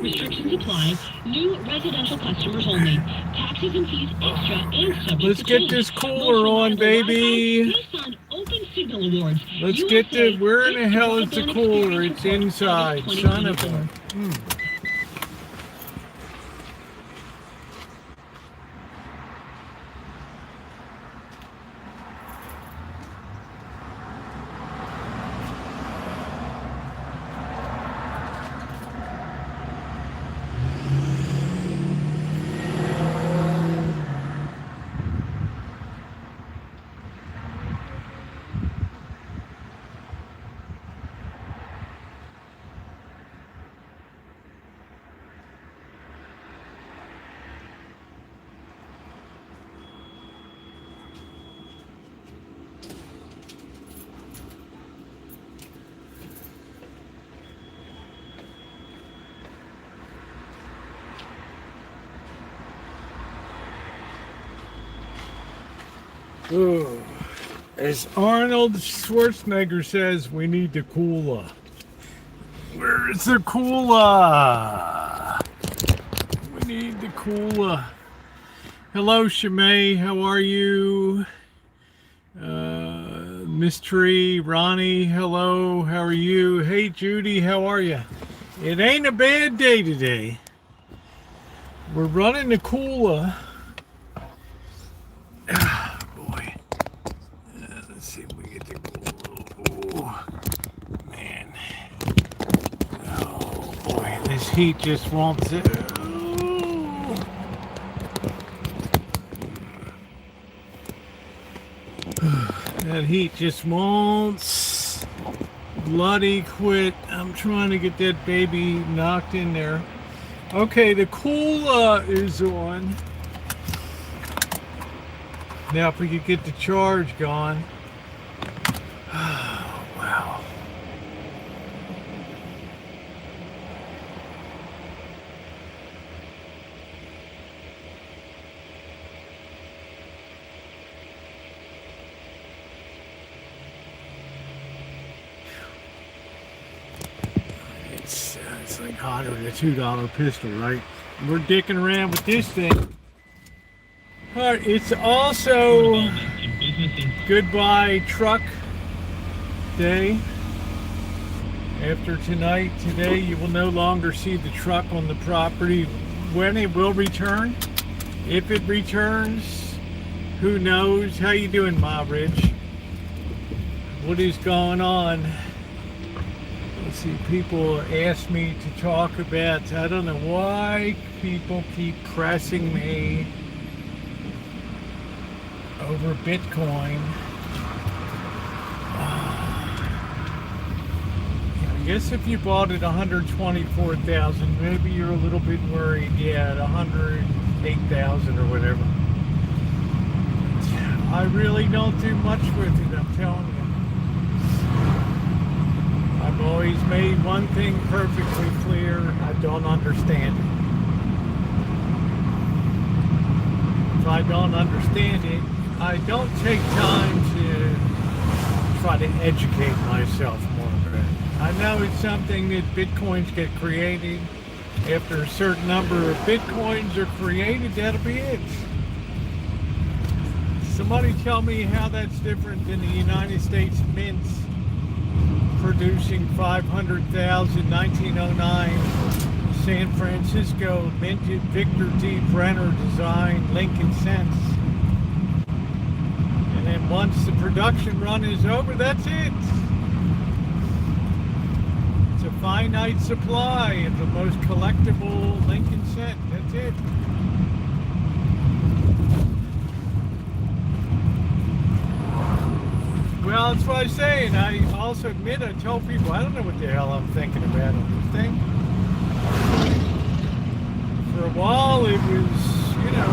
Restrictions apply. New residential customers only. Taxes and fees extra and subject Let's to get change. this cooler on, baby. Based on Open Signal Awards. Let's USA, get the. Where in the hell is the Broadband cooler? Experience It's Report, inside. August Son of 2024. a. Ooh. As Arnold Schwarzenegger says, we need the cooler. Where's the cooler? We need the cooler. Hello, Shimei. How are you? Mystery, Ronnie. Hello. How are you? Hey, Judy. How are you? It ain't a bad day today. We're running the cooler. Let's see if we get the cooler. Oh, man. Oh, boy. This heat just won't... That heat just won't bloody quit. I'm trying to get that baby knocked in there. Okay, the cooler is on. Now if we could get the charge gone. Oh, wow. It's like hotter than a $2 pistol, right? We're dicking around with this thing. All right, it's also goodbye truck day. After today, you will no longer see the truck on the property. When it will return, if it returns, who knows? How you doing, Ma Ridge? What is going on? Let's see, people ask me to talk about, I don't know why people keep pressing me over Bitcoin. I guess if you bought it 124,000, maybe you're a little bit worried. Yeah, at 108,000 or whatever. I really don't do much with it, I'm telling you. I've always made one thing perfectly clear: I don't understand it. If I don't understand it, I don't take time to try to educate myself more about it. I know it's something that Bitcoins get created. After a certain number of Bitcoins are created, that'll be it. Somebody tell me how that's different than the United States mints producing 500,000 1909 San Francisco minted Victor D. Brenner designed Lincoln cents. And then once the production run is over, that's it. It's a finite supply of the most collectible Lincoln cent. That's it. Well, that's what I say, and I also admit, I tell people, I don't know what the hell I'm thinking about on this thing. For a while, it was, you know,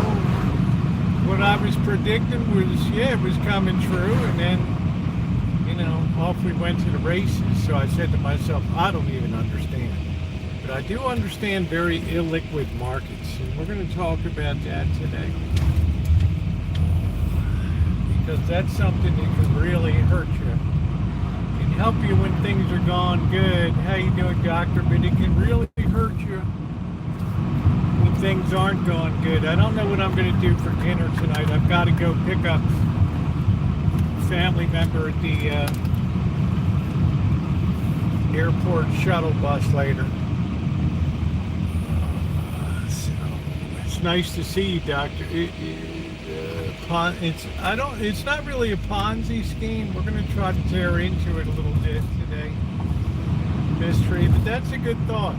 what I was predicting was, yeah, it was coming true, and then, you know, off we went to the races. So I said to myself, I don't even understand. But I do understand very illiquid markets, and we're going to talk about that today. Because that's something that can really hurt you. It can help you when things are going good. How you doing, doctor? But it can really hurt you things aren't going good. I don't know what I'm going to do for dinner tonight. I've got to go pick up a family member at the airport shuttle bus later. So it's nice to see you, Doctor. It's not really a Ponzi scheme. We're going to try to tear into it a little bit today. Mystery, but that's a good thought.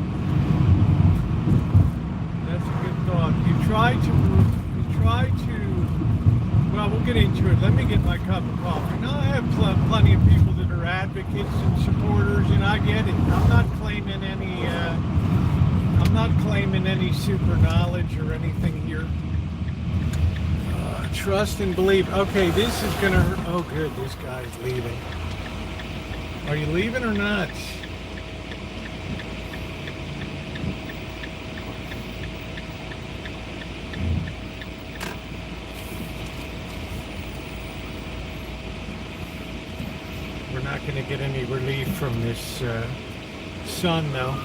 That's a good thought. You try to, well, we'll get into it. Let me get my cup of coffee. Now, I have plenty of people that are advocates and supporters, and I get it. I'm not claiming any super knowledge or anything here. Trust and believe. Okay, this is gonna hurt. Oh, good. This guy's leaving. Are you leaving or not? We're not going to get any relief from this sun, though.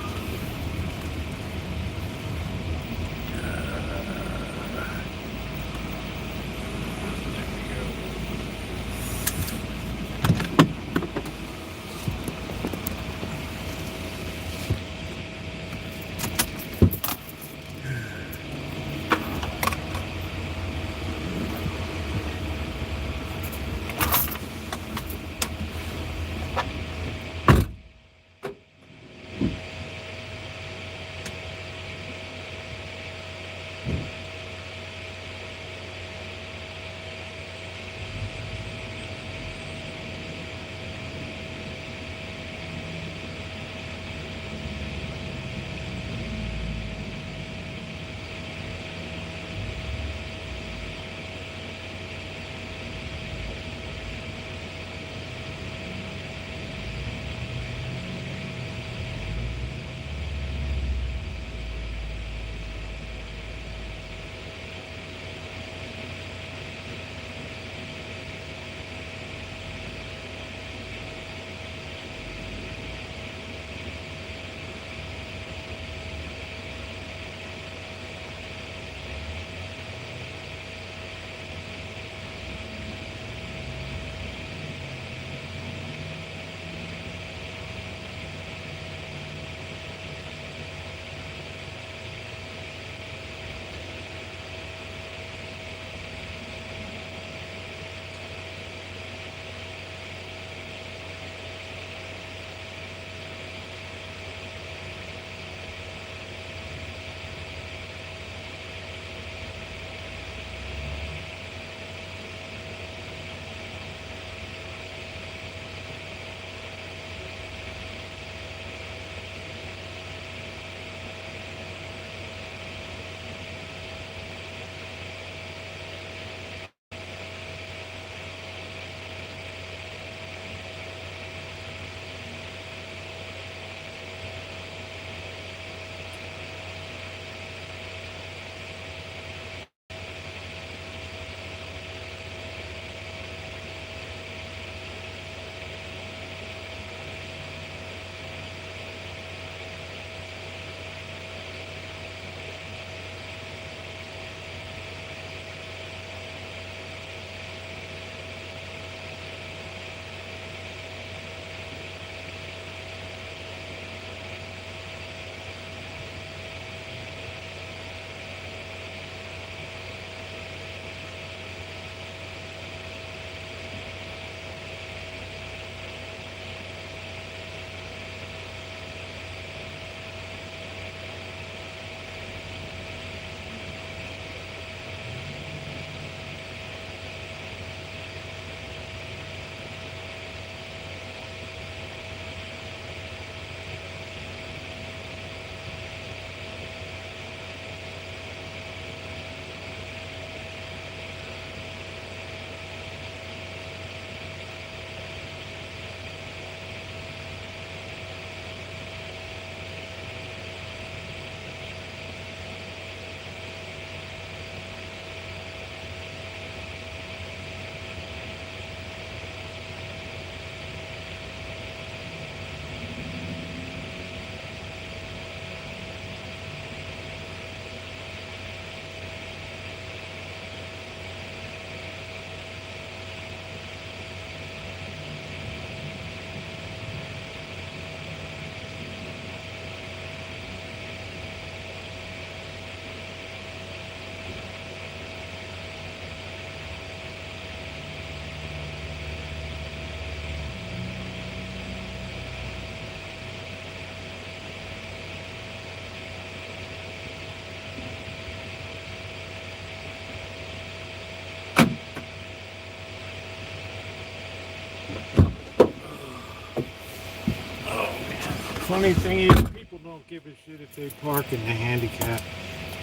funny thing is, people don't give a shit if they park in the handicap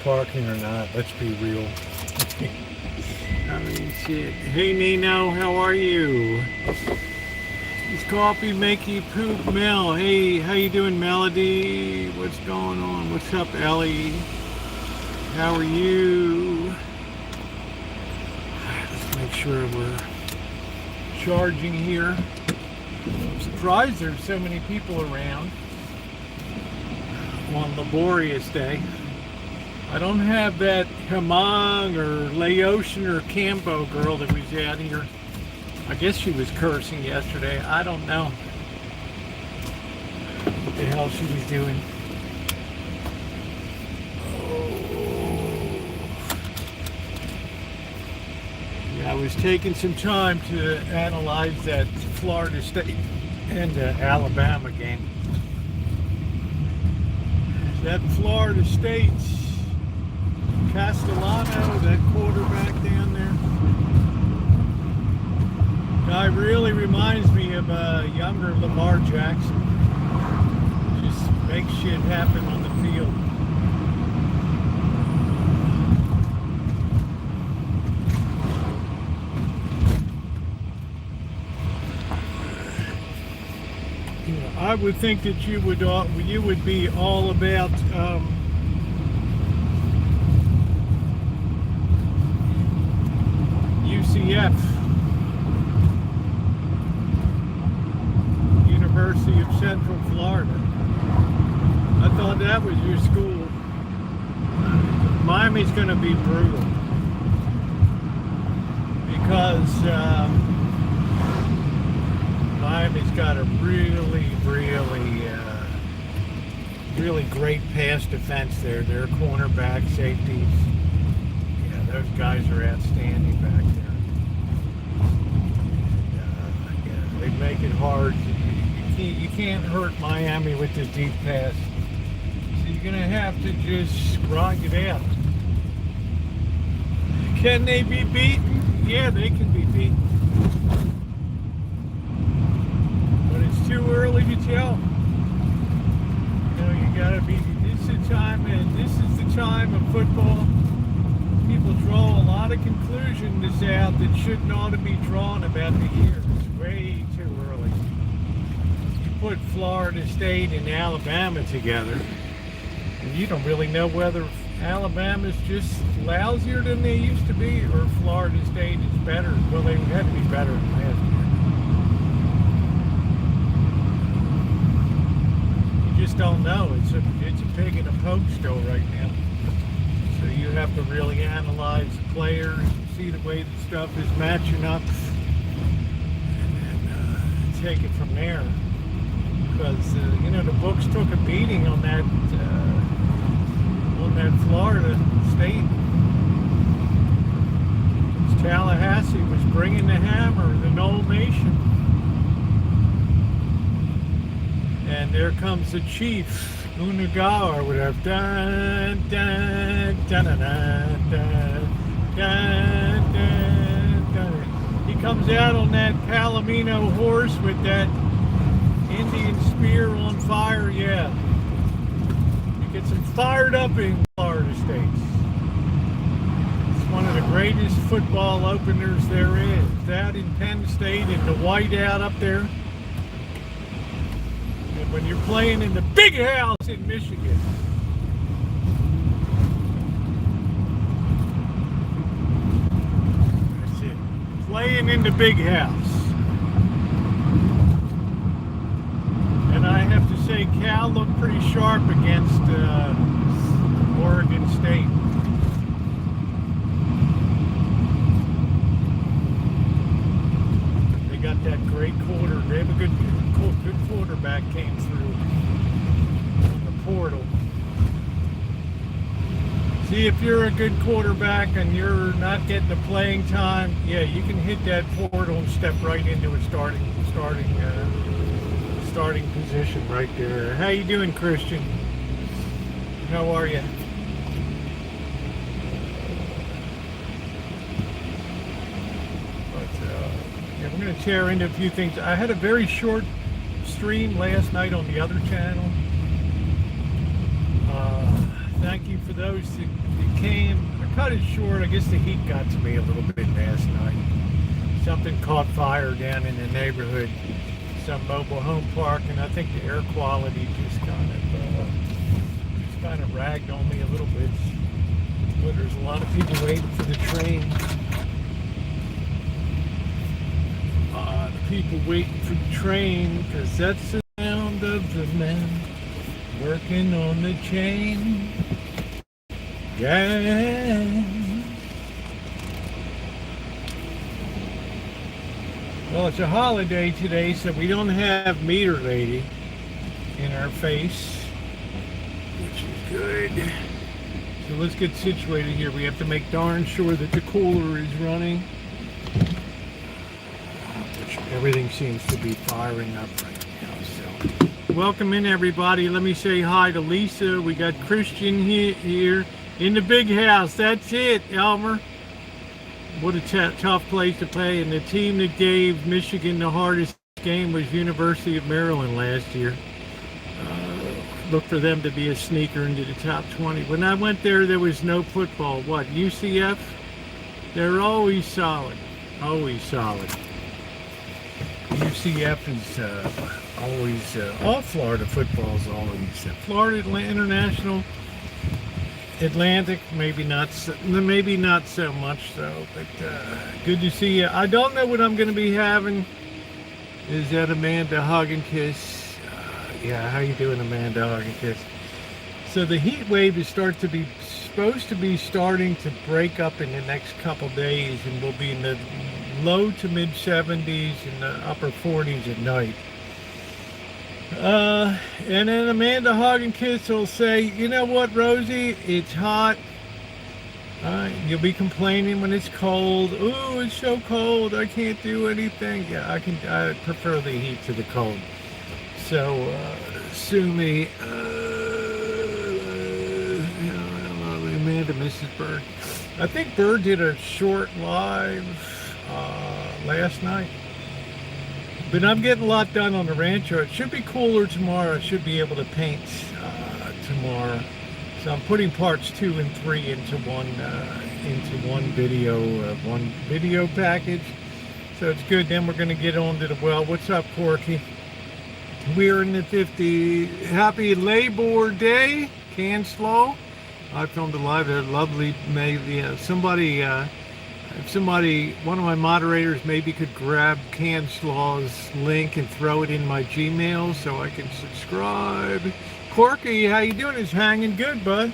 parking or not. Let's be real. I mean, shit. Hey, Nino, how are you? Does coffee make you poop, Mel? Hey, how you doing, Melody? What's going on? What's up, Ellie? How are you? Let's make sure we're charging here. I'm surprised there's so many people around on Laborious Day. I don't have that Hemong or Laotian or Cambo girl that was out here. I guess she was cursing yesterday. I don't know what the hell she was doing. Yeah, I was taking some time to analyze that Florida State and Alabama game. That Florida State, Castellano, that quarterback down there, guy really reminds me of a younger Lamar Jackson. Just makes shit happen on the field. I would think that you would be all about UCF, University of Central Florida. I thought that was your school. Miami's going to be brutal because Miami's got a really great pass defense there. Their cornerback, safeties, yeah, those guys are outstanding back there. Yeah, they make it hard. You can't hurt Miami with this deep pass. So you're gonna have to just grind it out. Can they be beaten? Yeah, they can be beaten. It's too early to tell. You know, you gotta be. This is the time of football. People draw a lot of conclusions out that shouldn't ought to be drawn about the year. It's way too early. You put Florida State and Alabama together, and you don't really know whether Alabama's just lousier than they used to be, or Florida State is better. Well, they had to be better than last year. Just don't know. It's a pig in a poke still right now. So you have to really analyze the players, see the way the stuff is matching up, and then take it from there. Because you know, the books took a beating on that Florida State. Tallahassee was bringing the hammer, the Knoll Nation. And there comes the chief, Unugawa, or whatever. Dun, dun, dun, dun, dun, dun, dun, dun. He comes out on that Palomino horse with that Indian spear on fire. Yeah. He gets him fired up in Florida State. It's one of the greatest football openers there is. That in Penn State and the whiteout up there. When you're playing in the big house in Michigan. That's it. Playing in the big house. And I have to say, Cal looked pretty sharp against Oregon State. They got that great quarter. They have a good quarterback came through on the portal. See, if you're a good quarterback and you're not getting the playing time, yeah, you can hit that portal and step right into a starting position right there. How you doing, Christian? How are you? Yeah, we're going to tear into a few things. I had a very short stream last night on the other channel. thank you for those that came. I cut it short. I guess the heat got to me a little bit last night. Something caught fire down in the neighborhood, some mobile home park, and I think the air quality just kind of ragged on me a little bit. But there's a lot of people waiting for the train. A lot of people waiting for the train, because that's the sound of the men working on the chain. Yeah. Well, it's a holiday today, so we don't have Meter Lady in our face, which is good. So let's get situated here. We have to make darn sure that the cooler is running, which everything seems to be firing up right now. So, welcome in, everybody. Let me say hi to Lisa. We got Christian here in the big house. That's it, Elmer. What a tough place to play. And the team that gave Michigan the hardest game was University of Maryland last year. Look for them to be a sneaker into the top 20. When I went there, there was no football. What, UCF? They're always solid. Always solid. UCF is always, all Florida football is always. Florida International, Atlantic, maybe not so much so, but good to see you. I don't know what I'm going to be having. Is that Amanda Hug and Kiss? Yeah, how you doing, Amanda Hug and Kiss? So the heat wave is supposed to be starting to break up in the next couple days, and we'll be in the low to mid 70s and the upper 40s at night. And then Amanda Hug and Kiss will say, you know what, Rosie, it's hot. You'll be complaining when it's cold. Ooh, it's so cold, I can't do anything. Yeah, I prefer the heat to the cold. So, sue me. Amanda, Mrs. Bird. I think Bird did a short live last night. But I'm getting a lot done on the Rancho. It should be cooler tomorrow. I should be able to paint tomorrow. So I'm putting parts 2 and 3 into one video package. So it's good. Then we're going to get on to the well. What's up, Corky? We're in the 50. Happy Labor Day, Canslaw. I filmed a live there. Lovely. Maybe if one of my moderators maybe could grab Canslaw's link and throw it in my Gmail so I can subscribe. Corky, how you doing? It's hanging good, bud.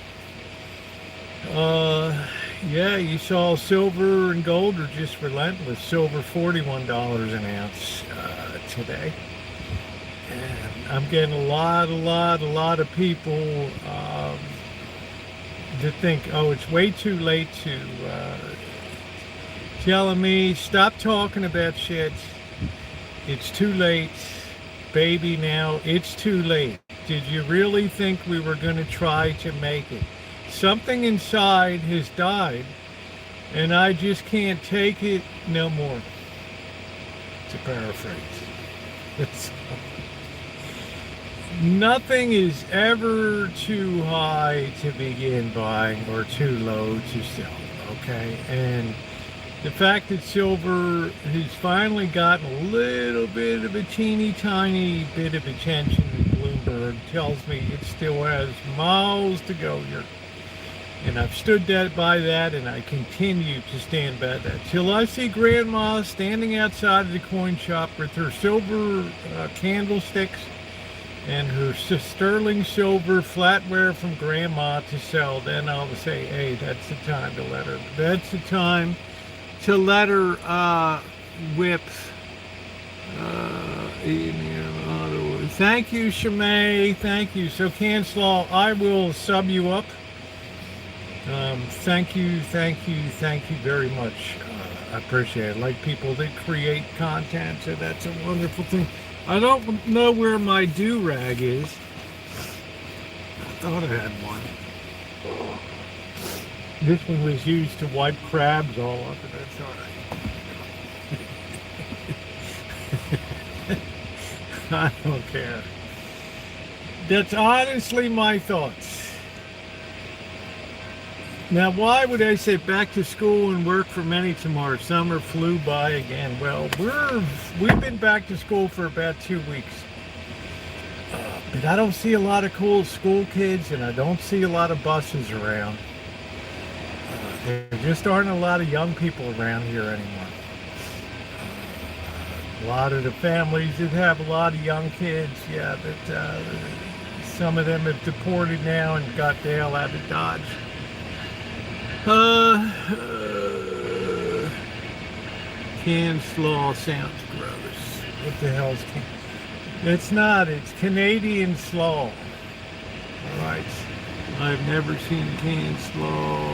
Yeah, you saw silver and gold are just relentless. Silver $41 an ounce today. And I'm getting a lot of people that think, oh, it's way too late to telling me, stop talking about shit. It's too late. Baby, now it's too late. Did you really think we were going to try to make it? Something inside has died, and I just can't take it no more. To paraphrase. Nothing is ever too high to begin buying or too low to sell, okay? And the fact that silver has finally gotten a little bit of a teeny tiny bit of attention in Bloomberg tells me it still has miles to go here. And I've stood by that, and I continue to stand by that. Till I see Grandma standing outside of the coin shop with her silver candlesticks and her sterling silver flatware from Grandma to sell, then I'll say, hey, that's the time to let her. That's the time to let her whip. Thank you, Shamay. Thank you. So, Canslaw, I will sub you up. Thank you very much. I appreciate it. I like people that create content, so that's a wonderful thing. I don't know where my do-rag is. I thought I had one. This one was used to wipe crabs all up, and that's all right. I don't care. That's honestly my thoughts. Now, why would I say back to school and work for many tomorrow? Summer flew by again. Well, we've been back to school for about 2 weeks. But I don't see a lot of cool school kids, and I don't see a lot of buses around. There just aren't a lot of young people around here anymore. A lot of the families that have a lot of young kids, yeah, but some of them have deported now and got the hell out of Dodge. Canned slaw sounds gross. What the hell's canned? It's not. It's Canadian slaw. All right. I've never seen canned slaw.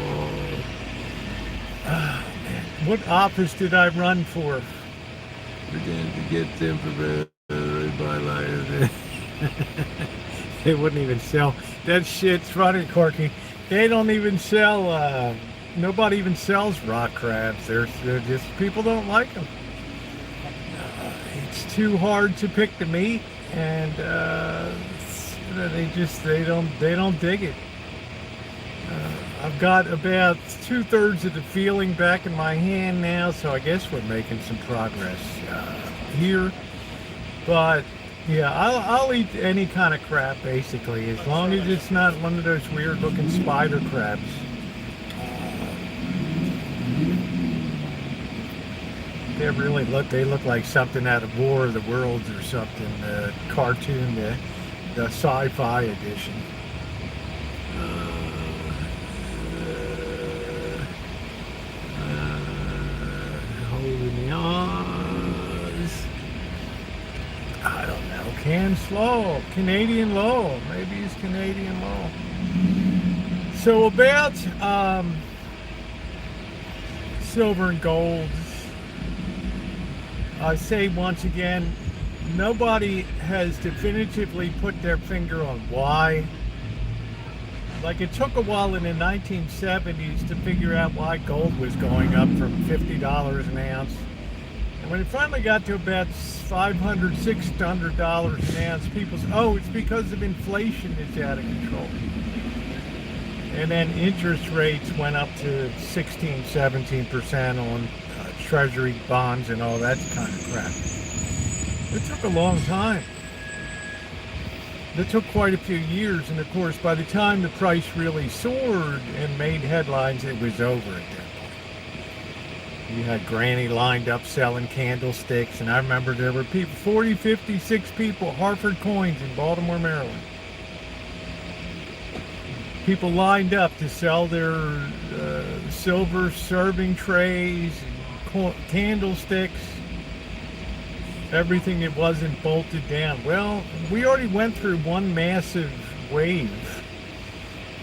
Oh, man. What office did I run for? Pretend to get them for by They wouldn't even sell. That shit's funny, Corky. They don't even sell, nobody even sells rock crabs. They're just, people don't like them. It's too hard to pick the meat, and they don't dig it. I've got about 2/3 of the feeling back in my hand now, so I guess we're making some progress here. But yeah, I'll eat any kind of crab basically, as long as it's not one of those weird looking spider crabs. They look like something out of War of the Worlds or something, cartoon, the sci-fi edition. Holding the eyes. I don't know. Canned slaw, Canadian law. Maybe it's Canadian law. So about silver and gold. I say once again, nobody has definitively put their finger on why. Like, it took a while in the 1970s to figure out why gold was going up from $50 an ounce. And when it finally got to about $500, $600 an ounce, people said, oh, it's because of inflation that's out of control. And then interest rates went up to 16, 17% on treasury bonds and all that kind of crap. It took a long time. It took quite a few years, and of course by the time the price really soared and made headlines, it was over at that point. You had Granny lined up selling candlesticks, and I remember there were people, 40, 56 people, Hartford Coins in Baltimore, Maryland. People lined up to sell their silver serving trays, candlesticks, everything that wasn't bolted down. Well, we already went through one massive wave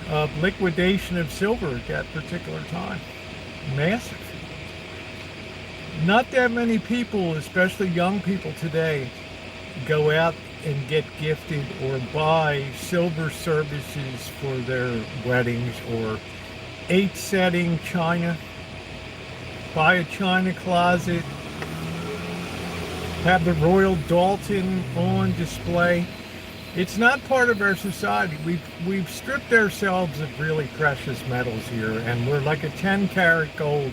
of liquidation of silver at that particular time. Massive. Not that many people, especially young people today, go out and get gifted or buy silver services for their weddings, or 8-setting china. Buy a china closet, have the Royal Dalton on display. It's not part of our society. We've stripped ourselves of really precious metals here, and we're like a 10-karat gold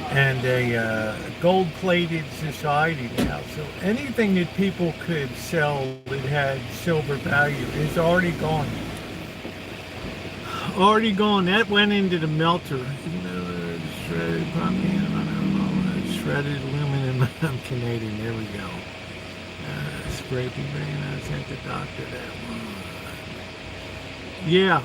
and a gold-plated society now. So anything that people could sell that had silver value is already gone. Already gone. That went into the melter. Shredded shredded aluminum. I'm Canadian. There we go. Scraping vein. I sent the doctor that one. Yeah,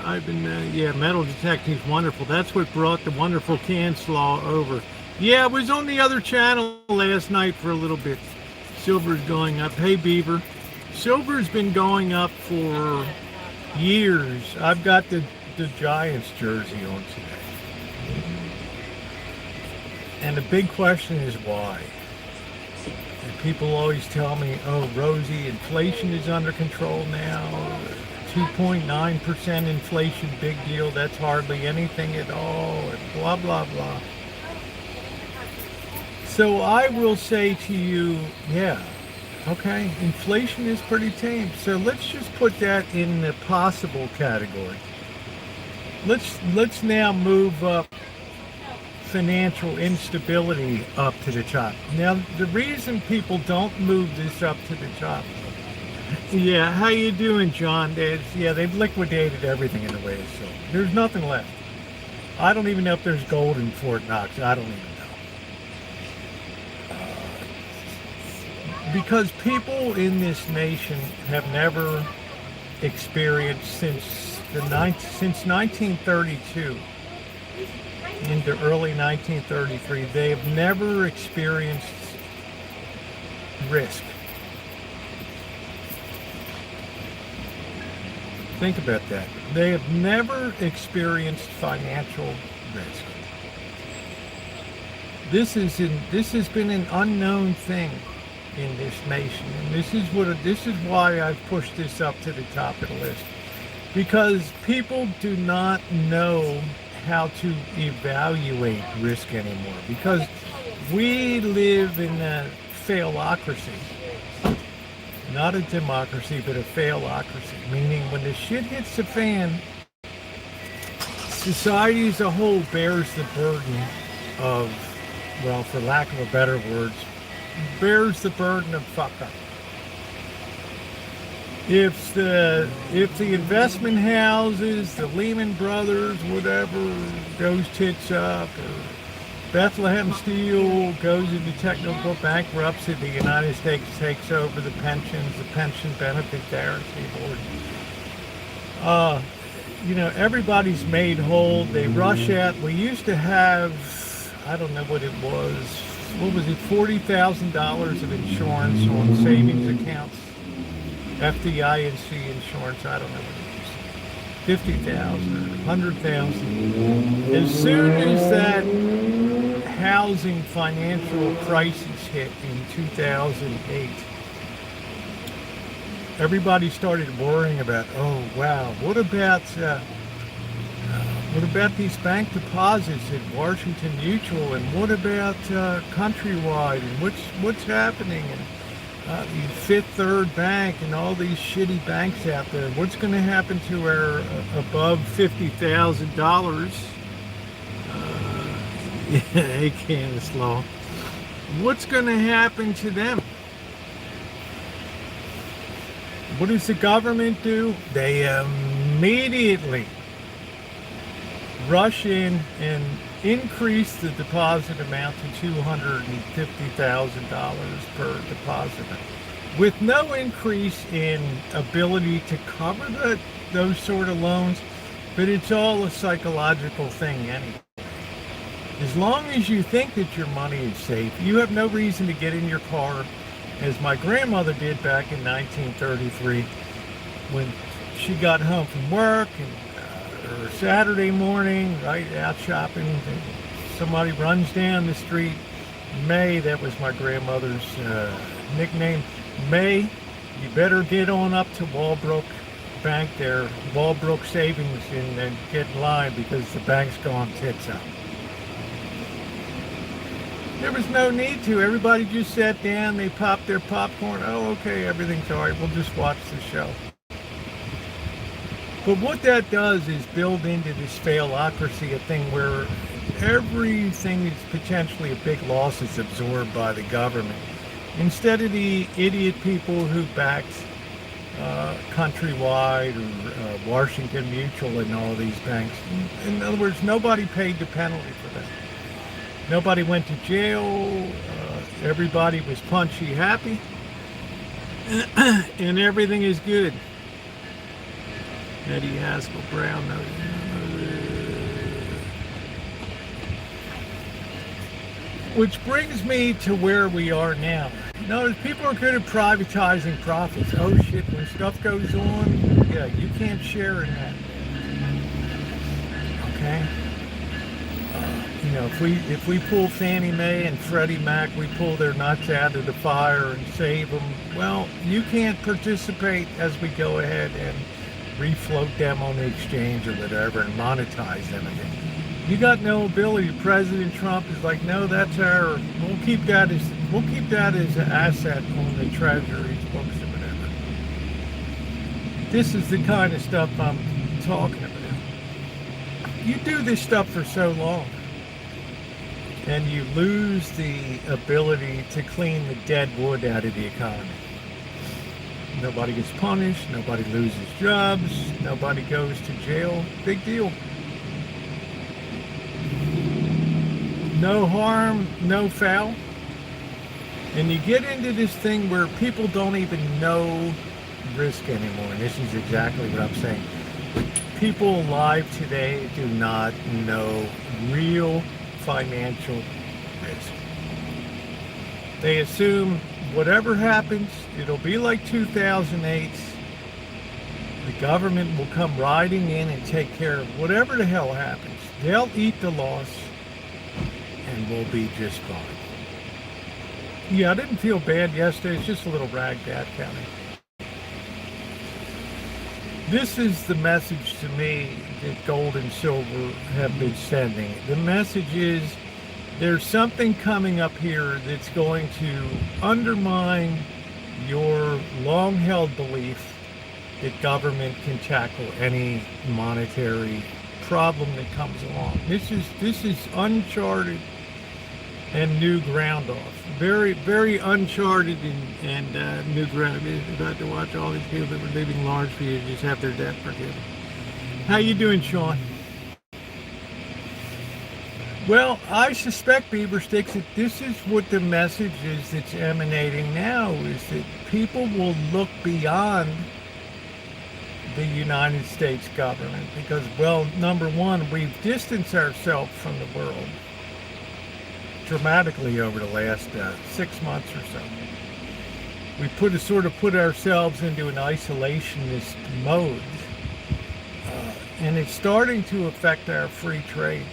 I've been. Yeah, metal detecting is wonderful. That's what brought the wonderful canned slaw over. Yeah, I was on the other channel last night for a little bit. Silver's going up. Hey, Beaver. Silver's been going up for years. I've got the Giants jersey on today. And the big question is why? And people always tell me, oh, Rosie, inflation is under control now. 2.9% inflation, big deal. That's hardly anything at all. And blah, blah, blah. So I will say to you, yeah, okay, inflation is pretty tame. So let's just put that in the possible category. let's now move up financial instability up to the top. Now, the reason people don't move this up to the top. Yeah, how you doing, John? They've liquidated everything in the way, so there's nothing left. I don't even know if there's gold in Fort Knox. I don't even know. Because people in this nation have never experienced since 1932 into early 1933, they have never experienced risk. Think about that. They have never experienced financial risk. This has been an unknown thing in this nation, and this is why I've pushed this up to the top of the list, because people do not know how to evaluate risk anymore, because we live in a failocracy. Not a democracy, but a failocracy, meaning when the shit hits the fan, society as a whole bears the burden of, well, for lack of a better words, bears the burden of fuck up. If the investment houses, the Lehman Brothers, whatever, goes tits up, or Bethlehem Steel goes into technical bankruptcy, the United States takes over the pensions, the Pension Benefit Guarantee Board. Everybody's made whole. They rush out. We used to have, I don't know what it was, $40,000 of insurance on savings accounts, FDIC insurance, I don't know what it was, 50,000 or 100,000. As soon as that housing financial crisis hit in 2008, everybody started worrying about, oh wow, what about these bank deposits at Washington Mutual, and what about Countrywide, and what's happening, and Fifth Third Bank, and all these shitty banks out there? What's going to happen to our above $50,000? Hey, Candace Law. What's going to happen to them? What does the government do? They immediately rush in and increase the deposit amount to $250,000 per deposit, with no increase in ability to cover those sort of loans. But it's all a psychological thing anyway. As long as you think that your money is safe, you have no reason to get in your car, as my grandmother did back in 1933, when she got home from work and or Saturday morning, right, out shopping, and somebody runs down the street. May, that was my grandmother's nickname. May, you better get on up to Walbrook Bank there, Walbrook Savings, and get in line, because the bank's gone tits up. There was no need to. Everybody just sat down, they popped their popcorn. Oh, okay, everything's all right, we'll just watch the show. But what that does is build into this failocracy a thing where everything is potentially a big loss is absorbed by the government, instead of the idiot people who backed Countrywide or Washington Mutual and all these banks. In other words, nobody paid the penalty for that. Nobody went to jail. Everybody was punchy happy, and everything is good. Eddie Haskell Brown. Which brings me to where we are now. Notice people are good at privatizing profits. Oh shit, when stuff goes on, yeah, you can't share in that. Okay? If we pull Fannie Mae and Freddie Mac, we pull their nuts out of the fire and save them, well, you can't participate as we go ahead and refloat them on the exchange or whatever and monetize them again. You got no ability. President Trump is like, no, that's our, we'll keep that as an asset on the Treasury's books or whatever. This is the kind of stuff I'm talking about. you do this stuff for so long, and you lose the ability to clean the dead wood out of the economy. Nobody gets punished, nobody loses jobs, nobody goes to jail. Big deal. No harm, no foul. And you get into this thing where people don't even know risk anymore. And this is exactly what I'm saying. People alive today do not know real financial risk. They assume whatever happens, it'll be like 2008. The government will come riding in and take care of whatever the hell happens. They'll eat the loss and we'll be just fine. Yeah, I didn't feel bad yesterday. It's just a little ragdad county. This is the message to me that gold and silver have been sending. The message is there's something coming up here that's going to undermine your long-held belief that government can tackle any monetary problem that comes along. This is uncharted and new ground off. Very, very uncharted and new ground. I'm about to watch all these people that were leaving large fees just have their debt forgiven. How you doing, Sean? Well, I suspect, Beaver Sticks, that this is what the message is that's emanating now, is that people will look beyond the United States government because, well, number one, we've distanced ourselves from the world dramatically over the last 6 months or so. We put ourselves into an isolationist mode, and it's starting to affect our free trade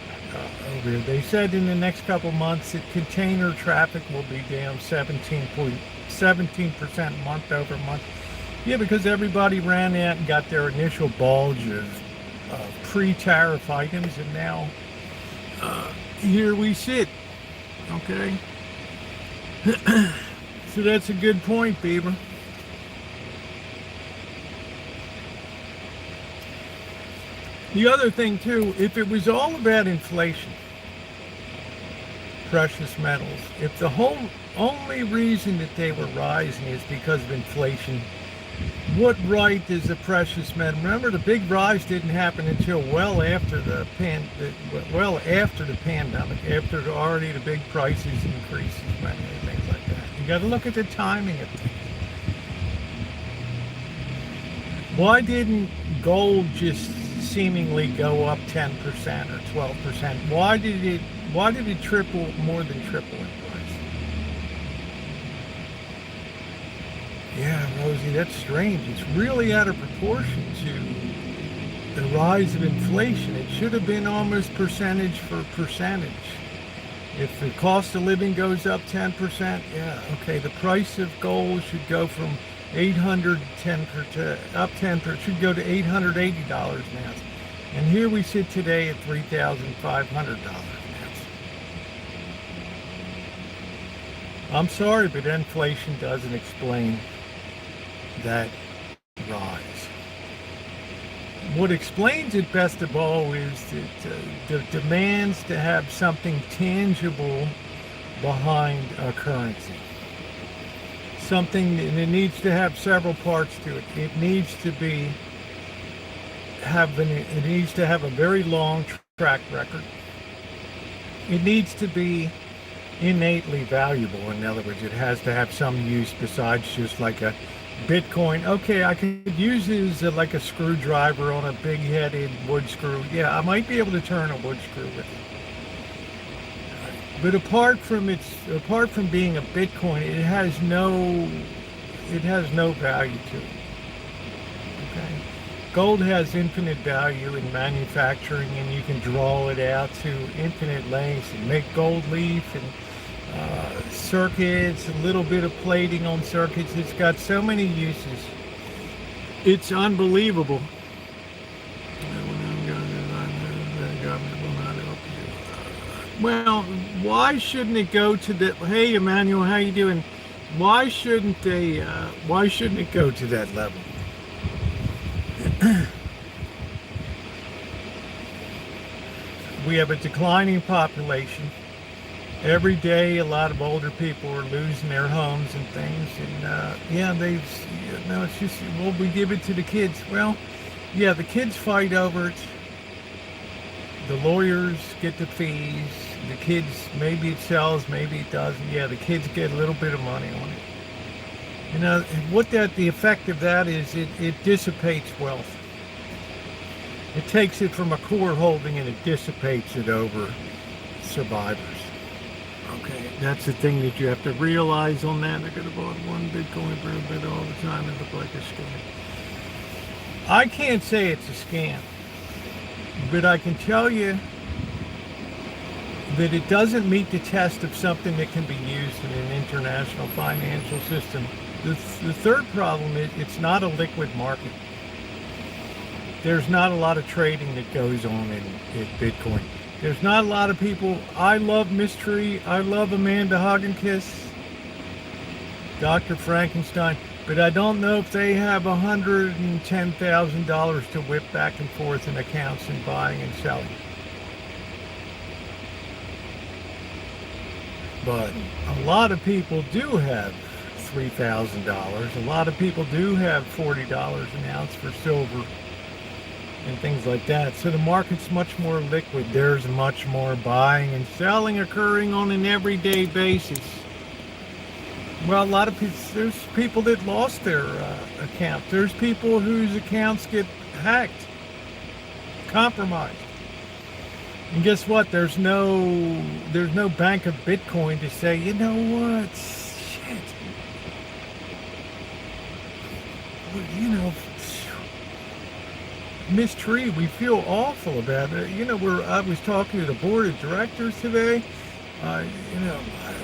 over here. They said in the next couple months that container traffic will be down 17% month over month. Yeah, because everybody ran out and got their initial bulge of pre-tariff items, and now here we sit. Okay, so that's a good point, Beaver. The other thing too, if it was all about inflation, precious metals, if the only reason that they were rising is because of inflation, what right does the precious metal? Remember, the big rise didn't happen until well after the pandemic, after already the big prices increases and things like that. You got to look at the timing of things. Why didn't gold just seemingly go up 10% or 12%? Why did it triple, more than triple in price? Yeah, Rosie, that's strange. It's really out of proportion to the rise of inflation. It should have been almost percentage for percentage. If the cost of living goes up 10%, yeah, okay, the price of gold should go from $810 up 10%, should go to $880 an ounce. And here we sit today at $3,500 an ounce. I'm sorry, but inflation doesn't explain that rise. What explains it best of all is that the demands to have something tangible behind a currency. Something that it needs to have several parts to it. It needs to have a very long track record. It needs to be innately valuable. In other words, it has to have some use besides just like a Bitcoin. Okay, I could use it as like a screwdriver on a big-headed wood screw. Yeah, I might be able to turn a wood screw with it. But apart from being a Bitcoin, it has no value to it. Okay, gold has infinite value in manufacturing, and you can draw it out to infinite lengths and make gold leaf and circuits, a little bit of plating on circuits. It's got so many uses. It's unbelievable. Well, why shouldn't it go to the, hey Emmanuel, how you doing? Why shouldn't it go to that level? We have a declining population. Every day, a lot of older people are losing their homes and things. And yeah, it's just, well, we give it to the kids. Well, yeah, the kids fight over it. The lawyers get the fees. The kids, maybe it sells, maybe it doesn't. Yeah, the kids get a little bit of money on it. You know, the effect of that is it dissipates wealth. It takes it from a core holding and it dissipates it over survivors. Okay, that's the thing that you have to realize on that. I could have bought one Bitcoin for a bit all the time. It looked like a scam. I can't say it's a scam, but I can tell you that it doesn't meet the test of something that can be used in an international financial system. The third problem is it's not a liquid market. There's not a lot of trading that goes on in Bitcoin. There's not a lot of people. I love Mystery. I love Amanda Hoggenkiss, Dr. Frankenstein, but I don't know if they have $110,000 to whip back and forth in accounts and buying and selling. But a lot of people do have $3,000. A lot of people do have $40 an ounce for silver and things like that. So the market's much more liquid. There's much more buying and selling occurring on an everyday basis. Well, a lot of people, there's people that lost their account. There's people whose accounts get hacked, compromised. And guess what? There's no bank of Bitcoin to say, you know what? Shit. Well, you know, Miss Tree, we feel awful about it. You know, I was talking to the board of directors today. You know,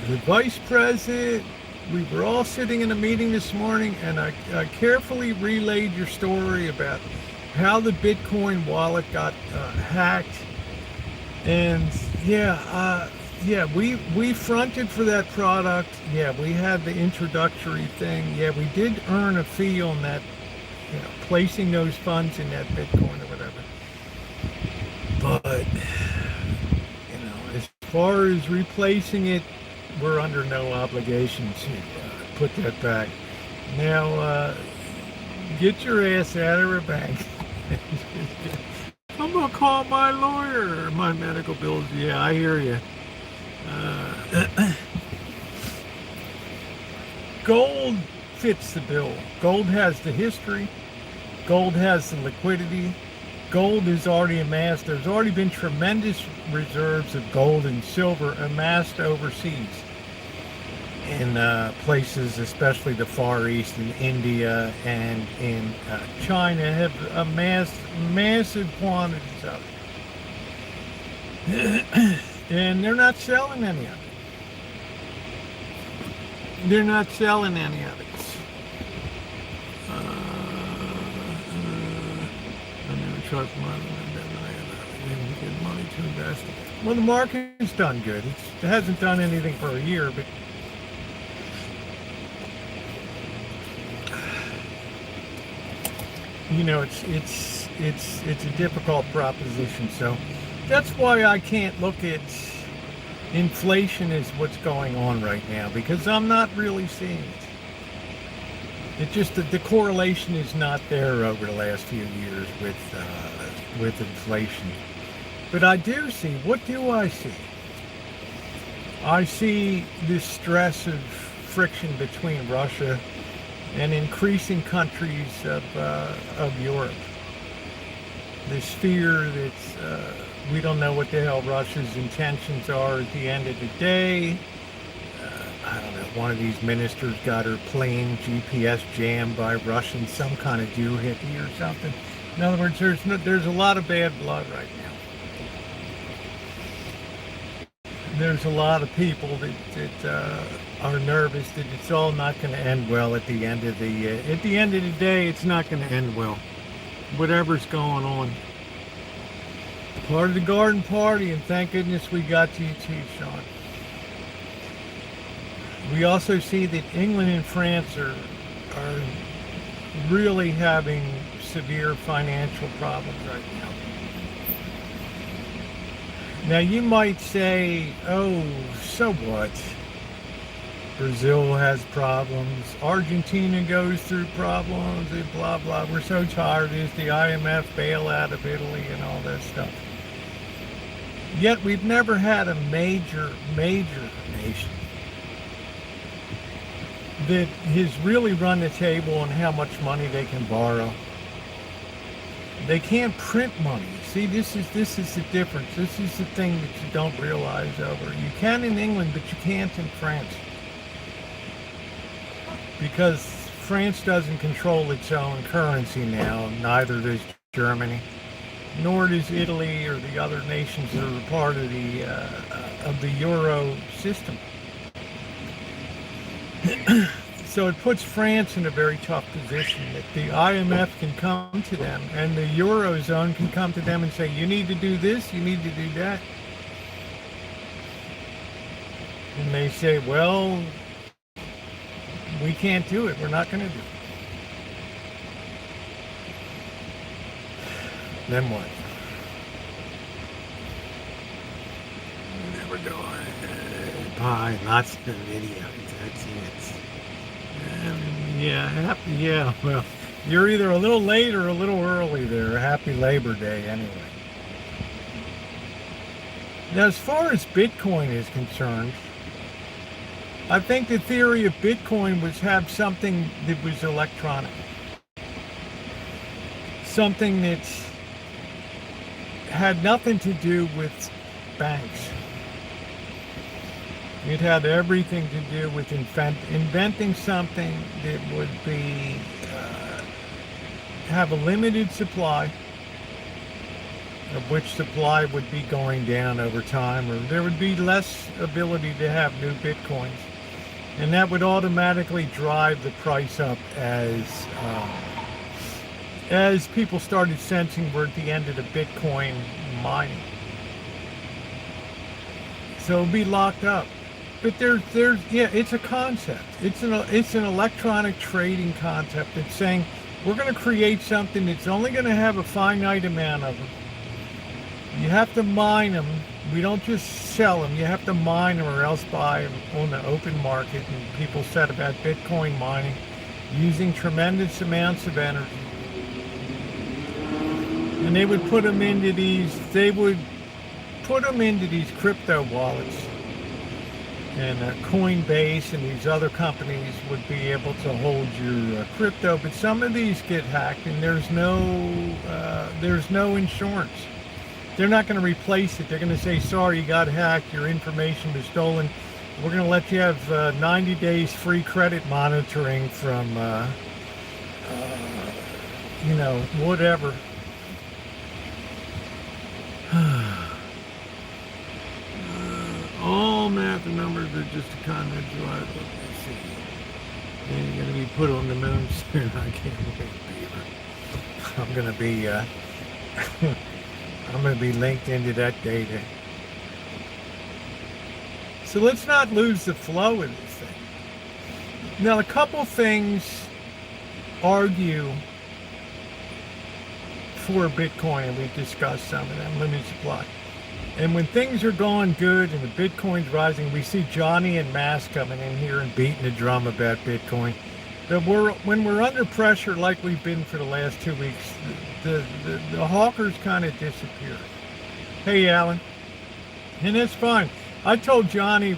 the vice president. We were all sitting in a meeting this morning, and I carefully relayed your story about how the Bitcoin wallet got hacked. And yeah, we fronted for that product. Yeah, we had the introductory thing. Yeah, we did earn a fee on that. You know, placing those funds in that Bitcoin or whatever. But, you know, as far as replacing it, we're under no obligation to put that back. Now, get your ass out of our bank. I'm going to call my lawyer, my medical bills. Yeah, I hear you. Gold fits the bill. Gold has the history. Gold has the liquidity. Gold is already amassed. There's already been tremendous reserves of gold and silver amassed overseas in places, especially the Far East, in India and in China, have amassed massive quantities of it. And they're not selling any of it. They're not selling any of it. Trust money and get money to invest. Well, the market's done good. It hasn't done anything for a year, but you know, it's a difficult proposition. So that's why I can't look at inflation as what's going on right now, because I'm not really seeing it. It just that the correlation is not there over the last few years with inflation. But I do see. What do I see? I see this stress of friction between Russia and increasing countries of Europe. This fear that we don't know what the hell Russia's intentions are at the end of the day. I don't know, one of these ministers got her plane GPS jammed by Russians, some kind of doohickey or something. In other words, there's a lot of bad blood right now. There's a lot of people that are nervous that it's all not going to end well at the end of the day. It's not going to end well. Whatever's going on. Part of the garden party, and thank goodness we got you too, Sean. We also see that England and France are really having severe financial problems right Now you might say, oh, so what? Brazil has problems. Argentina goes through problems and blah, blah. We're so tired. Is the IMF bailout of Italy and all that stuff. Yet we've never had a major nation that has really run the table on how much money they can borrow. They can't print money. See, this is the difference. This is the thing that you don't realize over. You can in England, but you can't in France. Because France doesn't control its own currency now, neither does Germany, nor does Italy or the other nations that are part of the Euro system. So it puts France in a very tough position that the IMF can come to them and the Eurozone can come to them and say, you need to do this, you need to do that. And they say, well, we can't do it. We're not going to do it. Then what? Never going. Bye. Lots of videos. That's it. Yeah, well, you're either a little late or a little early there. Happy Labor Day anyway. Now, as far as Bitcoin is concerned, I think the theory of Bitcoin was have something that was electronic. Something that had nothing to do with banks. It had everything to do with inventing something that would be have a limited supply, of which supply would be going down over time, or there would be less ability to have new Bitcoins. And that would automatically drive the price up as people started sensing we're at the end of the Bitcoin mining. So it'll be locked up. But it's a concept. It's an electronic trading concept that's saying we're going to create something that's only going to have a finite amount of them. You have to mine them. We don't just sell them. You have to mine them or else buy them on the open market. And people said about Bitcoin mining using tremendous amounts of energy. And they would put them into these crypto wallets. And Coinbase and these other companies would be able to hold your crypto, but some of these get hacked, and there's no insurance. They're not going to replace it. They're going to say, sorry, you got hacked, your information was stolen. We're going to let you have 90 days free credit monitoring from, whatever. All math and numbers are just a conduit drive. Let me see. And you're going to be put on the moon soon. I can't wait, Beaver. I'm going to be linked into that data. So let's not lose the flow of this thing. Now, a couple things argue for Bitcoin, and we've discussed some of them, limited supply. And when things are going good and the Bitcoin's rising, we see Johnny and Mass coming in here and beating the drum about Bitcoin. But when we're under pressure like we've been for the last 2 weeks, the hawkers kind of disappear. Hey, Alan. And it's fine. I told Johnny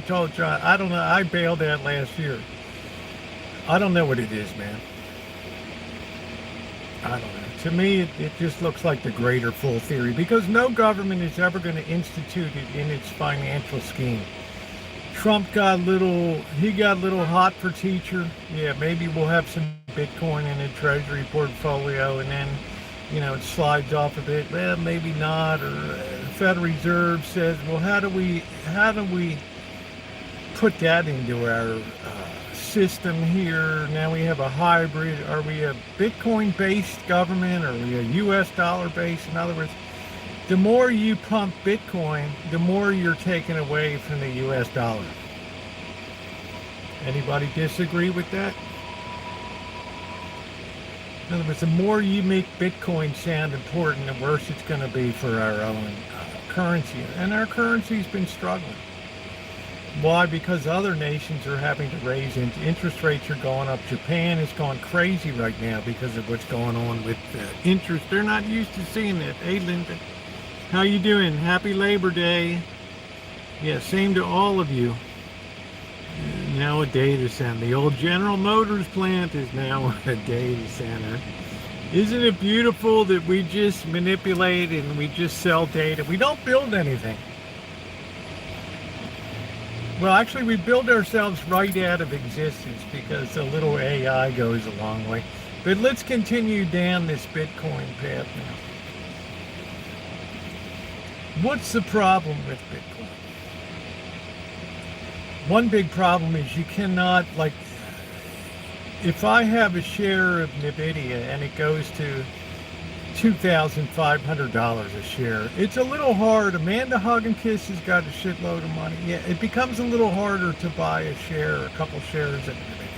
told John, I don't know, I bailed out last year. I don't know what it is, man. I don't know. To me, it just looks like the greater full theory, because no government is ever going to institute it in its financial scheme. Trump got a little hot for teacher. Yeah, maybe we'll have some Bitcoin in a treasury portfolio, and then, it slides off a bit. Well, maybe not. Or the Federal Reserve says, well, how do we put that into our system here? Now we have a hybrid. Are we a Bitcoin-based government? Or are we a U.S. dollar-based? In other words, the more you pump Bitcoin, the more you're taking away from the U.S. dollar. Anybody disagree with that? In other words, the more you make Bitcoin sound important, the worse it's going to be for our own currency, and our currency's been struggling. Why? Because other nations are having to raise interest rates are going up. Japan is going crazy right now because of what's going on with interest. They're not used to seeing it. Hey, Linda, how you doing? Happy Labor Day. Yeah, same to all of you. Now a data center. The old General Motors plant is now a data center. Isn't it beautiful that we just manipulate and we just sell data? We don't build anything. Well, actually, we build ourselves right out of existence because a little AI goes a long way. But let's continue down this Bitcoin path now. What's the problem with Bitcoin? One big problem is you cannot, like, if I have a share of NVIDIA and it goes to $2,500 a share, it's a little hard. Amanda Hogginkiss has got a shitload of money. Yeah, it becomes a little harder to buy a share, a couple shares of NVIDIA.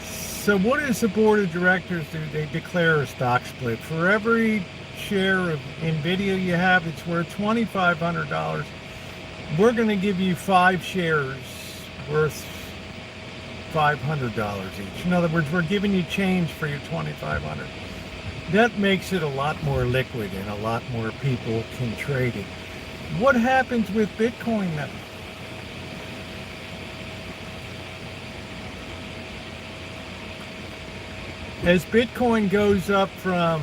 So what does the board of directors do? They declare a stock split. For every share of NVIDIA you have, it's worth $2,500. We're going to give you 5 shares worth $500 each. In other words, we're giving you change for your $2,500. That makes it a lot more liquid and a lot more people can trade it. What happens with Bitcoin now? As Bitcoin goes up from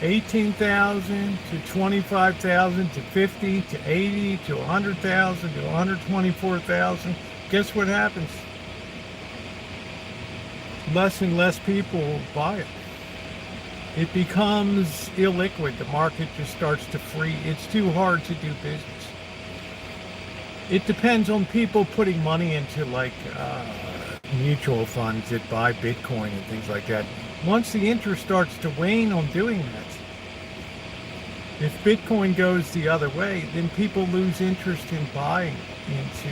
18,000 to 25,000 to 50 to 80 to 100,000 to 124,000, guess what happens? Less and less people buy it. It becomes illiquid. The market just starts to freeze. It's too hard to do business. It depends on people putting money into like mutual funds that buy Bitcoin and things like that. Once the interest starts to wane on doing that, if Bitcoin goes the other way, then people lose interest in buying into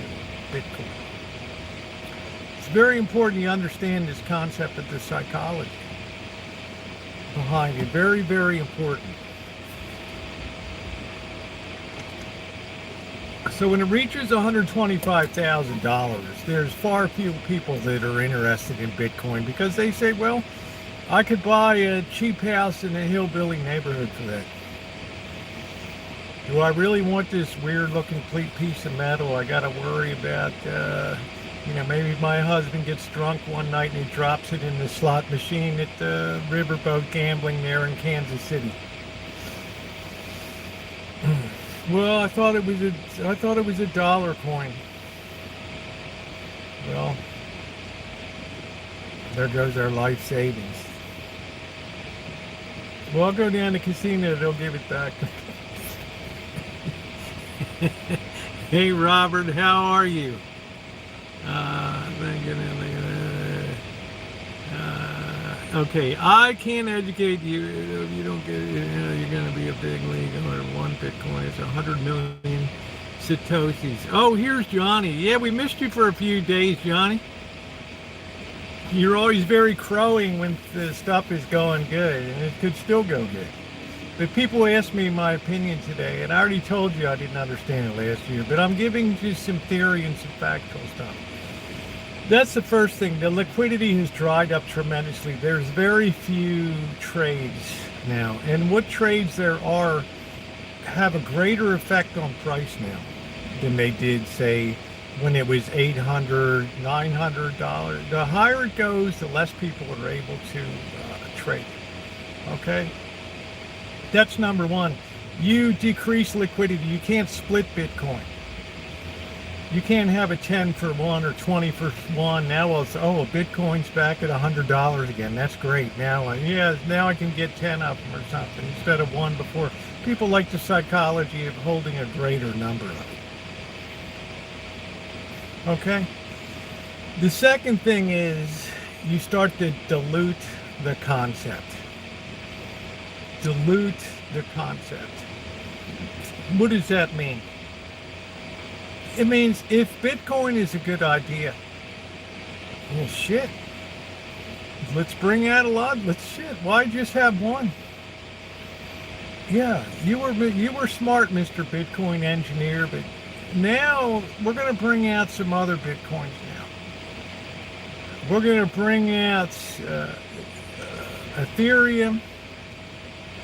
Bitcoin. It's very important you understand this concept of the psychology behind it. Very, very important. So when it reaches $125,000, there's far few people that are interested in Bitcoin because they say, well, I could buy a cheap house in a hillbilly neighborhood for that. Do I really want this weird looking piece of metal? I got to worry about, maybe my husband gets drunk one night and he drops it in the slot machine at the riverboat gambling there in Kansas City. Well, I thought it was a dollar coin. Well, there goes our life savings. Well, I'll go down to the casino, they'll give it back. Hey Robert, how are you? Okay, I can't educate you if you don't get it. You're going to be a big league. Or one Bitcoin is 100 million Satoshis. Oh, here's Johnny. Yeah, we missed you for a few days, Johnny. You're always very crowing when the stuff is going good, and it could still go good. But people asked me my opinion today, and I already told you I didn't understand it last year, but I'm giving you some theory and some factual stuff. That's the first thing. The liquidity has dried up tremendously. There's very few trades now, and what trades there are have a greater effect on price now than they did, say, when it was $800, $900. The higher it goes, the less people are able to trade. Okay? That's number one. You decrease liquidity. You can't split Bitcoin. You can't have a 10 for 1 or 20 for 1. Now it's, Bitcoin's back at $100 again. That's great. Now I can get 10 of them or something instead of 1 before. People like the psychology of holding a greater number of it. Okay? The second thing is you start to dilute the concept. Dilute the concept. What does that mean? It means if Bitcoin is a good idea, well, shit, let's bring out a lot. Why just have one? Yeah, you were smart, Mr. Bitcoin engineer, but now we're going to bring out some other Bitcoins now. We're going to bring out Ethereum,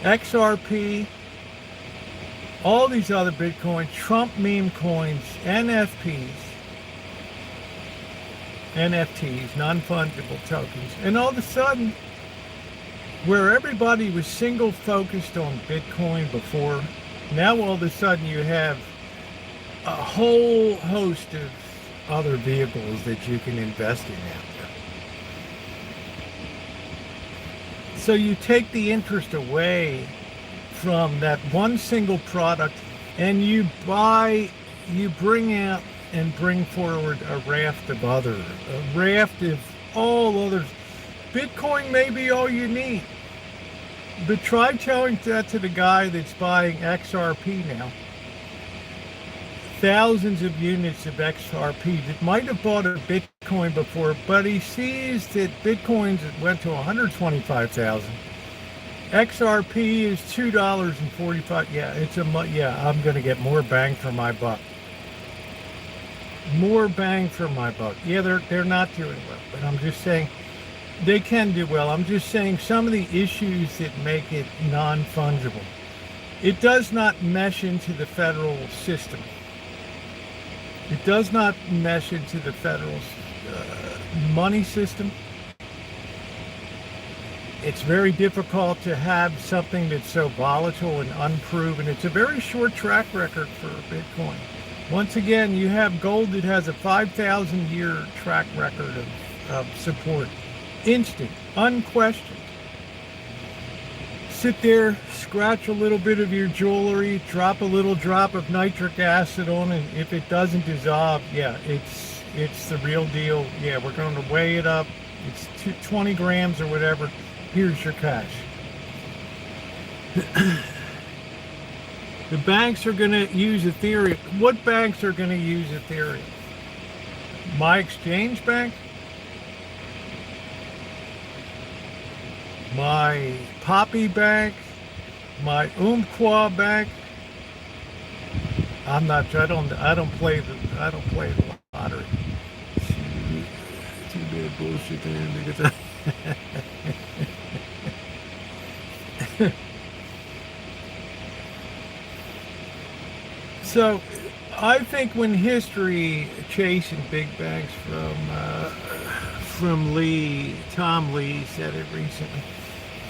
XRP, all these other Bitcoins, Trump meme coins, NFTs, non-fungible tokens. And all of a sudden, where everybody was single focused on Bitcoin before, now all of a sudden you have a whole host of other vehicles that you can invest in out there. So you take the interest away from that one single product and you bring out and bring forward a raft of all others. Bitcoin may be all you need, but try telling that to the guy that's buying XRP now. Thousands of units of XRP that might have bought a Bitcoin before, but he sees that Bitcoins went to 125,000. XRP is $2.45. Yeah, I'm going to get more bang for my buck. More bang for my buck. Yeah, they're not doing well, but I'm just saying they can do well. I'm just saying some of the issues that make it non-fungible. It does not mesh into the federal system. It does not mesh into the federal money system. It's very difficult to have something that's so volatile and unproven. It's a very short track record for Bitcoin. Once again, you have gold that has a 5,000-year track record of support. Instant, unquestioned. Sit there, scratch a little bit of your jewelry, drop a little drop of nitric acid on it. If it doesn't dissolve, yeah, it's the real deal. Yeah, we're going to weigh it up. It's 20 grams or whatever. Here's your cash. The banks are going to use Ethereum. What banks are going to use Ethereum? My exchange bank? My Poppy bank? My Umpqua bank? I don't play the lottery. Too bad bullshit there, So, I think when history chasing big banks from Tom Lee said it recently.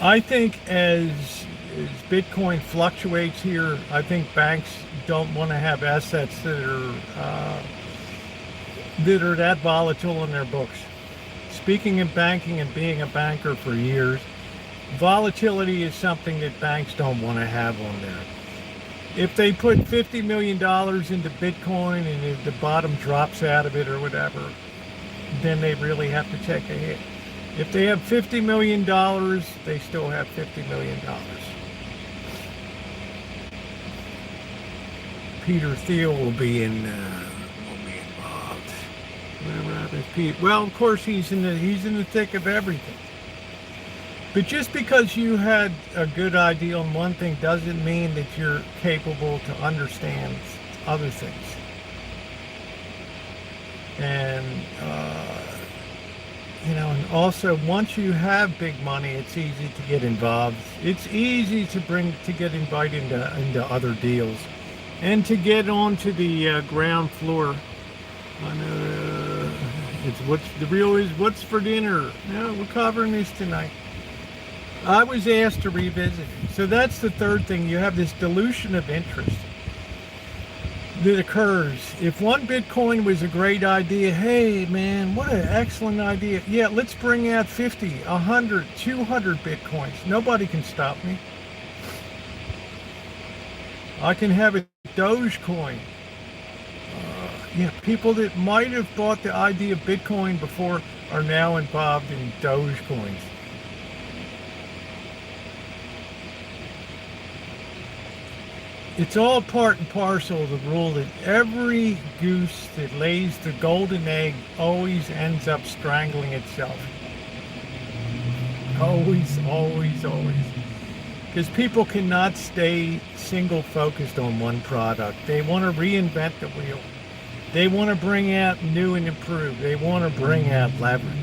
I think as Bitcoin fluctuates here, I think banks don't want to have assets that are that volatile in their books. Speaking of banking and being a banker for years, volatility is something that banks don't want to have on there. If they put $50 million into Bitcoin and if the bottom drops out of it or whatever, then they really have to take a hit. If they have $50 million, they still have $50 million. Peter Thiel will be involved. Whatever happens, Pete. Well, of course, he's in the thick of everything. But just because you had a good idea on one thing doesn't mean that you're capable to understand other things. And and also once you have big money, it's easy to get involved. It's easy to get invited into other deals, and to get onto the ground floor. What's for dinner? No, we're covering this tonight. I was asked to revisit it. So that's the third thing. You have this dilution of interest that occurs. If one Bitcoin was a great idea, hey man, what an excellent idea. Yeah, let's bring out 50, 100, 200 Bitcoins. Nobody can stop me. I can have a Dogecoin. People that might have bought the idea of Bitcoin before are now involved in Dogecoins. It's all part and parcel of the rule that every goose that lays the golden egg always ends up strangling itself. Always, always, always. Because people cannot stay single focused on one product. They want to reinvent the wheel. They want to bring out new and improved. They want to bring out leverage.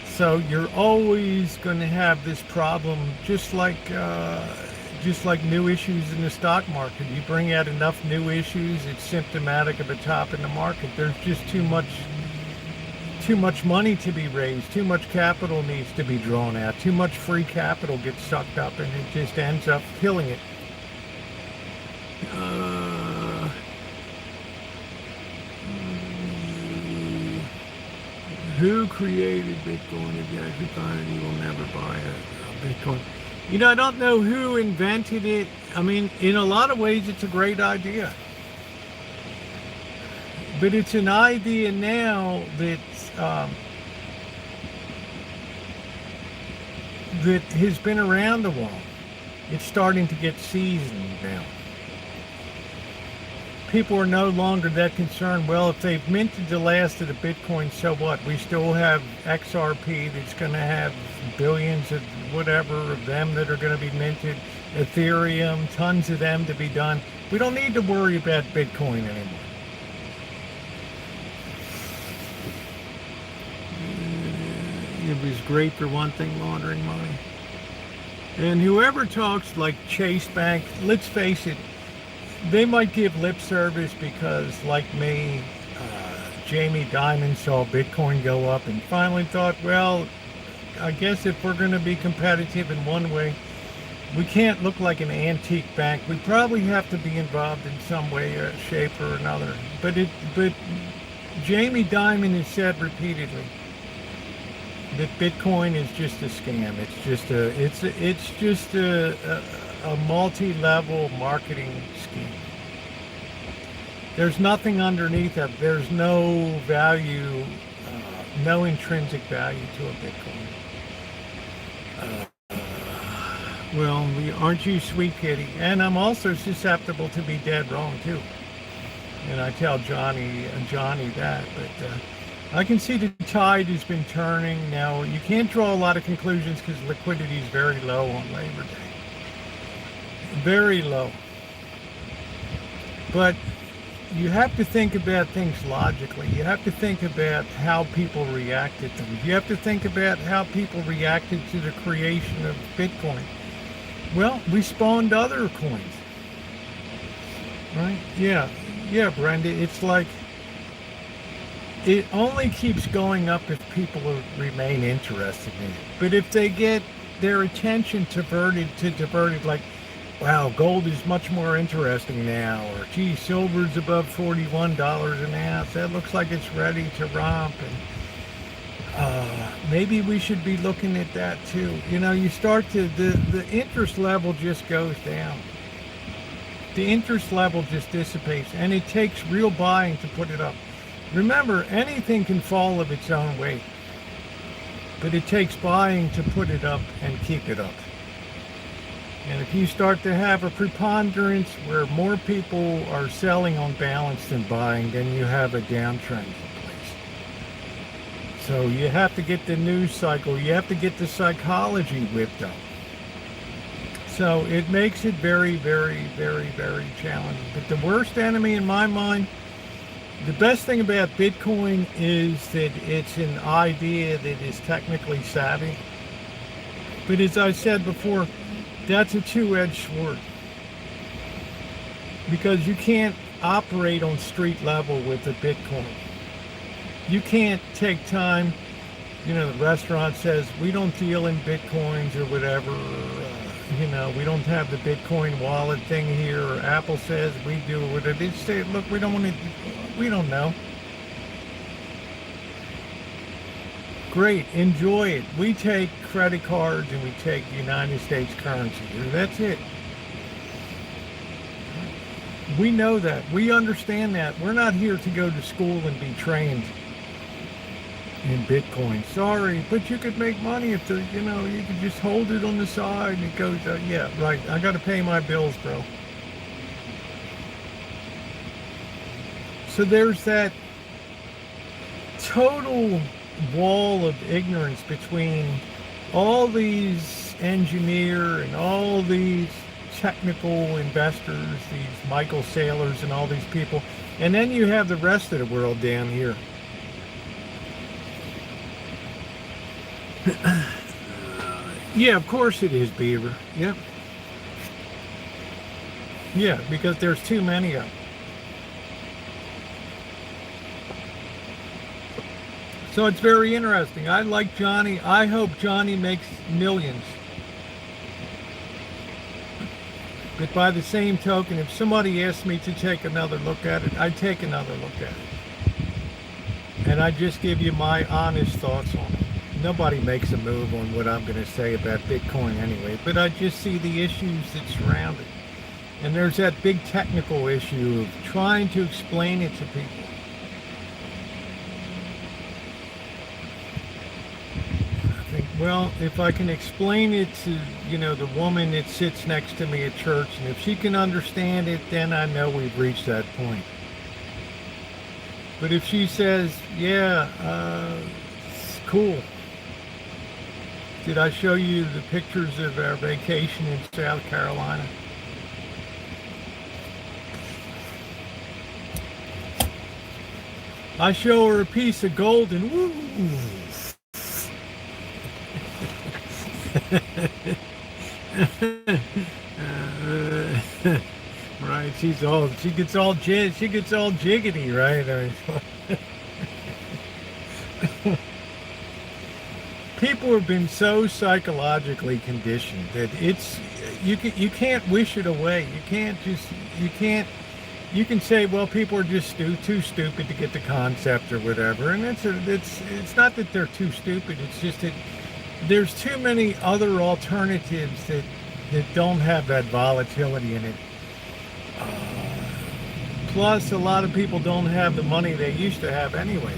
So you're always going to have this problem, just like new issues in the stock market. You bring out enough new issues, it's symptomatic of a top in the market. There's just too much money to be raised, too much capital needs to be drawn out, too much free capital gets sucked up, and it just ends up killing it. Who created Bitcoin? If you actually find it, you will never buy a Bitcoin. You know, I don't know who invented it. I mean, in a lot of ways, it's a great idea. But it's an idea now that has been around a while. It's starting to get seasoned now. People are no longer that concerned. Well, if they've minted the last of the Bitcoin, so what? We still have XRP that's going to have billions of whatever of them that are going to be minted. Ethereum, tons of them to be done. We don't need to worry about Bitcoin anymore. It was great for one thing, laundering money. And whoever talks like Chase Bank, let's face it, they might give lip service because, like me, Jamie Dimon saw Bitcoin go up and finally thought, well, I guess if we're going to be competitive in one way, we can't look like an antique bank. We probably have to be involved in some way, or shape, or another. But Jamie Dimon has said repeatedly that Bitcoin is just a scam. It's just a multi-level marketing scheme. There's nothing underneath it. There's no value, no intrinsic value to a Bitcoin. Well, aren't you sweet kitty? And I'm also susceptible to be dead wrong too. And I tell Johnny that, but I can see the tide has been turning. Now, you can't draw a lot of conclusions because liquidity is very low on Labor Day. Very low. But you have to think about things logically. You have to think about how people reacted to them. You have to think about how people reacted to the creation of Bitcoin. Well, we spawned other coins. Right? Yeah, Brenda, it's like it only keeps going up if people remain interested in it. But if they get their attention diverted like, wow, gold is much more interesting now, or gee, silver's above $41 an ounce. That looks like it's ready to romp, and maybe we should be looking at that too. You know, you start to, the interest level just goes down. The interest level just dissipates, and it takes real buying to put it up. Remember, anything can fall of its own weight, but it takes buying to put it up and keep it up. And if you start to have a preponderance where more people are selling on balance than buying, then you have a downtrend in place. So you have to get the news cycle, you have to get the psychology whipped up. So it makes it very, very, very, very challenging. But the worst enemy in my mind, the best thing about Bitcoin is that it's an idea that is technically savvy. But as I said before, that's a two-edged sword. Because you can't operate on street level with a Bitcoin. You can't take time, you know, the restaurant says, we don't deal in Bitcoins or whatever, you know, we don't have the Bitcoin wallet thing here, or Apple says we do it. They say, look, we don't know. Great, enjoy it. We take credit cards and we take United States currency. That's it. We know that. We understand that. We're not here to go to school and be trained in Bitcoin. Sorry, but you could make money if you could just hold it on the side and it goes, yeah, right. I got to pay my bills, bro. So there's that total wall of ignorance between all these engineer and all these technical investors, these Michael Saylors and all these people, and then you have the rest of the world down here. Yeah, of course it is, Beaver. Yep. Yeah, because there's too many of them. So it's very interesting. I like Johnny. I hope Johnny makes millions. But by the same token, if somebody asked me to take another look at it, I'd take another look at it. And I just give you my honest thoughts on it. Nobody makes a move on what I'm going to say about Bitcoin anyway, but I just see the issues that surround it. And there's that big technical issue of trying to explain it to people. I think, well, if I can explain it to, the woman that sits next to me at church, and if she can understand it, then I know we've reached that point. But if she says, yeah, it's cool. Did I show you the pictures of our vacation in South Carolina? I show her a piece of gold and woo. Right, she gets all jiggity, right? I mean, people have been so psychologically conditioned that you can't wish it away. You can say, well, people are just too stupid to get the concept or whatever, and it's not that they're too stupid. It's just that there's too many other alternatives that don't have that volatility in it. Plus, a lot of people don't have the money they used to have anyway.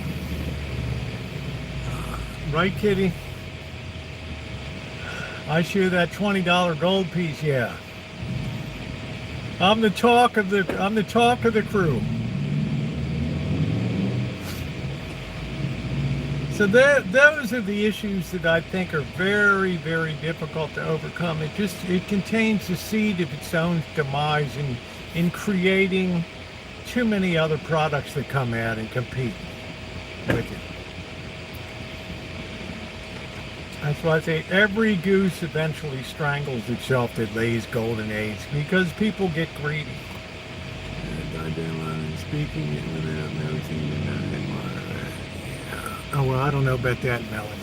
Right, Kitty? I show that $20 gold piece, yeah. I'm the talk of the crew. So those are the issues that I think are very, very difficult to overcome. It contains the seed of its own demise in creating too many other products that come out and compete with it. That's why I say every goose eventually strangles itself that lays golden eggs, because people get greedy. Speaking without noticing. Oh, well, I don't know about that, Melanie.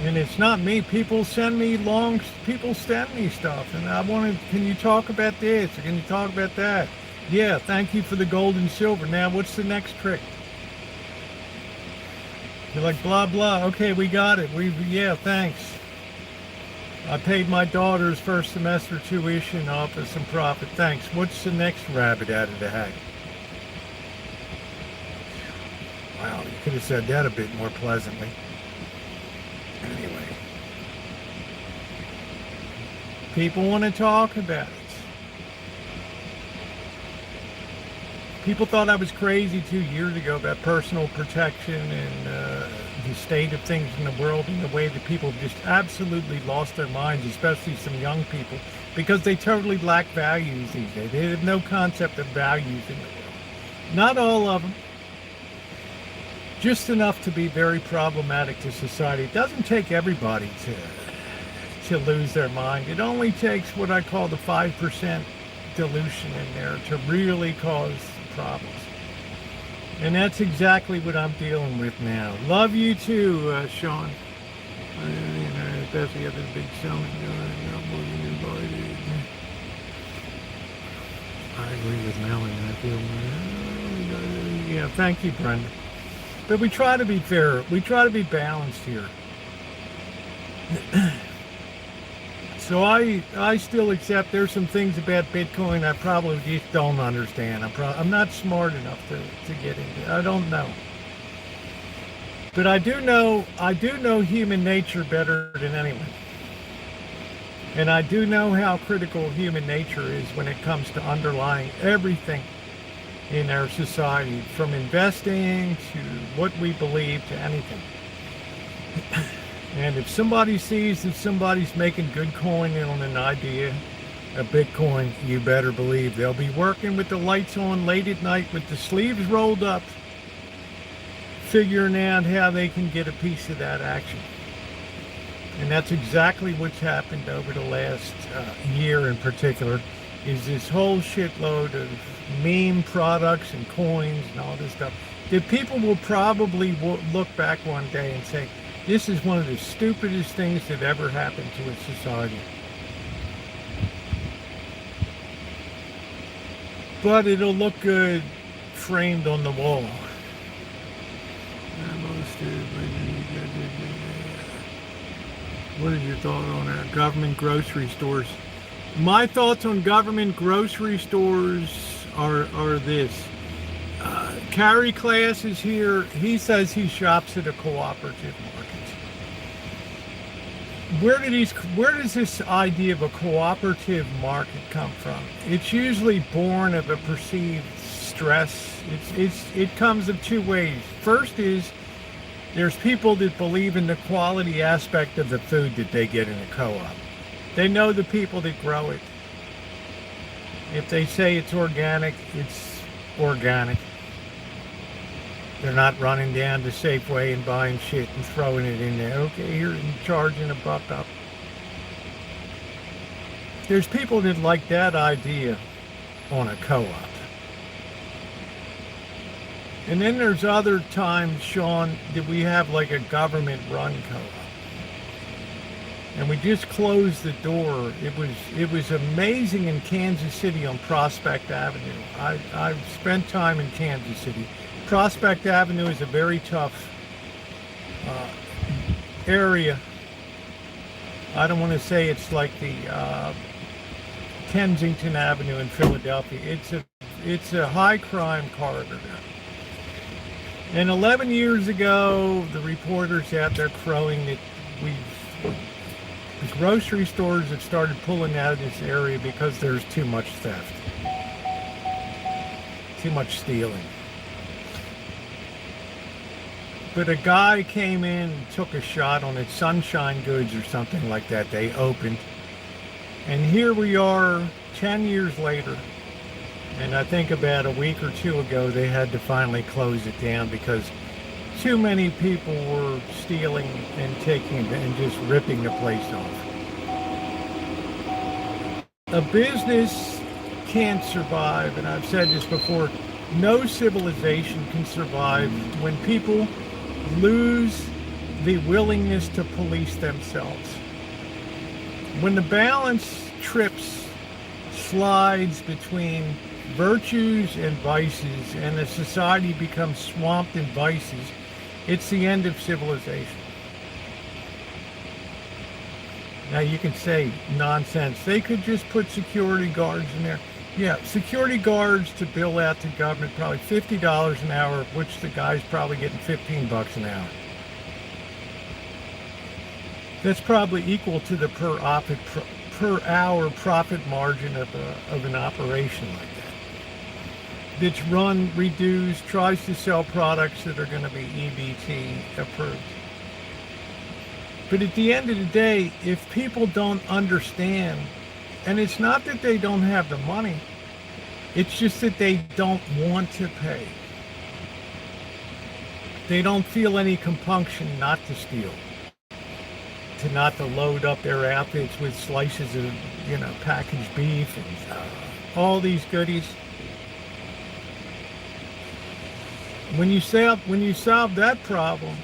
And it's not me. People send me stuff, and can you talk about this? Or can you talk about that? Yeah, thank you for the gold and silver. Now, what's the next trick? You're like, blah, blah. Okay, we got it. Yeah, thanks. I paid my daughter's first semester tuition off of some profit. Thanks. What's the next rabbit out of the hat? Wow, you could have said that a bit more pleasantly. Anyway. People want to talk about it. People thought I was crazy 2 years ago about personal protection and the state of things in the world, and the way that people have just absolutely lost their minds, especially some young people, because they totally lack values these days. They have no concept of values in the world. Not all of them. Just enough to be very problematic to society. It doesn't take everybody to lose their mind. It only takes what I call the 5% dilution in there to really cause problems. And that's exactly what I'm dealing with now. Love you too, Sean. Especially after the big selling. I agree with Melanie. I feel, yeah, thank you, Brenda. But we try to be fair. We try to be balanced here. So I still accept there's some things about Bitcoin I probably just don't understand. I'm not smart enough to get into it. I don't know. But I do know human nature better than anyone. And I do know how critical human nature is when it comes to underlying everything in our society, from investing to what we believe to anything. And if somebody sees that somebody's making good coin on an idea, a Bitcoin, you better believe they'll be working with the lights on late at night with the sleeves rolled up, figuring out how they can get a piece of that action. And that's exactly what's happened over the last year in particular, is this whole shitload of meme products and coins and all this stuff that people will probably look back one day and say, this is one of the stupidest things that ever happened to a society. But it'll look good framed on the wall. What is your thought on our government grocery stores? My thoughts on government grocery stores are this. Carrie Class is here. He says he shops at a cooperative market. Where does this idea of a cooperative market come from? It's usually born of a perceived stress. It comes of two ways. First is there's people that believe in the quality aspect of the food that they get in a co-op. They know the people that grow it. If they say it's organic, it's organic. They're not running down to Safeway and buying shit and throwing it in there. Okay, here and charging a buck up. There's people that like that idea on a co-op. And then there's other times, Sean, that we have like a government-run co-op. And we just closed the door. It was amazing in Kansas City on Prospect Avenue. I've spent time in Kansas City. Prospect Avenue is a very tough area. I don't want to say it's like the Kensington Avenue in Philadelphia. It's a high crime corridor there. And 11 years ago, the reporters out there crowing that the grocery stores have started pulling out of this area because there's too much theft, too much stealing. But a guy came in and took a shot on it, Sunshine Goods or something like that. They opened. And here we are 10 years later. And I think about a week or two ago, they had to finally close it down because too many people were stealing and taking and just ripping the place off. A business can't survive, and I've said this before, no civilization can survive when people lose the willingness to police themselves. When the balance slides between virtues and vices, and a society becomes swamped in vices, it's the end of civilization. Now you can say nonsense. They could just put security guards in there. Yeah, security guards to bill out to government, probably $50 an hour, of which the guy's probably getting $15 an hour. That's probably equal to the per hour profit margin of an operation like that. That's run, reduced, tries to sell products that are going to be EBT approved. But at the end of the day, if people don't understand, and it's not that they don't have the money, it's just that they don't want to pay. They don't feel any compunction not to steal, not to load up their outfits with slices of, packaged beef and all these goodies. When you solve that problem,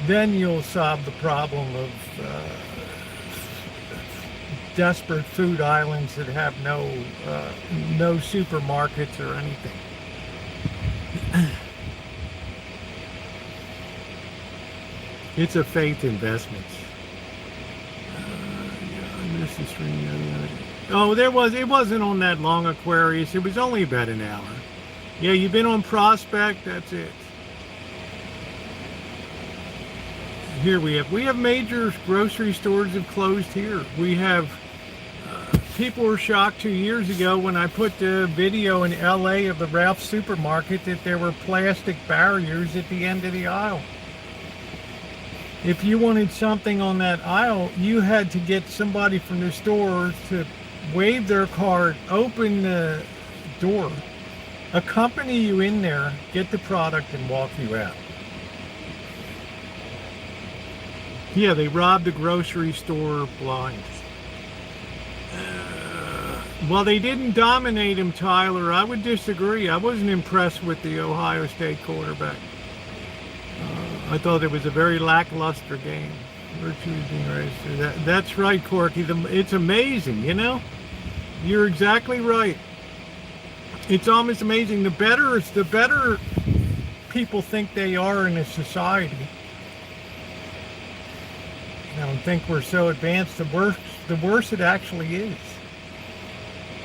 then you'll solve the problem of desperate food islands that have no supermarkets or anything. It's a faith investment. I missed the stream. Oh, it wasn't on that long, Aquarius. It was only about an hour. Yeah, you've been on Prospect, that's it. Here we have major grocery stores have closed here. We have people were shocked 2 years ago when I put the video in LA of the Ralph's supermarket that there were plastic barriers at the end of the aisle. If you wanted something on that aisle, you had to get somebody from the store to wave their card, open the door, accompany you in there, get the product, and walk you out. Yeah, they robbed the grocery store blind. Well, they didn't dominate him, Tyler. I would disagree. I wasn't impressed with the Ohio State quarterback. I thought it was a very lackluster game. We're choosing race. That's right, Corky. It's amazing, you know? You're exactly right. It's almost amazing. The better people think they are in a society, I don't think we're so advanced, the worse it actually is.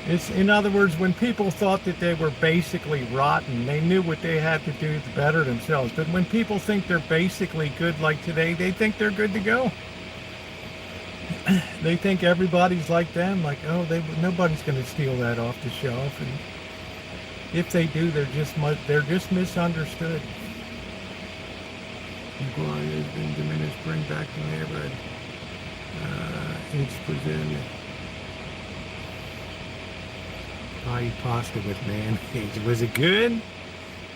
It's, in other words, when people thought that they were basically rotten, they knew what they had to do to better themselves. But when people think they're basically good like today, they think they're good to go. They think everybody's like them, like, oh, nobody's going to steal that off the shelf. And if they do, they're just misunderstood. Equality has been diminished, bring back the neighborhood. It's presented. I eat pasta with mayonnaise. Was it good?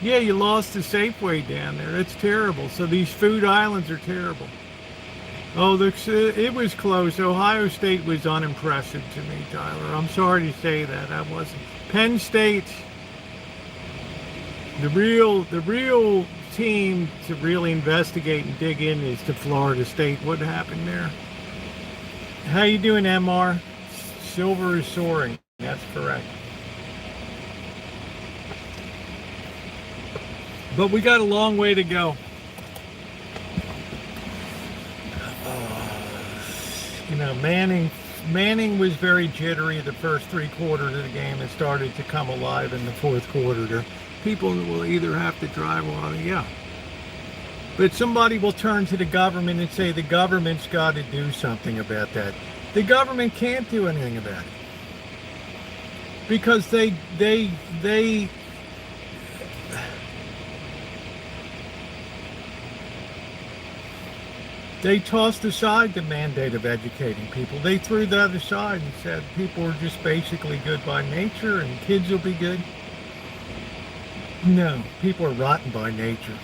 Yeah, you lost the Safeway down there. It's terrible. So these food islands are terrible. Oh, it was close. Ohio State was unimpressive to me, Tyler. I'm sorry to say that. I wasn't. Penn State, the real team to really investigate and dig in is to Florida State. What happened there? How you doing, MR? Silver is soaring. That's correct. But we got a long way to go. You know, Manning was very jittery the first 3 quarters of the game and started to come alive in the 4th quarter. People will either have to drive or yeah. But somebody will turn to the government and say the government's got to do something about that. The government can't do anything about it. Because they tossed aside the mandate of educating people. They threw that aside and said people are just basically good by nature and kids will be good. No, people are rotten by nature.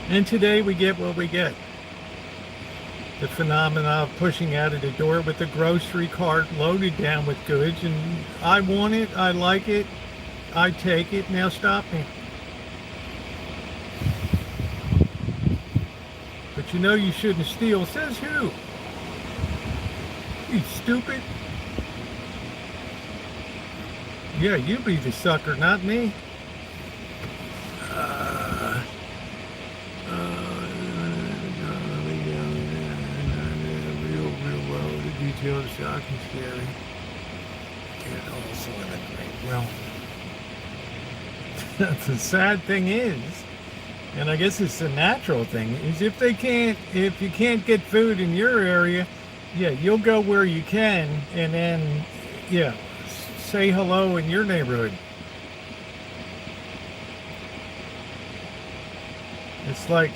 And today we get what we get. The phenomena of pushing out of the door with the grocery cart loaded down with goods, and I want it, I like it, I take it, now stop me. But you know you shouldn't steal. Says who? You stupid. Yeah, you be the sucker, not me. Real shocking, scary. Get also in a great. Well, the sad thing is, and I guess it's the natural thing, is if you can't get food in your area, yeah, you'll go where you can, and then, yeah, say hello in your neighborhood. It's like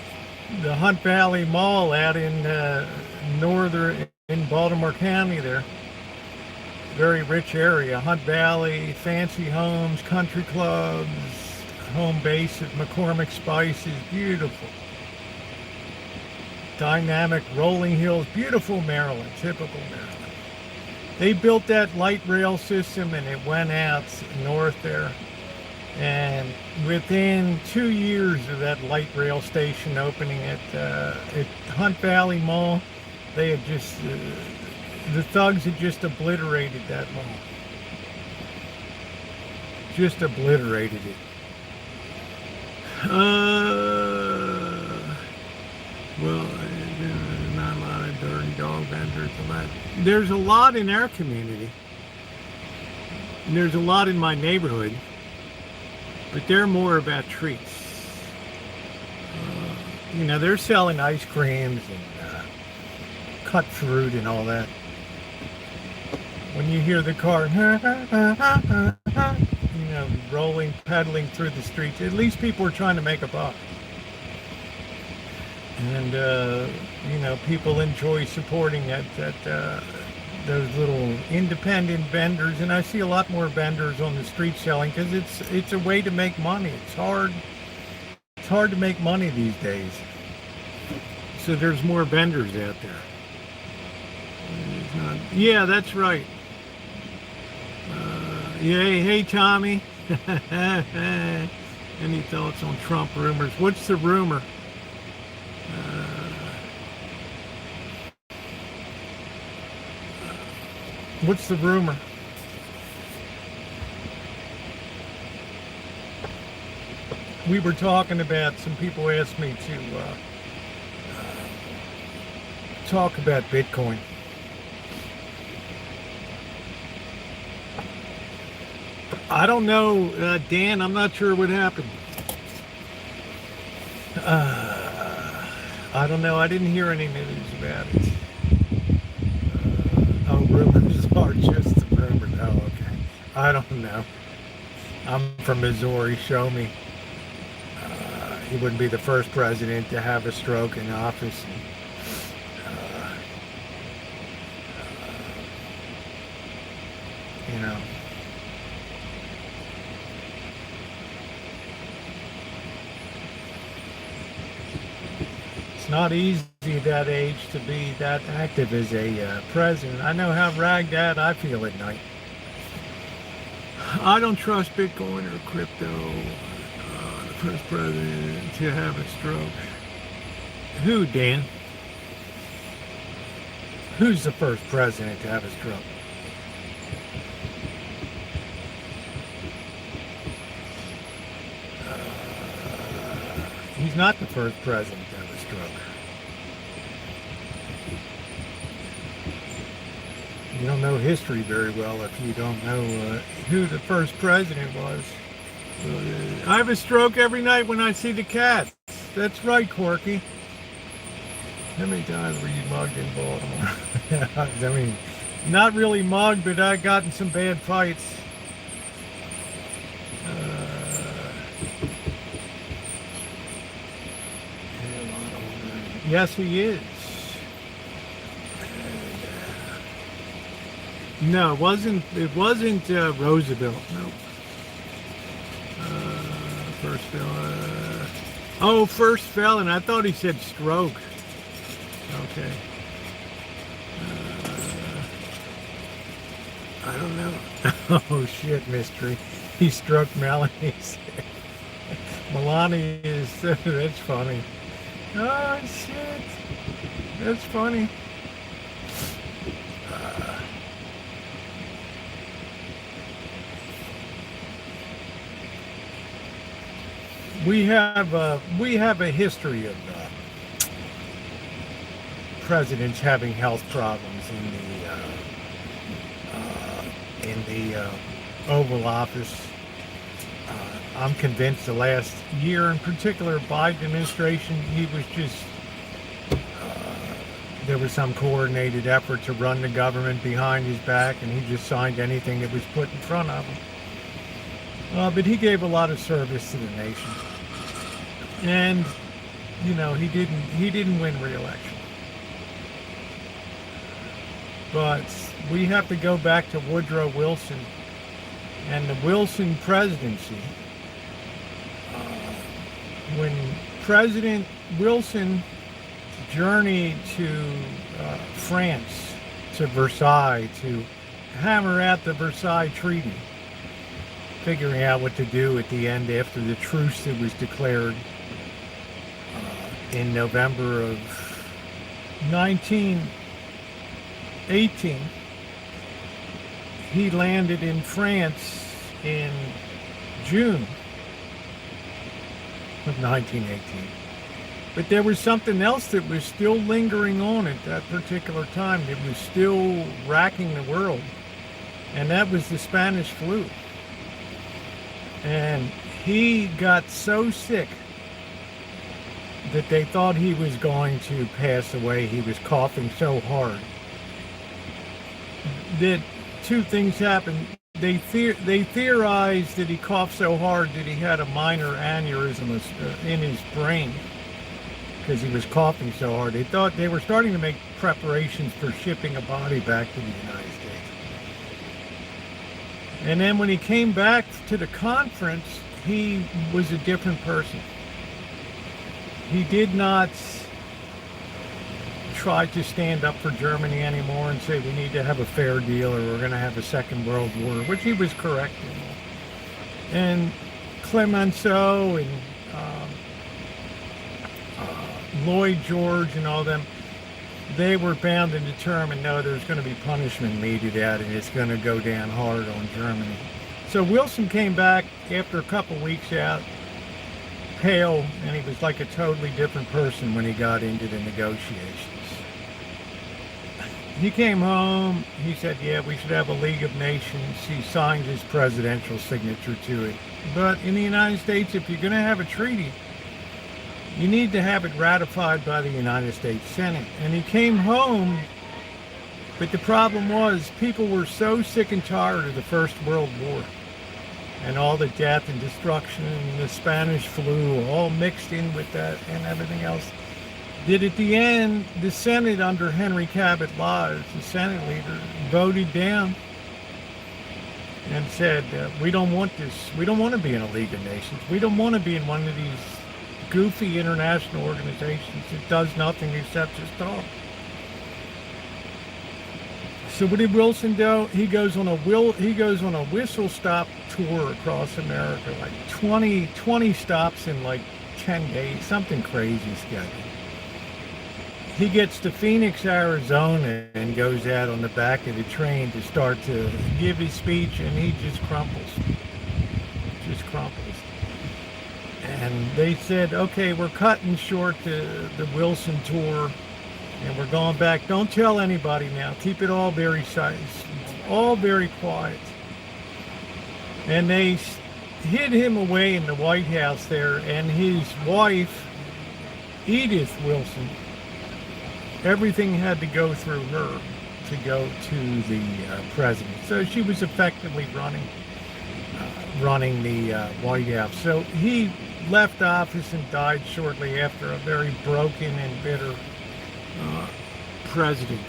the Hunt Valley Mall out in in Baltimore County there. Very rich area. Hunt Valley, fancy homes, country clubs, home base at McCormick Spices, beautiful. Dynamic rolling hills, beautiful Maryland, typical Maryland. They built that light rail system and it went out north there. And within 2 years of that light rail station opening at Hunt Valley Mall, they had just, the thugs had just obliterated that mall. Just obliterated it. Well, there's not a lot of dirty dog vendors. There's a lot in our community. And there's a lot in my neighborhood. But they're more about treats. You know, they're selling ice creams and cut fruit and all that. when you hear the car, rolling, pedaling through the streets, at least people are trying to make a buck. And, people enjoy supporting those little independent vendors. And I see a lot more vendors on the street selling because it's a way to make money. It's hard to make money these days. So there's more vendors out there. Yeah, that's right. Hey, Tommy. Any thoughts on Trump rumors? What's the rumor? What's the rumor? We were talking about, some people asked me to talk about Bitcoin. I don't know, Dan, I'm not sure what happened. I don't know, I didn't hear any news about it. Rumors are just the rumors. Oh, okay. I don't know. I'm from Missouri, show me. He wouldn't be the first president to have a stroke in office. It's not easy at that age to be that active as a president. I know how ragged out I feel at night. I don't trust Bitcoin or crypto. The first president to have a stroke. Who, Dan? Who's the first president to have a stroke? He's not the first president to have a stroke. You don't know history very well if you don't know who the first president was. I have a stroke every night when I see the cats. That's right, Corky. How many times were you mugged in Baltimore? I mean, not really mugged, but I got in some bad fights. Yes, he is. No, it wasn't Roosevelt. No. First felon. First felon. I thought he said stroke. Okay. I don't know. Oh shit, mystery. He struck Melanie. Melania is. That's funny. Oh shit. That's funny. We have a history of presidents having health problems in the Oval Office. I'm convinced the last year, in particular, Biden administration, he was just there was some coordinated effort to run the government behind his back, and he just signed anything that was put in front of him. But he gave a lot of service to the nation. And, he didn't win re-election. But we have to go back to Woodrow Wilson and the Wilson presidency. When President Wilson journeyed to France, to Versailles, to hammer out the Versailles Treaty, figuring out what to do at the end after the truce that was declared in November of 1918. He landed in France in June of 1918. But there was something else that was still lingering on at that particular time that was still racking the world, and that was the Spanish flu. And he got so sick that they thought he was going to pass away. He was coughing so hard that two things happened. They theorized that he coughed so hard that he had a minor aneurysm in his brain because he was coughing so hard. They thought they were starting to make preparations for shipping a body back to the United States. And then when he came back to the conference, he was a different person. He did not try to stand up for Germany anymore and say we need to have a fair deal or we're going to have a second world war, which he was correct in. And Clemenceau and Lloyd George and all them, they were bound and determined, no, there's going to be punishment meted out and it's going to go down hard on Germany. So Wilson came back after a couple weeks out, pale, and he was like a totally different person when he got into the negotiations. He came home, he said, yeah, we should have a League of Nations. He signed his presidential signature to it. But in the United States, if you're going to have a treaty, you need to have it ratified by the United States Senate. And he came home, but the problem was people were so sick and tired of the First World War and all the death and destruction and the Spanish flu all mixed in with that and everything else, that at the end, the Senate under Henry Cabot Lodge, the Senate leader, voted down and said, we don't want this. We don't want to be in a League of Nations. We don't want to be in one of these goofy international organizations that does nothing except just talk. So what did Wilson do? He goes on a whistle-stop tour across America, like 20 stops in like 10 days, something crazy scheduled. He gets to Phoenix, Arizona, and goes out on the back of the train to start to give his speech, and he just crumples. Just crumples. And they said, okay, we're cutting short the Wilson tour, and we're going back. Don't tell anybody now. Keep it all very all very quiet. And they hid him away in the White House there, and his wife, Edith Wilson, everything had to go through her to go to the president. So she was effectively running the White House. So he left office and died shortly after, a very broken and bitter president.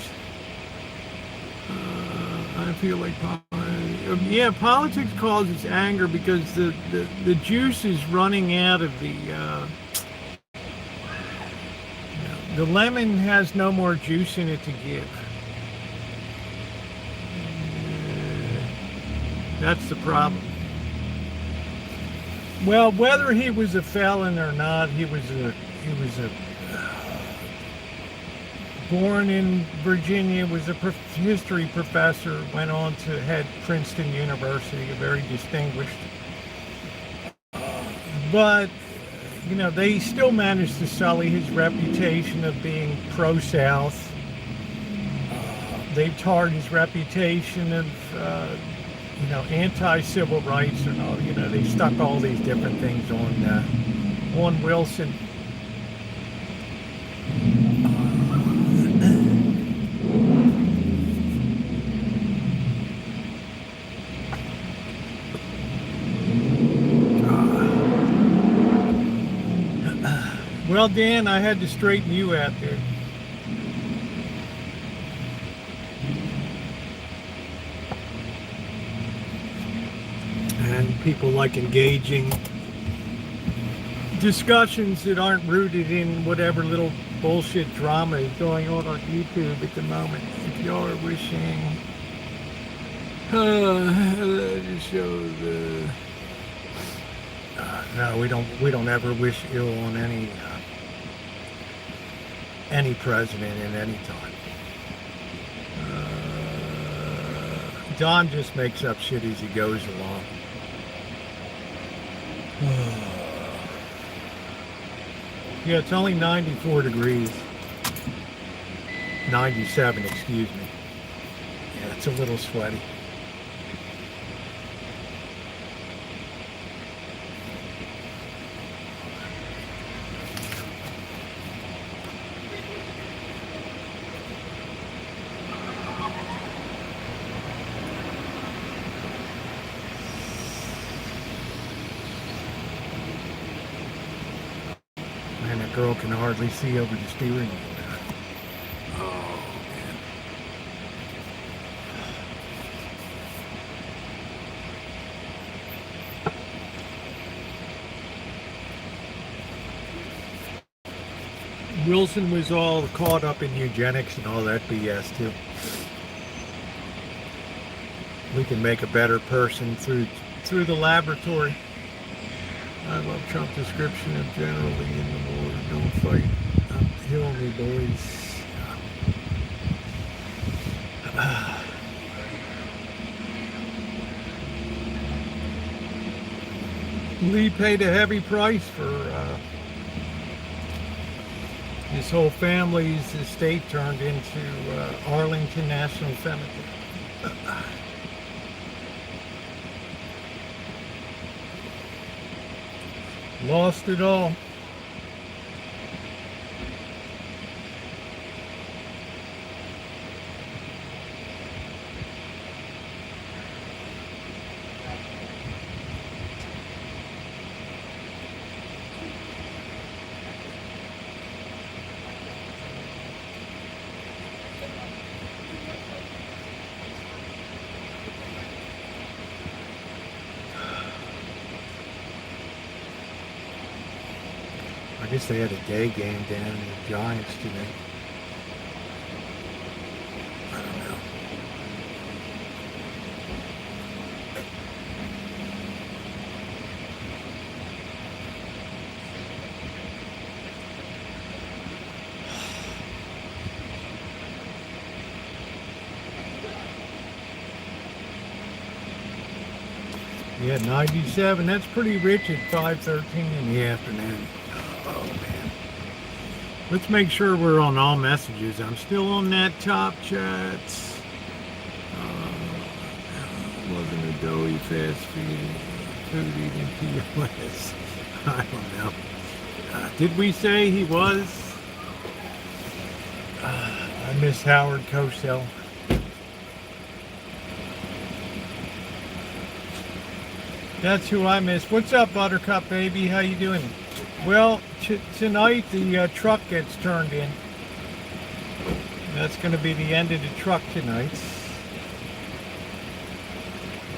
I feel like politics causes anger because the juice is running out of the lemon has no more juice in it to give. That's the problem. Well, whether he was a felon or not, he was born in Virginia, was a history professor, went on to head Princeton University, a very distinguished. But you know, they still managed to sully his reputation of being pro-South. They tarred his reputation of, anti-civil rights and all. You know, they stuck all these different things on Wilson. Well, Dan, I had to straighten you out there. And people like engaging discussions that aren't rooted in whatever little bullshit drama is going on YouTube at the moment. If y'all are wishing to show the no, we don't ever wish ill on any president at any time. Don just makes up shit as he goes along. Yeah, it's only 94 degrees. 97, excuse me. Yeah, it's a little sweaty. girl can hardly see over the steering wheel there. Oh, man. Wilson was all caught up in eugenics and all that BS too. We can make a better person through the laboratory. I love Trump's description of generally in the war. Don't fight. Heal me, boys. Lee paid a heavy price for his whole family's estate turned into Arlington National Cemetery. Lost it all. I guess they had a day game down in the Giants today. I don't know. Yeah, 97. That's pretty rich at 5:13 in the afternoon. Oh man. Let's make sure we're on all messages. I'm still on that top chat. Wasn't a doughy fast food eating POS. I don't know. Did we say he was? I miss Howard Cosell. That's who I miss. What's up, Buttercup baby? How you doing? Well, tonight the truck gets turned in. That's going to be the end of the truck tonight.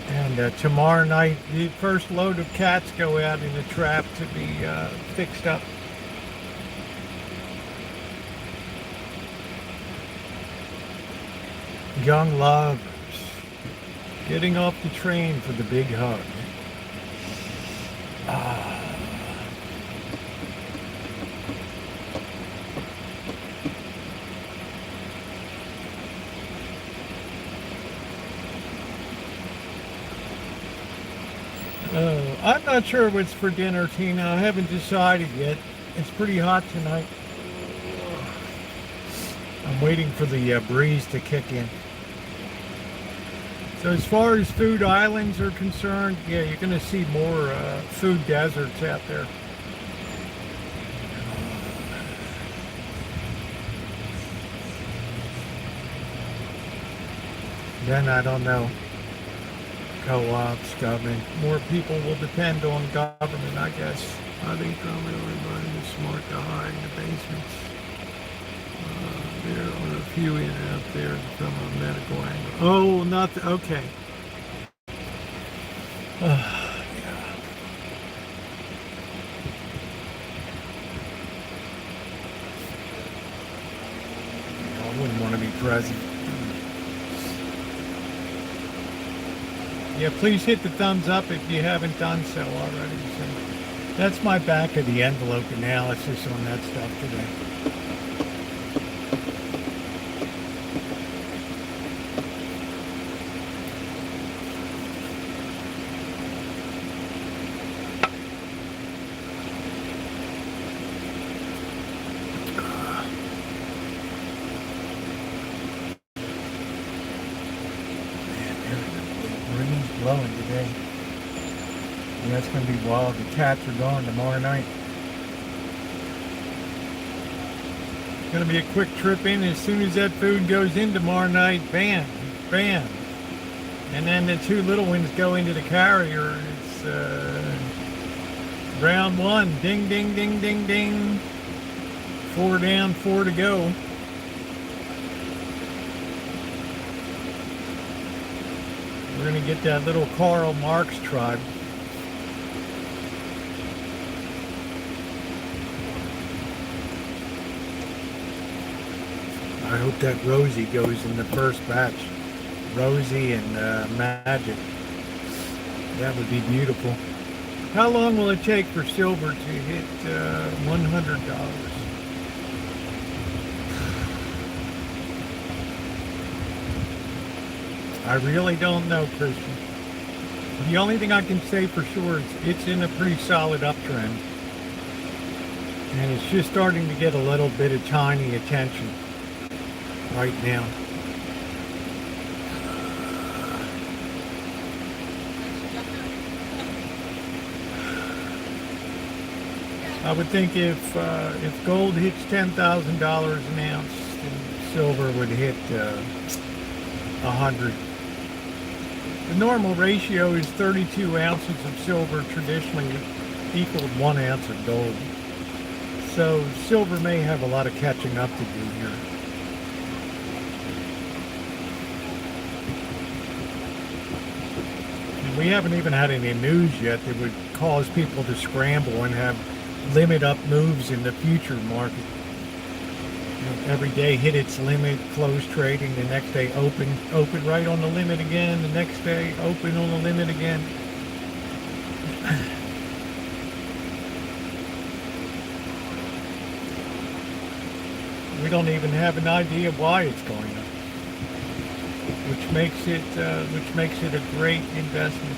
And tomorrow night, the first load of cats go out in the trap to be fixed up. Young lovers getting off the train for the big hug. I'm not sure what's for dinner, Tina. I haven't decided yet. It's pretty hot tonight. I'm waiting for the breeze to kick in. So as far as food islands are concerned, yeah, you're going to see more food deserts out there. Then I don't know. Co-ops, government. More people will depend on government, I guess. I think probably everybody is smart to hide in the basements. There are a few in out there from a medical angle. Oh, not the, okay. Yeah. I wouldn't want to be present. Yeah, please hit the thumbs up if you haven't done so already. So that's my back of the envelope analysis on that stuff today. Blowing today. And that's going to be wild. The cats are gone tomorrow night. It's going to be a quick trip in. As soon as that food goes in tomorrow night, bam, bam. And then the two little ones go into the carrier. It's round one. Ding, ding, ding, ding, ding. 4 down, 4 to go. We're going to get that little Karl Marx tribe. I hope that Rosie goes in the first batch. Rosie and Magic. That would be beautiful. How long will it take for silver to hit $100? I really don't know, Christian. The only thing I can say for sure is it's in a pretty solid uptrend. And it's just starting to get a little bit of tiny attention right now. I would think if gold hits $10,000 an ounce, then silver would hit 100. The normal ratio is 32 ounces of silver traditionally equaled 1 ounce of gold. So silver may have a lot of catching up to do here. And we haven't even had any news yet that would cause people to scramble and have limit up moves in the future market. You know, every day hit its limit, close trading, the next day open right on the limit again, the next day open on the limit again. We don't even have an idea why it's going up, which makes it a great investment.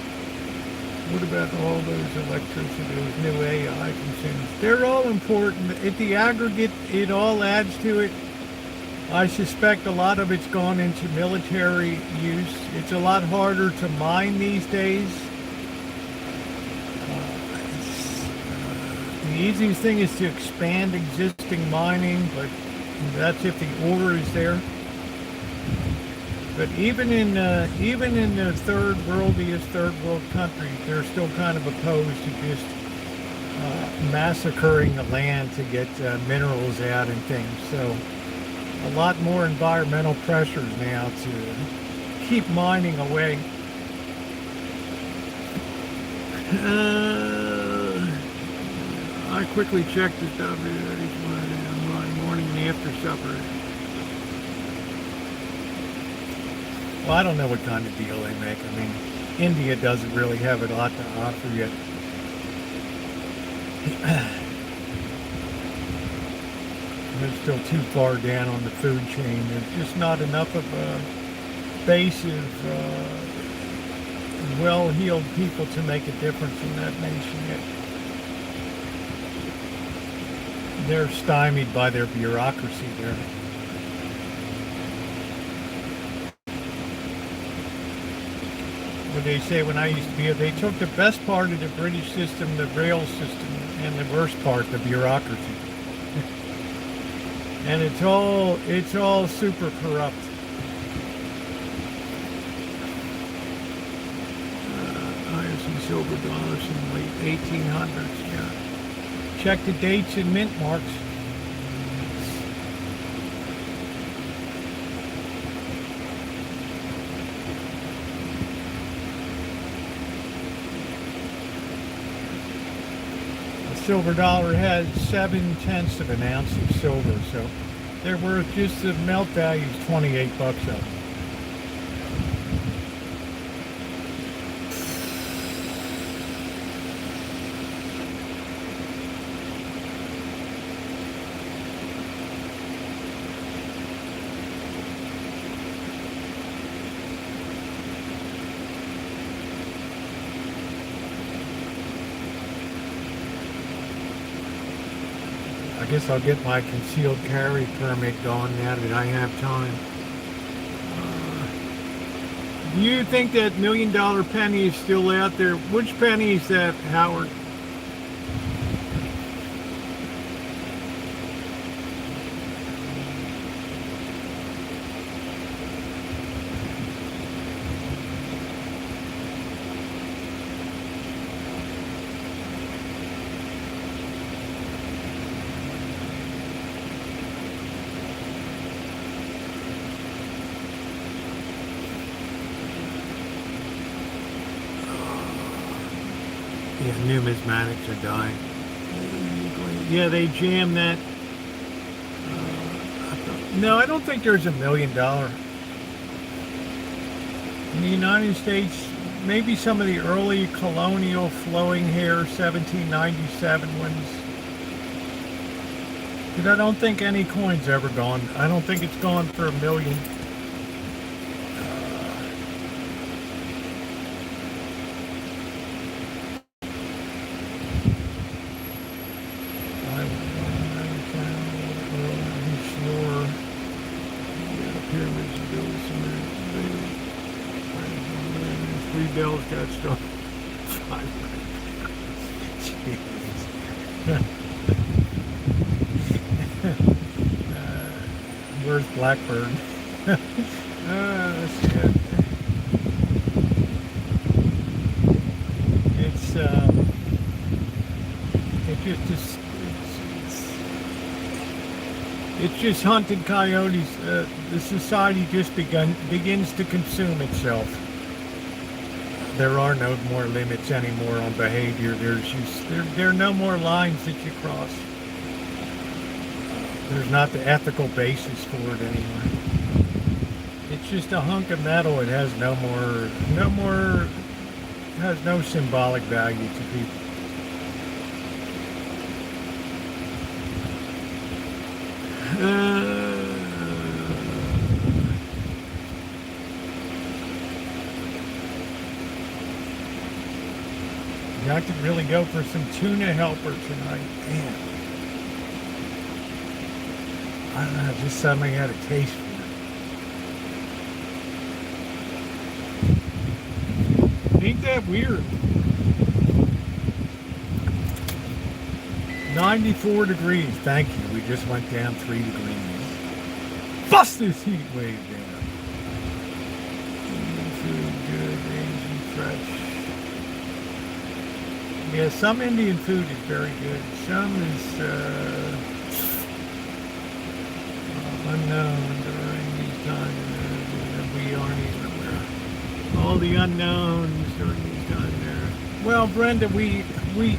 What about all those electricity, those new AI consumers? They're all important. At the aggregate, it all adds to it. I suspect a lot of it's gone into military use. It's a lot harder to mine these days. The easiest thing is to expand existing mining, but that's if the ore is there. But even in the third world countries, they're still kind of opposed to just massacring the land to get minerals out and things. So a lot more environmental pressures now to keep mining away. I quickly checked the stuff my morning after supper. Well, I don't know what kind of deal they make. I mean, India doesn't really have a lot to offer yet. They're still too far down on the food chain. There's just not enough of a base of well-heeled people to make a difference in that nation yet. They're stymied by their bureaucracy there. What they say when I used to be here, they took the best part of the British system, the rail system, and the worst part, the bureaucracy. And it's all super corrupt. I have some silver dollars in the late 1800s, yeah. Check the dates and mint marks. Silver dollar has 7/10 of an ounce of silver, so they're worth, just the melt value is $28 of them. I guess I'll get my concealed carry permit going now that I have time. Do you think that $1 million penny is still out there? Which penny is that, Howard? Yeah, numismatics are dying. Yeah, they jam that. No, I don't think there's $1 million. In the United States, maybe some of the early colonial flowing hair 1797 ones. But I don't think any coin's ever gone. I don't think it's gone for $1 million. Bills got struck. Where's Blackbird? Shit. It's just hunted coyotes. The society just begins to consume itself. There are no more limits anymore on behavior. There are no more lines that you cross. There's not the ethical basis for it anymore. It's just a hunk of metal. It has no symbolic value to people. I could really go for some tuna helper tonight. Man. I don't know, just suddenly had a taste for it. Ain't that weird? 94 degrees. Thank you. We just went down 3 degrees. Bust this heat wave down. Food good, rangy, fresh. Yeah, some Indian food is very good. Some is unknown during these times. We aren't even aware. All the unknowns during these times there. Well, Brenda, we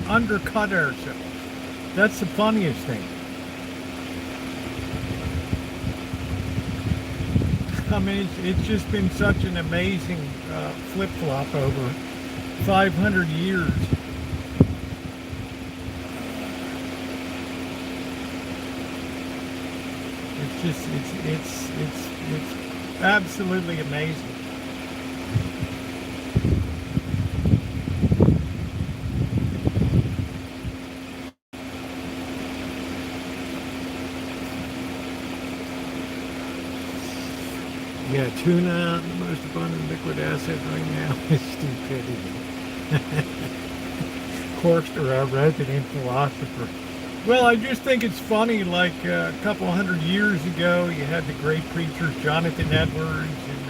undercut ourselves. That's the funniest thing. I mean, it's just been such an amazing flip-flop over 500 years. It's absolutely amazing. Yeah, tuna, the most abundant liquid asset right now is stupidity. Corkster, our resident philosopher. Well, I just think it's funny, like a couple hundred years ago, you had the great preachers, Jonathan Edwards, and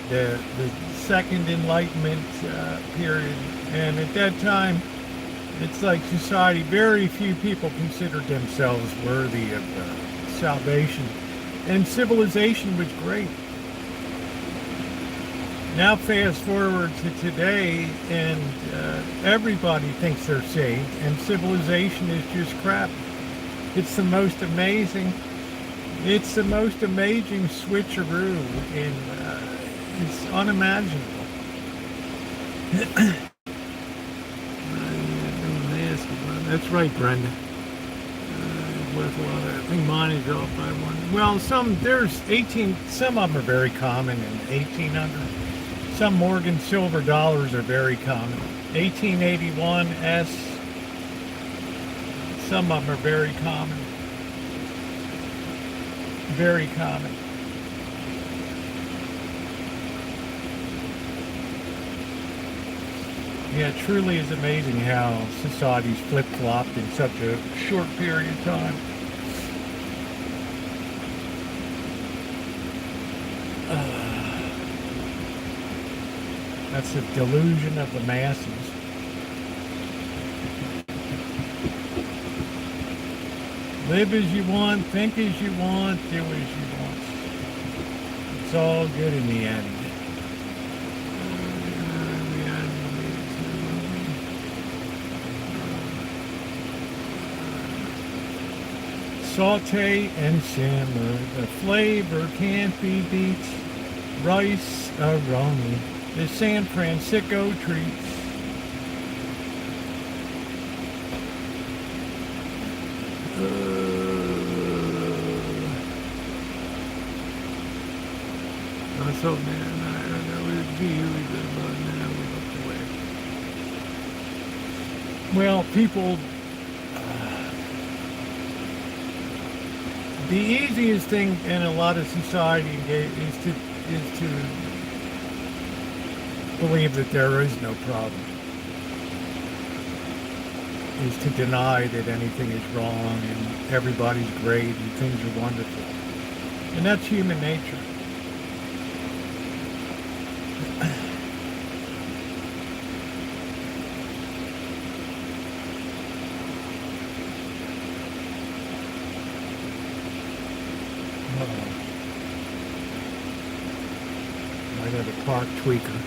the Second Enlightenment period. And at that time, it's like society, very few people considered themselves worthy of salvation. And civilization was great. Now fast forward to today, and everybody thinks they're saved, and civilization is just crap. It's the most amazing switcheroo, and it's unimaginable. That's right, Brenda. Worth a lot of, I think mine is off by one. Well, some of them are very common in 1800. Some Morgan silver dollars are very common. 1881 S. Some of them are very common. Very common. Yeah, it truly is amazing how society's flip-flopped in such a short period of time. That's the delusion of the masses. Live as you want, think as you want, do as you want. It's all good in the end. Saute and simmer, the flavor can't be beat. Rice aroni, the San Francisco treats. So man, I don't know what it'd be, but now we looked away. Well, people, the easiest thing in a lot of society is to believe that there is no problem. Is to deny that anything is wrong and everybody's great and things are wonderful. And that's human nature. I got a park tweaker.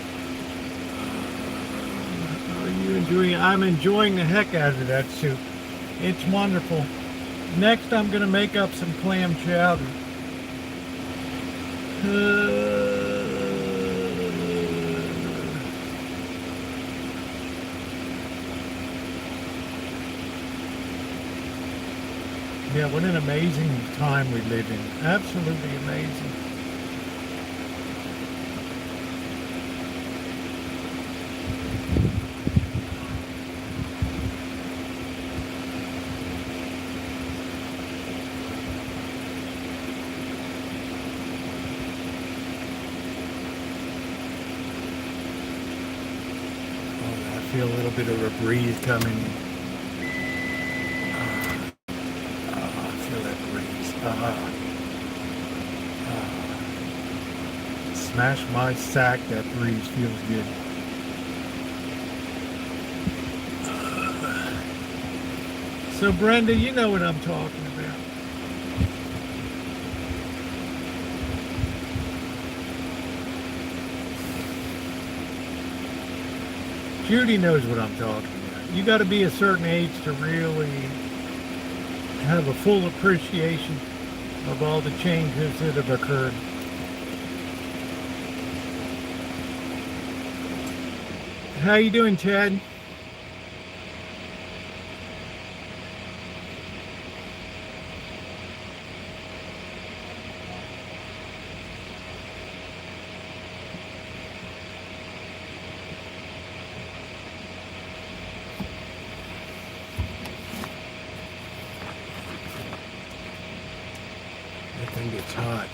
Are you enjoying it? I'm enjoying the heck out of that soup. It's wonderful. Next, I'm going to make up some clam chowder. Yeah, what an amazing time we live in. Absolutely amazing. Oh, I feel a little bit of a breeze coming. Smash my sack, that breeze feels good. So Brenda, you know what I'm talking about. Judy knows what I'm talking about. You got to be a certain age to really have a full appreciation of all the changes that have occurred. How you doing, Ted? That thing gets hot.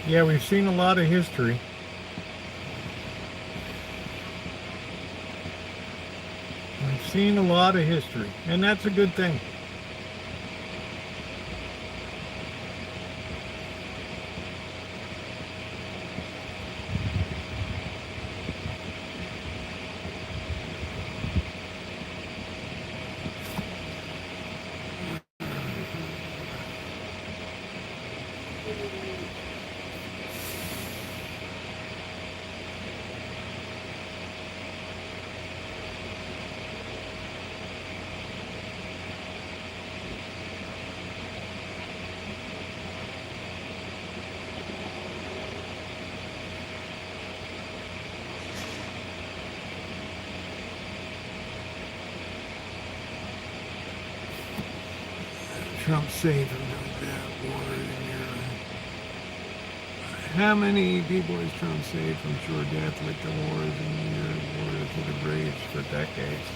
Yeah, we've seen a lot of history. We've seen a lot of history, and that's a good thing. Trump saving that war in Iran. How many people has Trump saved from sure death with the wars and wars that have raged for decades?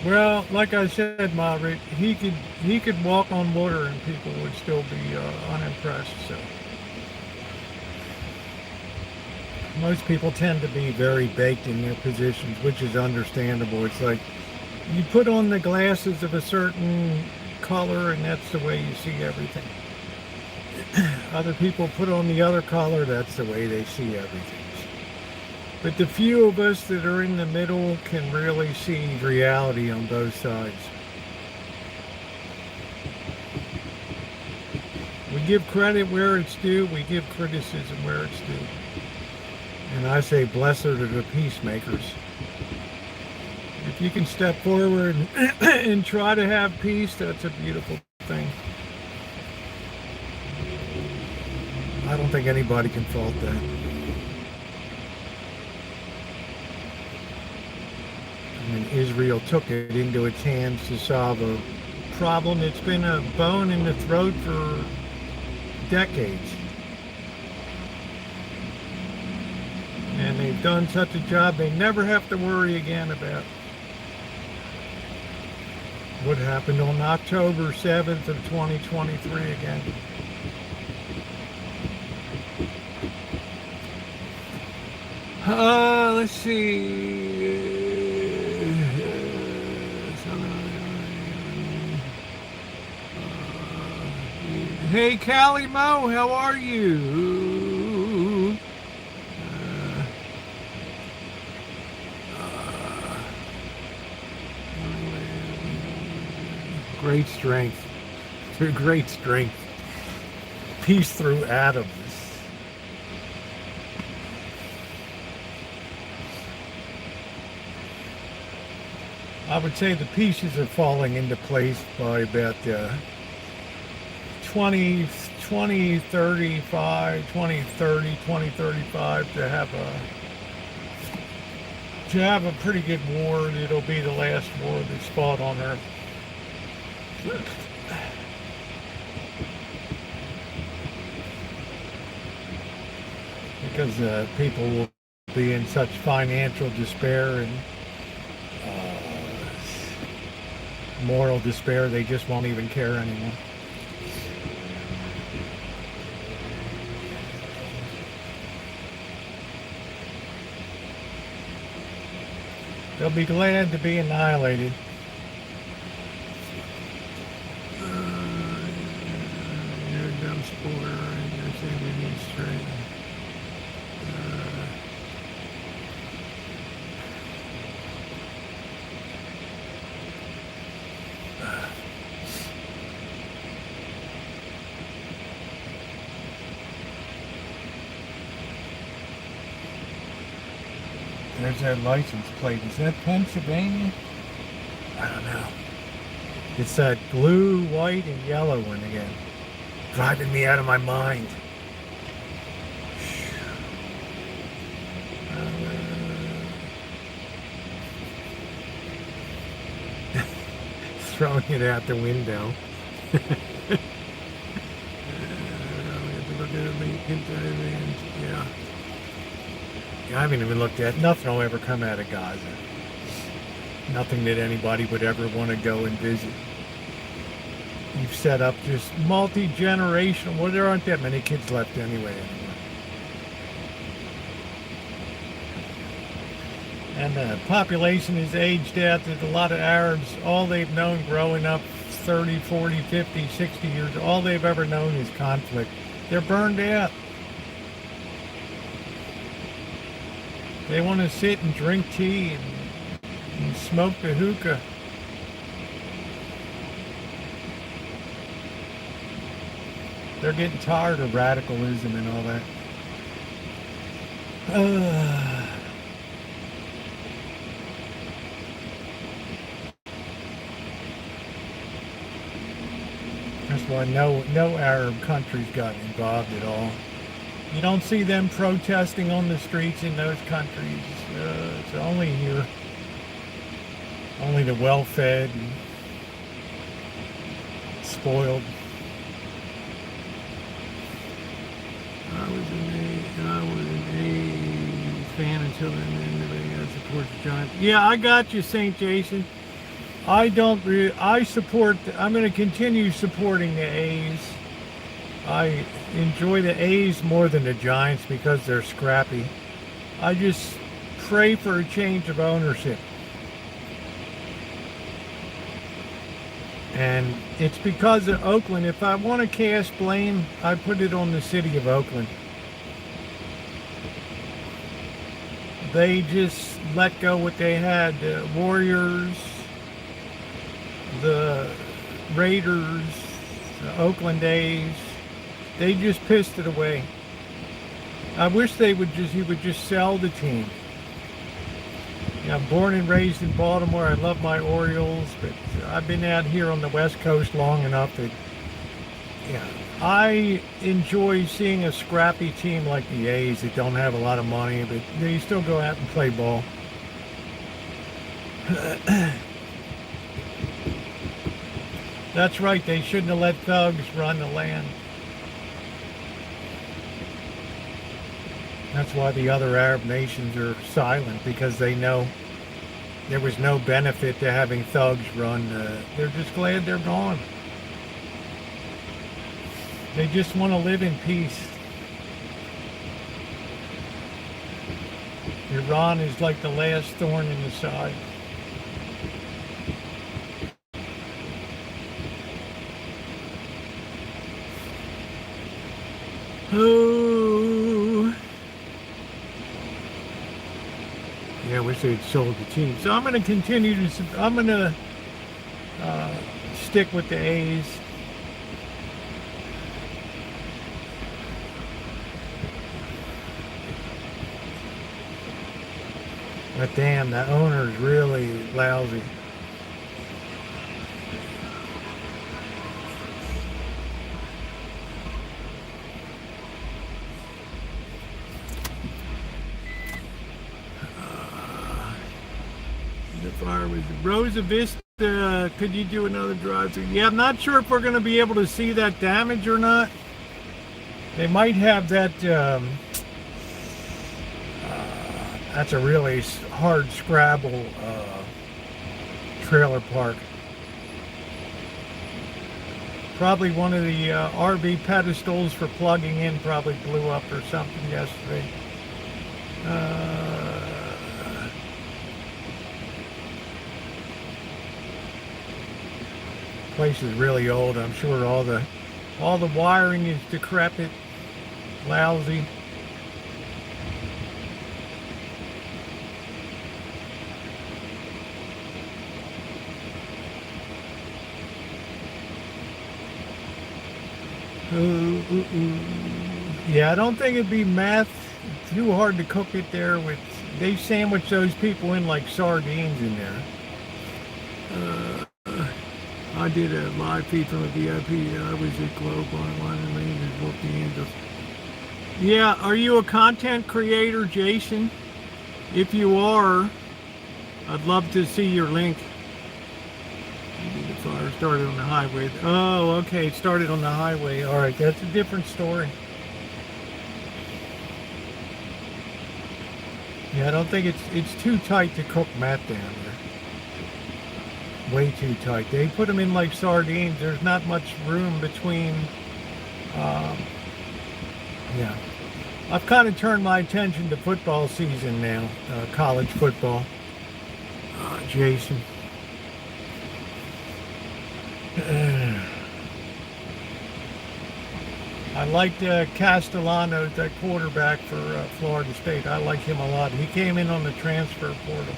Well, like I said, Margaret, he could walk on water and people would still be unimpressed. So. most people tend to be very baked in their positions, which is understandable. It's like you put on the glasses of a certain color and that's the way you see everything. Other people put on the other color, that's the way they see everything. But the few of us that are in the middle can really see reality on both sides. We give credit where it's due, we give criticism where it's due. And I say, blessed are the peacemakers. If you can step forward and try to have peace, that's a beautiful thing. I don't think anybody can fault that. And Israel took it into its hands to solve a problem that's been a bone in the throat for decades. And they've done such a job they never have to worry again about what happened on October 7th of 2023 again. Let's see. Hey, Callie Mo, how are you? Great strength. Through great strength. Peace through atoms. I would say the pieces are falling into place by about 2035 to have a pretty good war. It'll be the last war that's fought on Earth. Because people will be in such financial despair and moral despair, they just won't even care anymore. They'll be glad to be annihilated. You're a dumb spoiler and you're saying we need strength. There's that license plate. Is that Pennsylvania? I don't know. It's that blue, white, and yellow one again. Driving me out of my mind. Throwing it out the window. Yeah. I haven't even looked at. Nothing will ever come out of Gaza. Nothing that anybody would ever want to go and visit. You've set up just multi-generational. Well, there aren't that many kids left anyway anymore. And the population is aged out. There's a lot of Arabs. All they've known growing up 30, 40, 50, 60 years, all they've ever known is conflict. They're burned out. They want to sit and drink tea and smoke the hookah. They're getting tired of radicalism and all that. That's why no Arab countries got involved at all. You don't see them protesting on the streets in those countries. It's only here. Only the well-fed and spoiled. I was an A fan until then. Everybody supports the Giants. Yeah, I got you, St. Jason. I'm going to continue supporting the A's. I enjoy the A's more than the Giants because they're scrappy. I just pray for a change of ownership. And it's because of Oakland. If I want to cast blame, I put it on the city of Oakland. They just let go what they had. The Warriors, the Raiders, the Oakland A's, they just pissed it away. I wish he would just sell the team. Yeah, I'm born and raised in Baltimore. I love my Orioles, but I've been out here on the West Coast long enough that, yeah, I enjoy seeing a scrappy team like the A's that don't have a lot of money, but they still go out and play ball. That's right, they shouldn't have let thugs run the land. That's why the other Arab nations are silent, because they know there was no benefit to having thugs run. They're just glad they're gone. They just want to live in peace. Iran is like the last thorn in the side. Oh. Yeah, I wish they'd sold the team. So I'm going to continue to, I'm going to stick with the A's. But damn, the owner's really lousy. The fire was Rosa Vista. Could you do another drive-through? Yeah, I'm not sure if we're going to be able to see that damage or not. They might have that. That's a really hard scrabble trailer park. Probably one of the RV pedestals for plugging in probably blew up or something yesterday. Place is really old. I'm sure all the wiring is decrepit, lousy. Yeah, I don't think it'd be math too hard to cook it there with. They sandwich those people in like sardines in there. I did a live feed from a VIP. I was at Globe Online and Rangers booked the Angels. Yeah, are you a content creator, Jason? If you are, I'd love to see your link. Maybe the fire started on the highway. Oh, okay, it started on the highway. All right, that's a different story. Yeah, I don't think it's too tight to cook Matt down there. Way too tight. They put them in like sardines. There's not much room between. Yeah, I've kind of turned my attention to football season now, college football. Jason. I liked Castellanos, that quarterback for Florida State. I like him a lot. He came in on the transfer portal.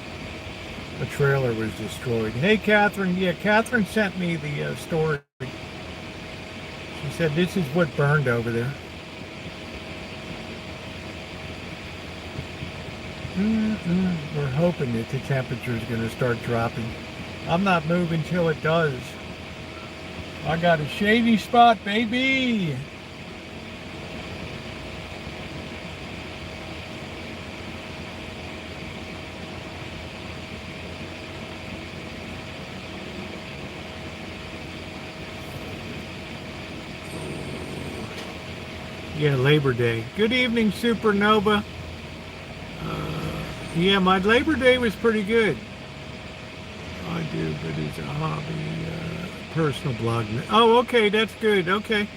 The trailer was destroyed. Hey, Catherine. Yeah, Catherine sent me the story. She said this is what burned over there. We're hoping that the temperature is going to start dropping. I'm not moving till it does. I got a shady spot, baby. Yeah, Labor Day. Good evening, Supernova. Yeah, my Labor Day was pretty good. I do, but it's a hobby, personal blog. Oh, okay, that's good. Okay,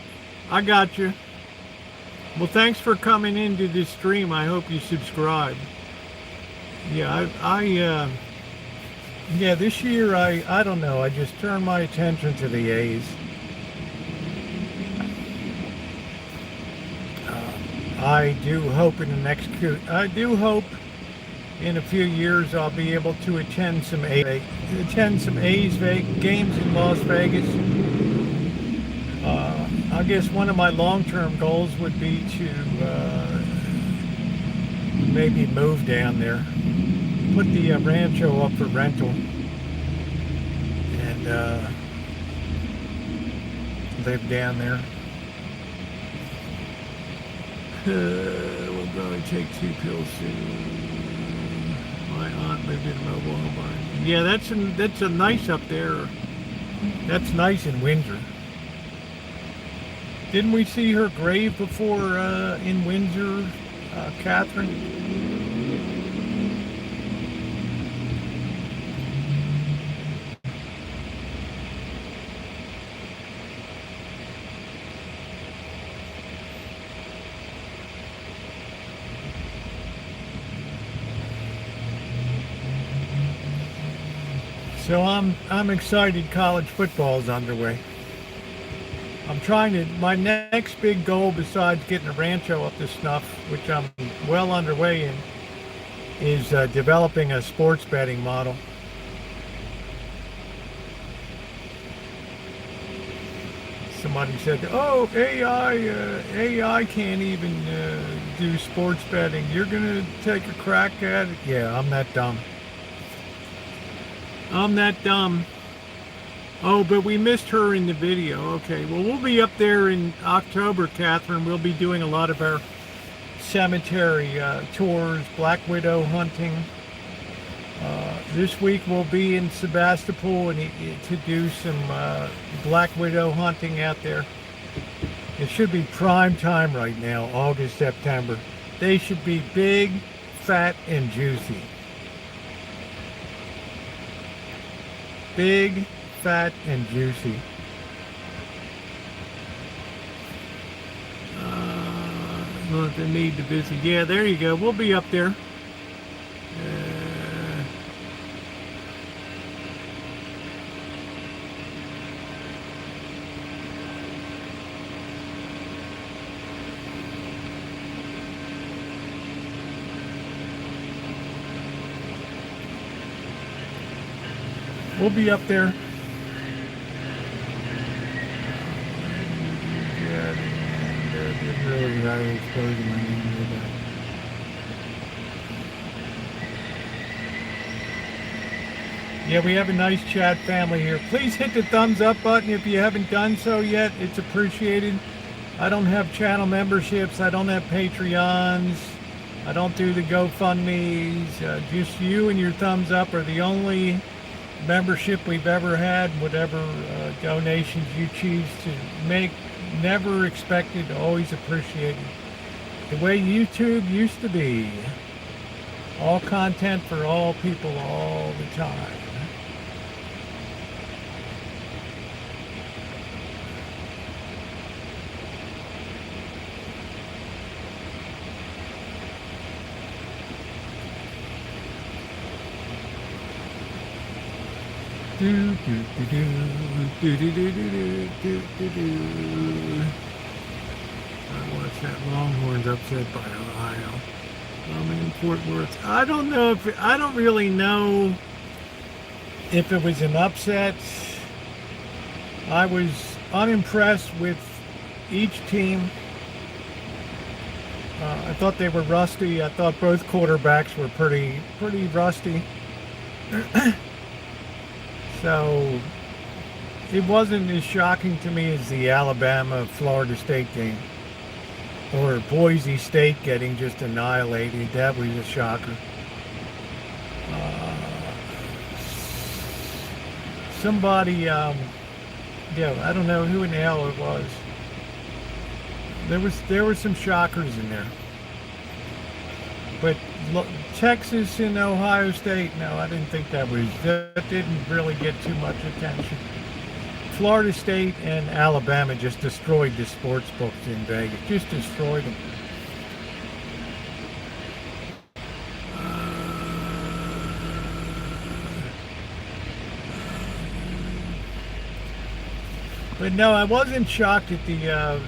I got you. Well, thanks for coming into this stream. I hope you subscribe. Yeah, yeah, this year I don't know. I just turned my attention to the A's. I do hope in a few years I'll be able to attend some A's games in Las Vegas. I guess one of my long-term goals would be to maybe move down there, put the Rancho up for rental, and live down there. We'll probably take 2 pills soon. My aunt lived in a mobile home barn. Yeah, that's a nice up there. That's nice in Windsor. Didn't we see her grave before in Windsor, Catherine? So I'm excited. College football is underway. I'm trying to. My next big goal, besides getting a Rancho up to snuff, which I'm well underway in, is developing a sports betting model. Somebody said, "Oh, AI can't even do sports betting. You're gonna take a crack at it?" Yeah, I'm that dumb. I'm that dumb. Oh, but we missed her in the video. Okay, well, we'll be up there in October, Catherine. We'll be doing a lot of our cemetery tours, black widow hunting. This week we'll be in Sebastopol and to do some black widow hunting out there. It should be prime time right now, August, September. They should be big, fat, and juicy. Big, fat, and juicy. Not the need to visit. Yeah, there you go. We'll be up there. We'll be up there. Yeah, we have a nice chat family here. Please hit the thumbs up button if you haven't done so yet. It's appreciated. I don't have channel memberships. I don't have Patreons. I don't do the GoFundMes. Just you and your thumbs up are the only membership we've ever had. Whatever donations you choose to make, never expected, always appreciated. The way YouTube used to be. All content for all people all the time. Do, do, do, do, do, do, do, do, do, do, do. I watched that Longhorns upset by Ohio. I'm in Fort Worth. I don't really know if it was an upset. I was unimpressed with each team. I thought they were rusty. I thought both quarterbacks were pretty rusty. So it wasn't as shocking to me as the Alabama-Florida State game. Or Boise State getting just annihilated. That was a shocker. Somebody, yeah, I don't know who in the hell it was. There were some shockers in there. But Texas and Ohio State, no, I didn't think that didn't really get too much attention. Florida State and Alabama just destroyed the sports books in Vegas. Just destroyed them. But no, I wasn't shocked at the,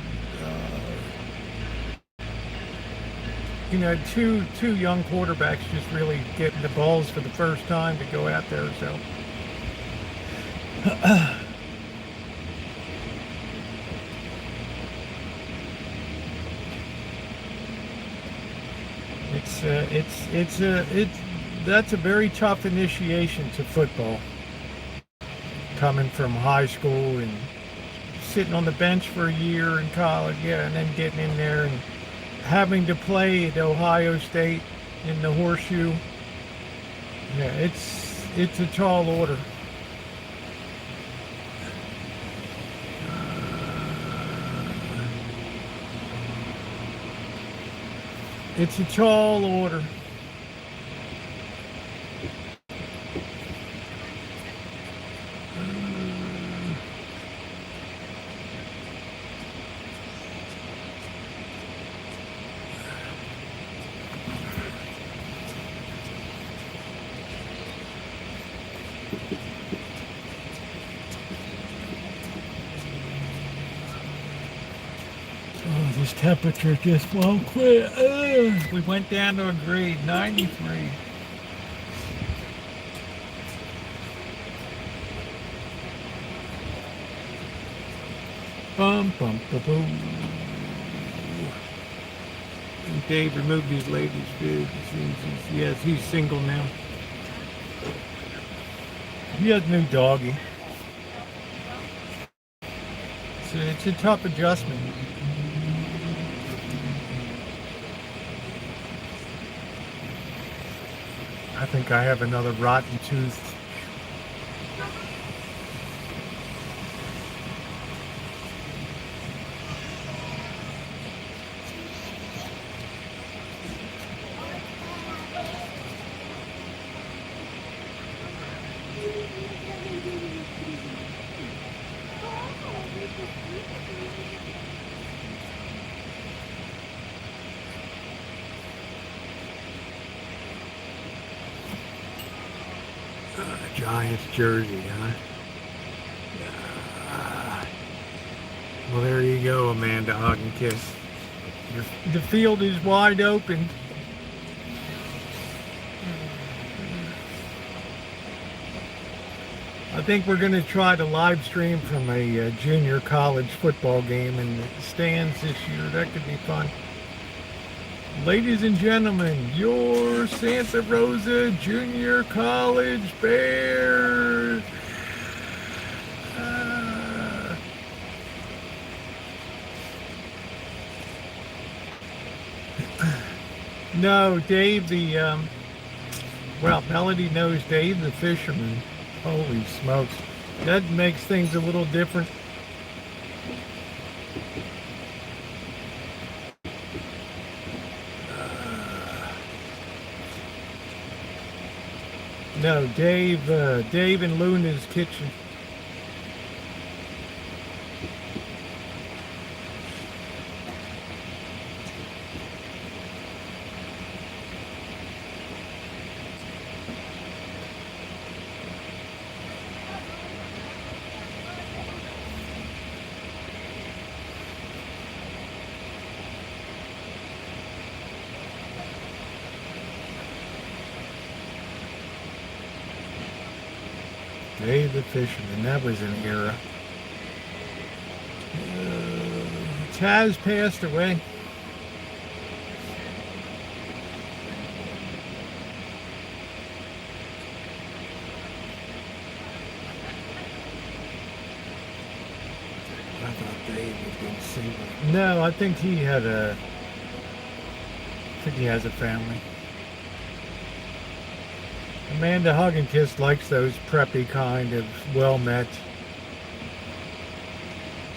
two young quarterbacks just really getting the balls for the first time to go out there. So that's a very tough initiation to football. Coming from high school and sitting on the bench for a year in college, and then getting in there and having to play at Ohio State in the horseshoe. Yeah, it's a tall order. It's a tall order. This temperature just won't quit. We went down to a grade 93. Bum bum ba boom. And Dave removed his lady's bib. Yes, he's single now. He has a new doggy. So it's a tough adjustment. I think I have another rotten tooth. Giants jersey, huh? Well, there you go, Amanda Hug and Kiss. The field is wide open. I think we're going to try to live stream from a junior college football game in the stands this year. That could be fun. Ladies and gentlemen, your Santa Rosa Junior College Bears. No, Dave, Melody knows Dave the fisherman. Holy smokes. That makes things a little different. No, Dave in Luna's kitchen. Dave the fisherman, that was an era. Taz passed away. I thought Dave was being single. No, I think he has a family. Amanda Hug and Kiss likes those preppy kind of well-met.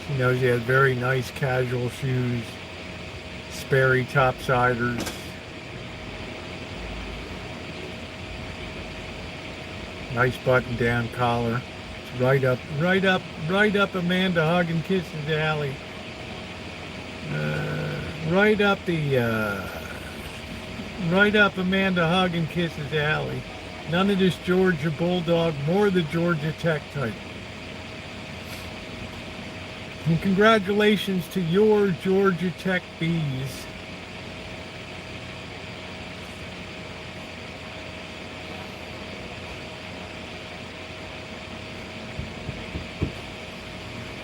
She knows he has very nice casual shoes, Sperry topsiders. Nice button-down collar, Right up, Amanda hugging kisses Allie. Right up, Amanda hugging kisses Allie. None of this Georgia Bulldog, more the Georgia Tech type. And congratulations to your Georgia Tech bees.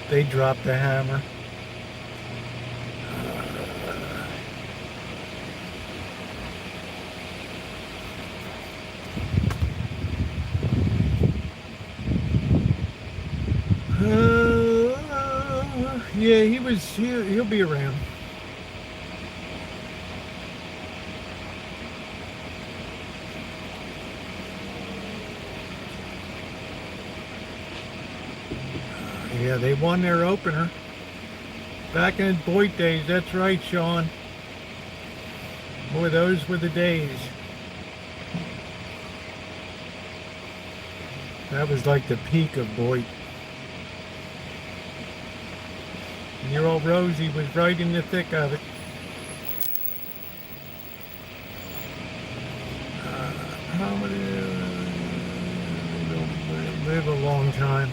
They dropped the hammer. Yeah, he'll be around. Yeah, they won their opener. Back in Boyd days, that's right, Sean. Boy, those were the days. That was like the peak of Boyd. And your old Rosie was right in the thick of it. How many live a long time?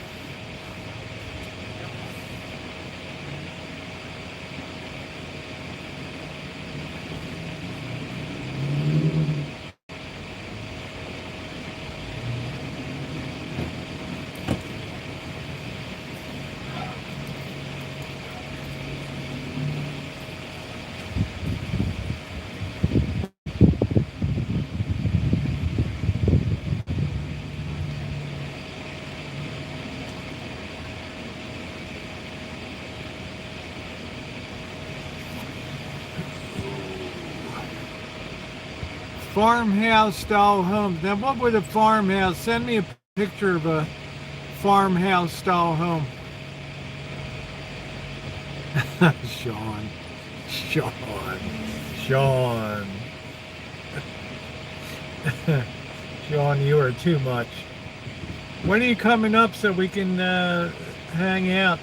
Farmhouse style homes. Now, what would a farmhouse? Send me a picture of a farmhouse style home. Sean. Sean, you are too much. When are you coming up so we can hang out?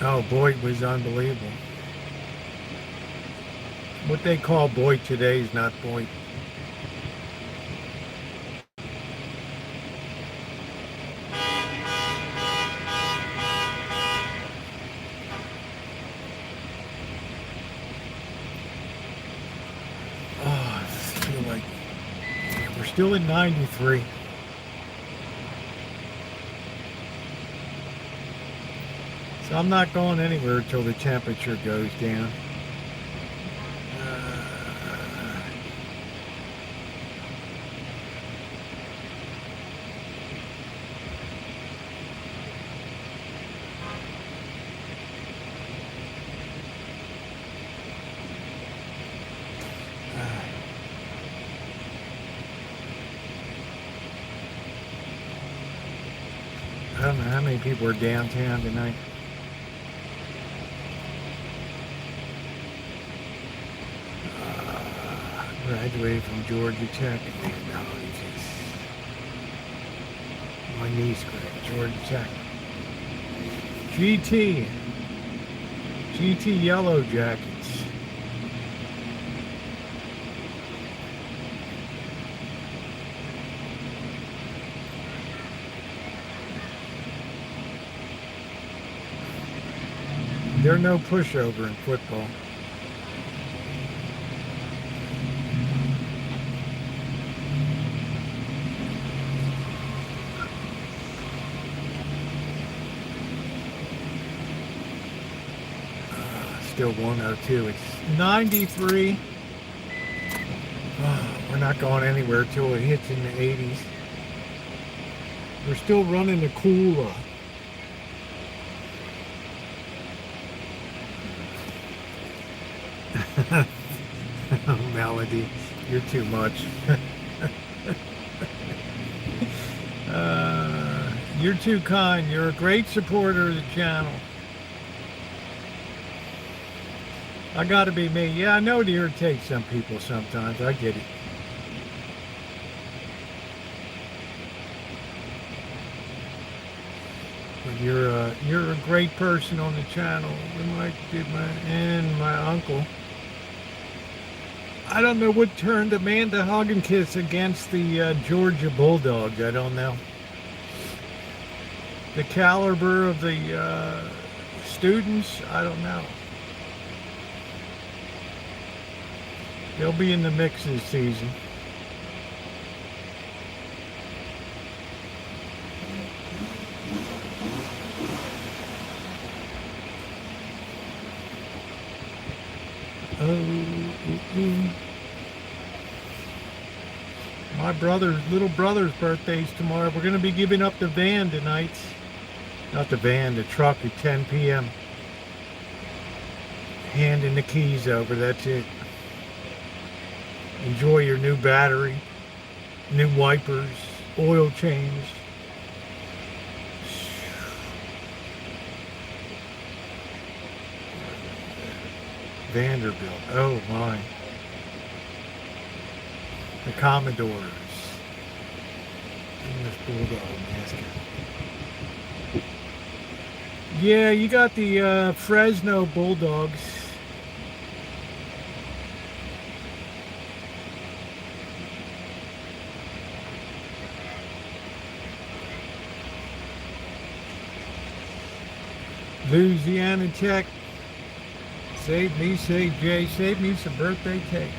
Oh, Boyd was unbelievable. What they call Boyd today is not Boyd. Oh, I feel like we're still at 93. So I'm not going anywhere until the temperature goes down. I don't know how many people are downtown tonight. Graduated from Georgia Tech. My niece graduated Georgia Tech. GT Yellow Jackets. They're no pushover in football. Still 102. It's 93. Oh, we're not going anywhere till it hits in the 80s. We're still running the cooler. Oh, Melody, you're too much. You're too kind. You're a great supporter of the channel. I gotta be me. Yeah, I know it irritates some people sometimes. I get it. But you're a great person on the channel. We might get my uncle. I don't know what turned Amanda Hogginkiss against the Georgia Bulldogs. I don't know. The caliber of the students, I don't know. They'll be in the mix this season. My little brother's birthday's tomorrow. We're going to be giving up the van tonight. Not the van, the truck at 10 p.m. Handing the keys over, that's it. Enjoy your new battery, new wipers, oil change. Vanderbilt, oh my. The Commodores. English Bulldog mascot. Yeah, you got the Fresno Bulldogs. Louisiana Tech. Save me, save Jay, save me some birthday cake.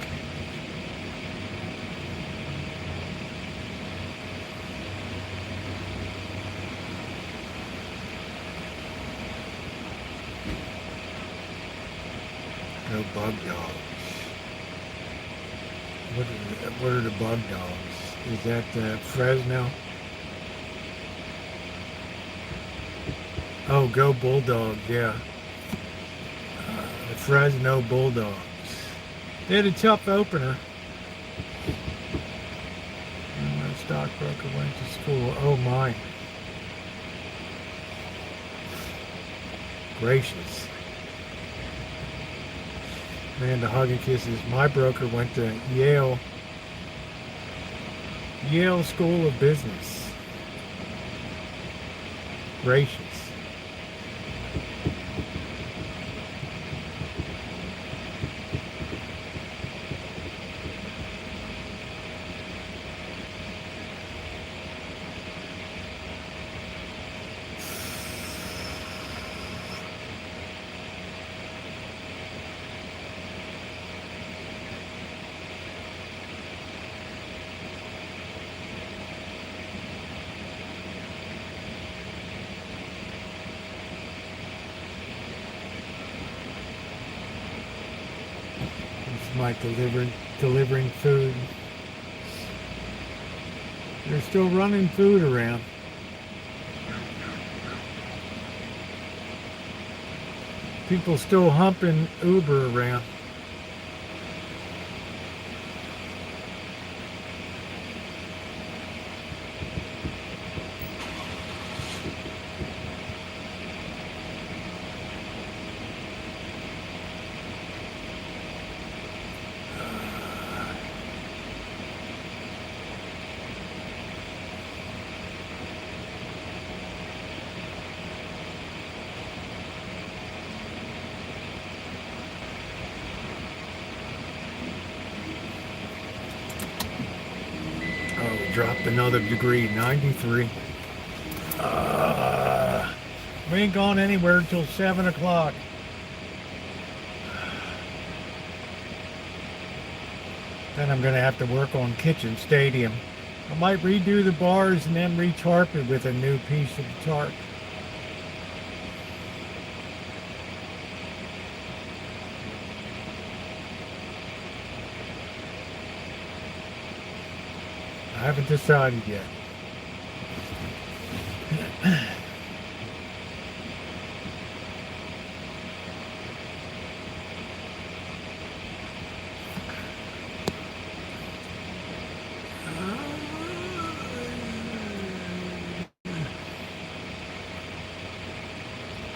No bug dogs. What are the bug dogs? Is that Fresno? Oh, go Bulldogs, yeah. The Fresno Bulldogs. They had a tough opener. And my stockbroker went to school. Oh my. Gracious. Man, the hug and kisses. My broker went to Yale School of Business. Gracious. Mike delivering food. They're still running food around. People still humping Uber around. Dropped another degree, 93. We ain't going anywhere until 7 o'clock. Then I'm going to have to work on Kitchen Stadium. I might redo the bars and then re-tarp it with a new piece of tarp. I haven't decided yet.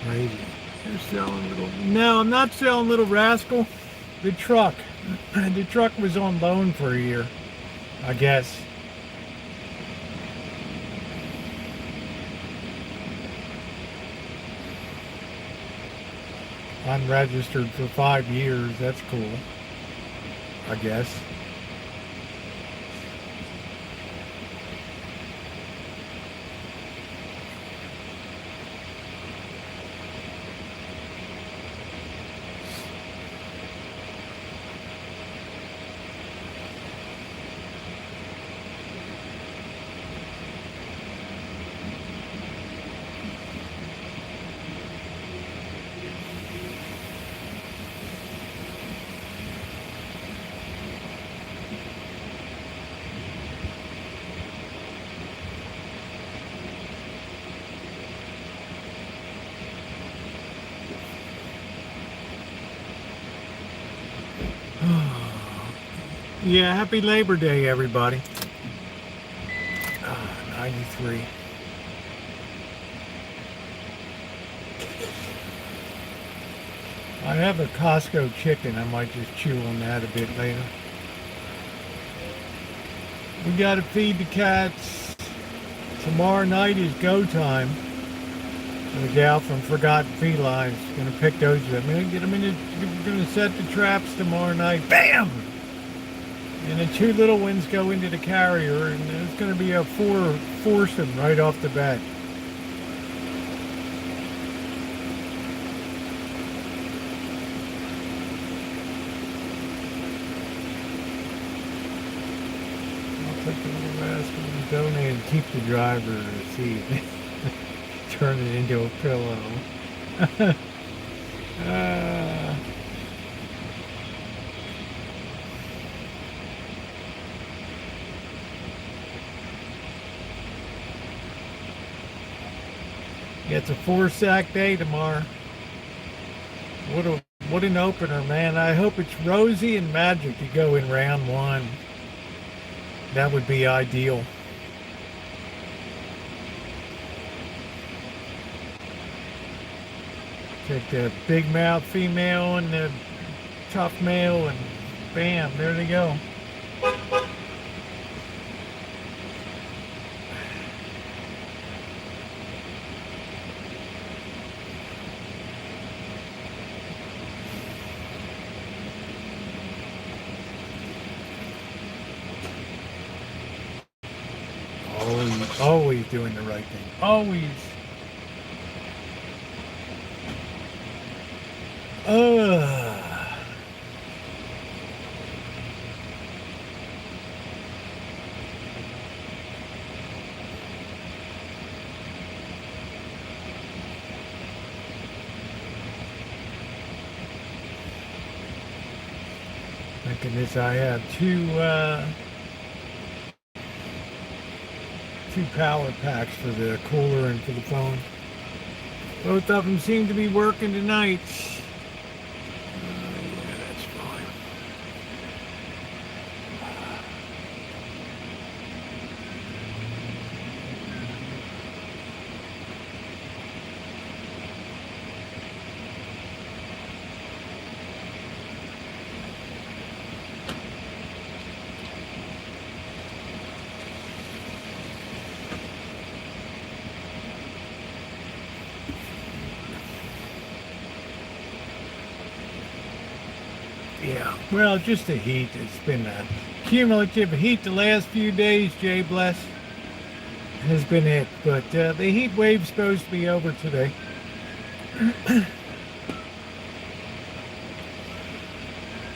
Crazy. There's selling little. No, I'm not selling Little Rascal. The truck. The truck was on loan for a year, I guess. Unregistered for 5 years. That's cool, I guess. Yeah, happy Labor Day, everybody. 93. I have a Costco chicken. I might just chew on that a bit later. We got to feed the cats. Tomorrow night is go time. The gal from Forgotten Felines is going to pick those up. We're going to set the traps tomorrow night. Bam! And the 2 little ones go into the carrier, and it's going to be a foursome right off the bat. I'll take the little rascal and donate and keep the driver seat. Turn it into a pillow. It's a 4-sack day tomorrow. What an opener, man. I hope it's Rosie and Magic to go in round 1. That would be ideal. Take the big mouth female and the tough male, and bam, there they go. Always doing the right thing. Always. Thank goodness I have two power packs for the cooler and for the phone. Both of them seem to be working tonight. Yeah, that's fine. Yeah, well, just the heat. It's been a cumulative heat the last few days, Jay Bless, has been it. But the heat wave's supposed to be over today.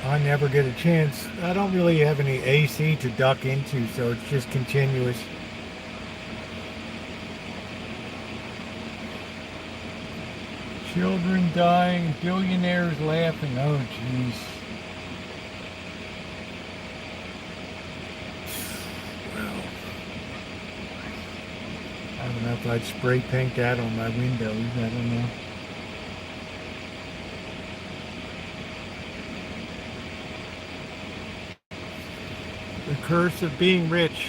I never get a chance. I don't really have any AC to duck into, so it's just continuous. Children dying, billionaires laughing. Oh, jeez. Well, I don't know if I'd spray paint that on my windows. I don't know. The curse of being rich.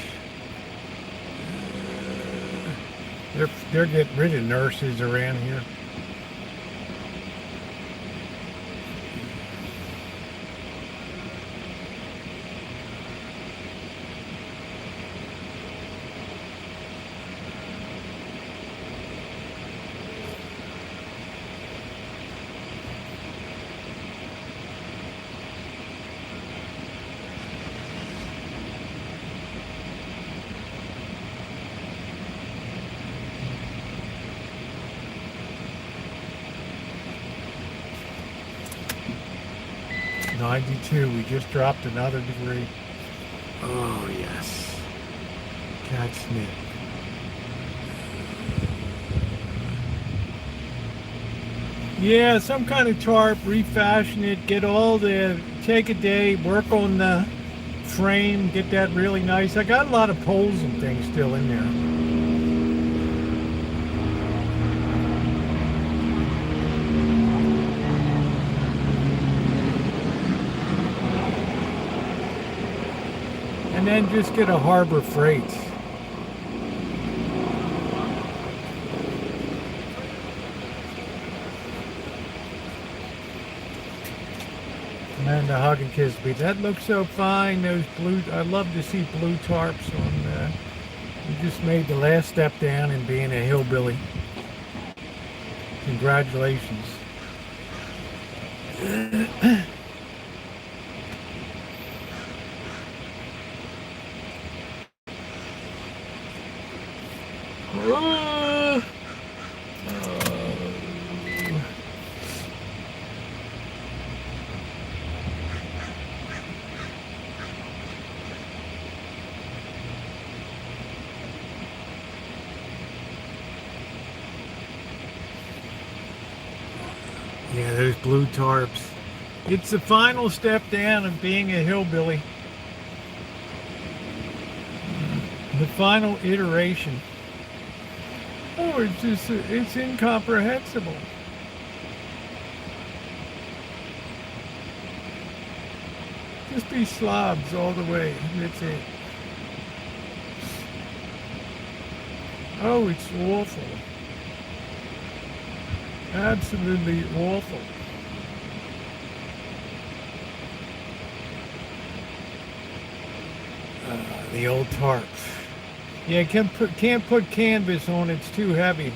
They're getting rid of nurses around here. 92. We just dropped another degree. Oh, yes. Cat snip. Yeah, some kind of tarp, refashion it, take a day, work on the frame, get that really nice. I got a lot of poles and things still in there. And then just get a Harbor Freight. And the hug and kiss me. That looks so fine. Those blue, I love to see blue tarps on. You just made the last step down in being a hillbilly. Congratulations. Yeah, those blue tarps. It's the final step down of being a hillbilly. The final iteration. Oh, it's incomprehensible. Just be slobs all the way. That's it. Oh, it's awful. Absolutely awful. The old tarps. Yeah, can't put canvas on, it's too heavy.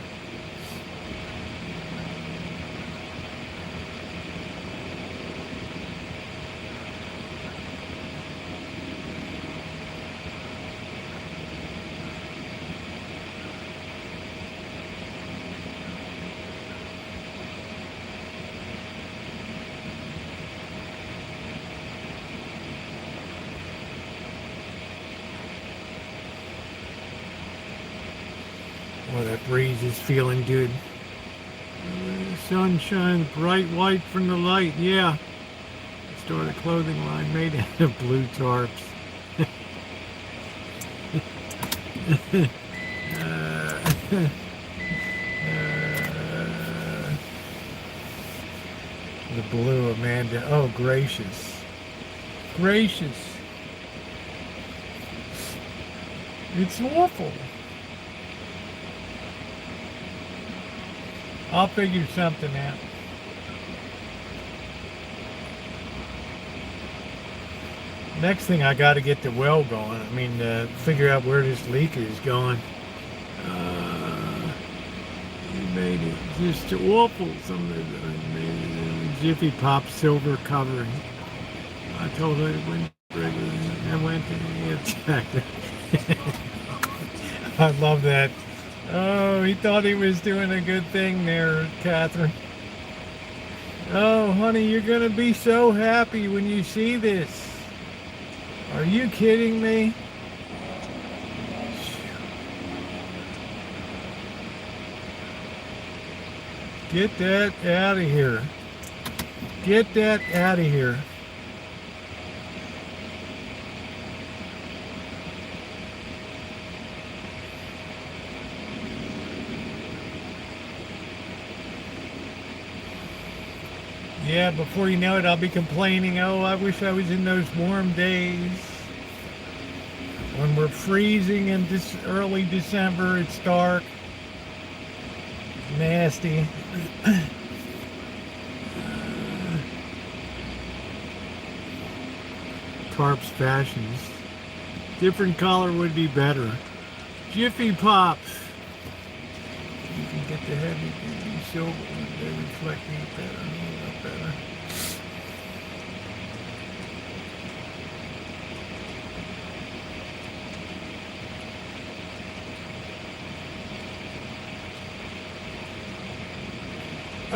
Well, that breeze is feeling good. Sunshine, bright white from the light. Yeah. Start a clothing line made out of blue tarps. The blue, Amanda. Oh, gracious. Gracious. It's awful. I'll figure something out. Next thing, I got to get the well going. I mean, figure out where this leak is going. You made it just awful. Some of the Jiffy Pop silver covering. I told her it went regular. I went to check it. I love that. Oh, he thought he was doing a good thing there, Catherine. Oh, honey, you're going to be so happy when you see this. Are you kidding me? Get that out of here. Get that out of here. Yeah, before you know it, I'll be complaining, oh, I wish I was in those warm days. When we're freezing in this early December, it's dark. Nasty. Tarps fashions. Different color would be better. Jiffy Pops. You can get the heavy duty silver. They reflect it better. A little better.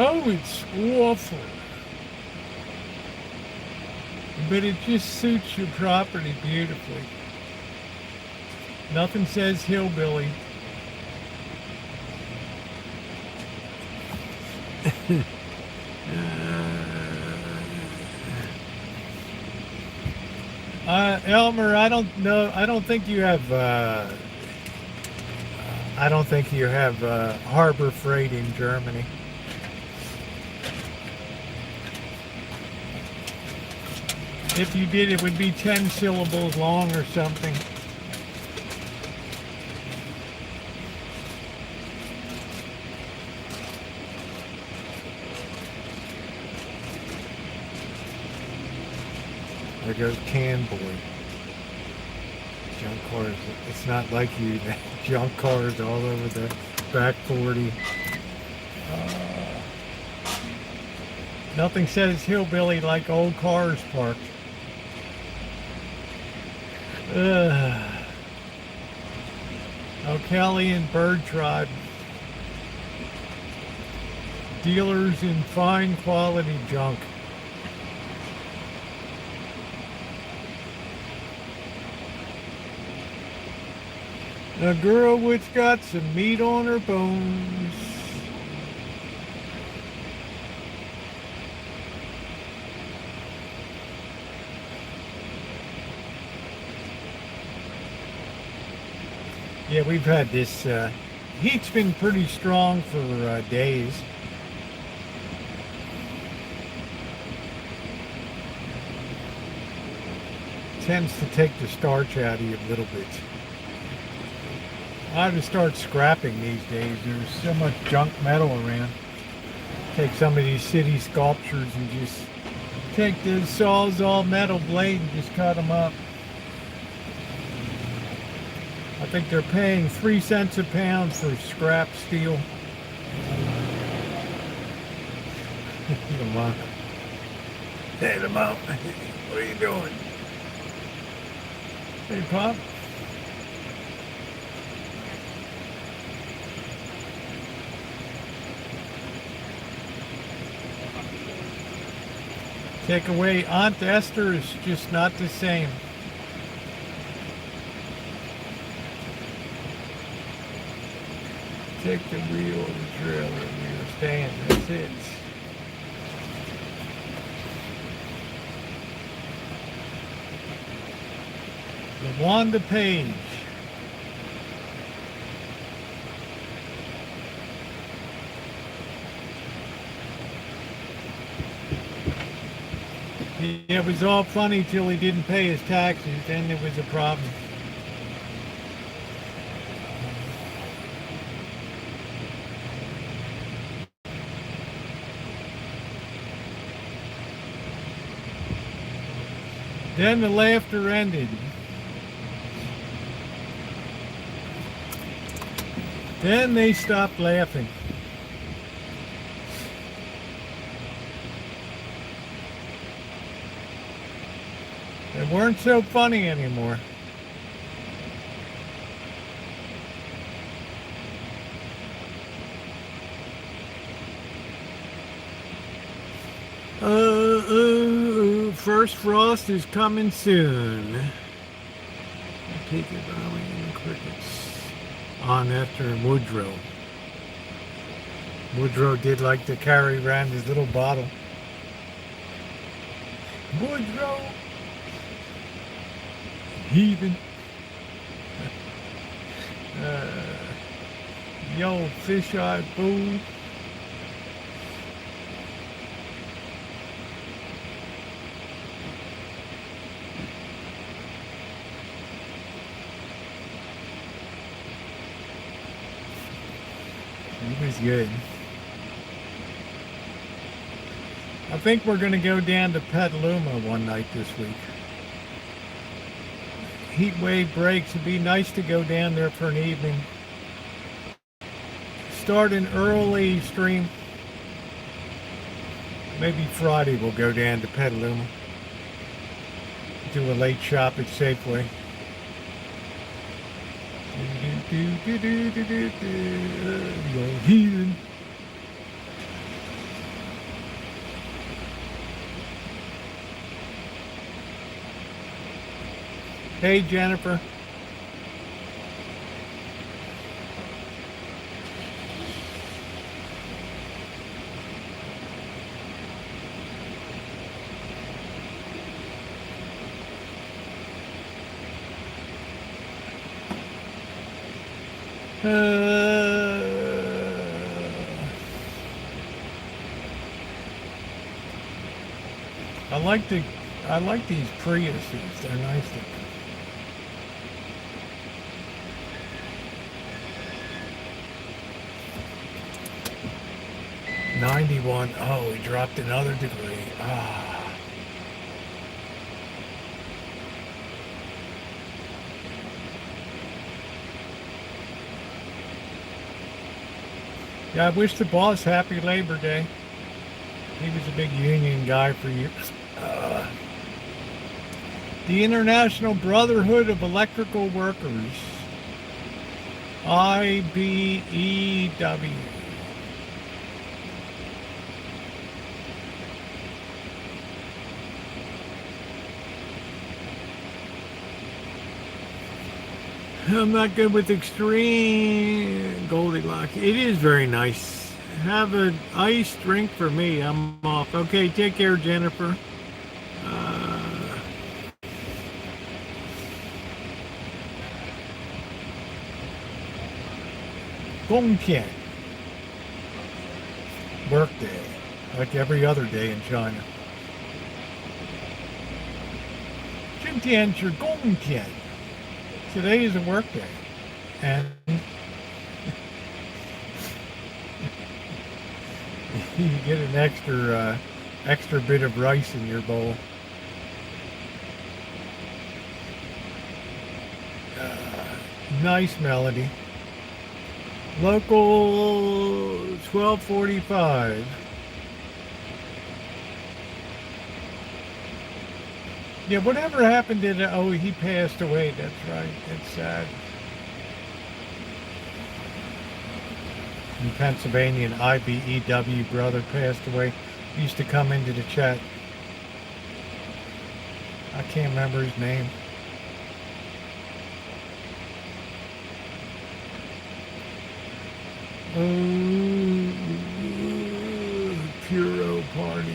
Oh, it's awful. But it just suits your property beautifully. Nothing says hillbilly. Elmer, I don't know. I don't think you have. I don't think you have Harbor Freight in Germany. If you did, it would be 10 syllables long or something. There goes Can Boy. Junk cars. It's not like you. Junk cars all over the back 40. Nothing says hillbilly like old cars parked. O'Kelly and Bird Tribe. Dealers in fine quality junk. A girl which got some meat on her bones. Yeah, we've had this, heat's been pretty strong for days. Tends to take the starch out of you a little bit. I have to start scrapping these days. There's so much junk metal around. Take some of these city sculptures and just take the Sawzall metal blade and just cut them up. I think they're paying 3 cents a pound for scrap steel. Come on. Hey, them out. What are you doing? Hey, Pop. Take away Aunt Esther is just not the same. Take the wheel of the trailer and you're staying. That's it. LaWanda Page. Yeah, it was all funny till he didn't pay his taxes, then there was a problem. Then the laughter ended. Then they stopped laughing. They weren't so funny anymore. First frost is coming soon. I take it Raleigh and the crickets on after Woodrow. Woodrow did like to carry around his little bottle. Woodrow! Heathen. The old fish-eyed fool. He was good. I think we're going to go down to Petaluma one night this week. Heat wave breaks. It'd be nice to go down there for an evening. Start an early stream. Maybe Friday we'll go down to Petaluma. Do a late shop at Safeway. Heathen. Hey, Jennifer. I like the I like these Priuses. They're nice looking. '91. Oh, we dropped another degree. Ah. Yeah, I wish the boss happy Labor Day. He was a big union guy for years. The International Brotherhood of Electrical Workers, IBEW. I'm not good with extreme Goldilocks. It is very nice. Have an iced drink for me. I'm off. Okay, take care, Jennifer. Gongtian. Work day, like every other day in China. Jingtian Shi Gongtian. Today is a work day. And you get an extra bit of rice in your bowl. Nice melody. Local 1245. Yeah, whatever happened to the, oh, he passed away. That's right. It's sad. In Pennsylvania, an IBEW brother passed away. He used to come into the chat. I can't remember his name. Puro party.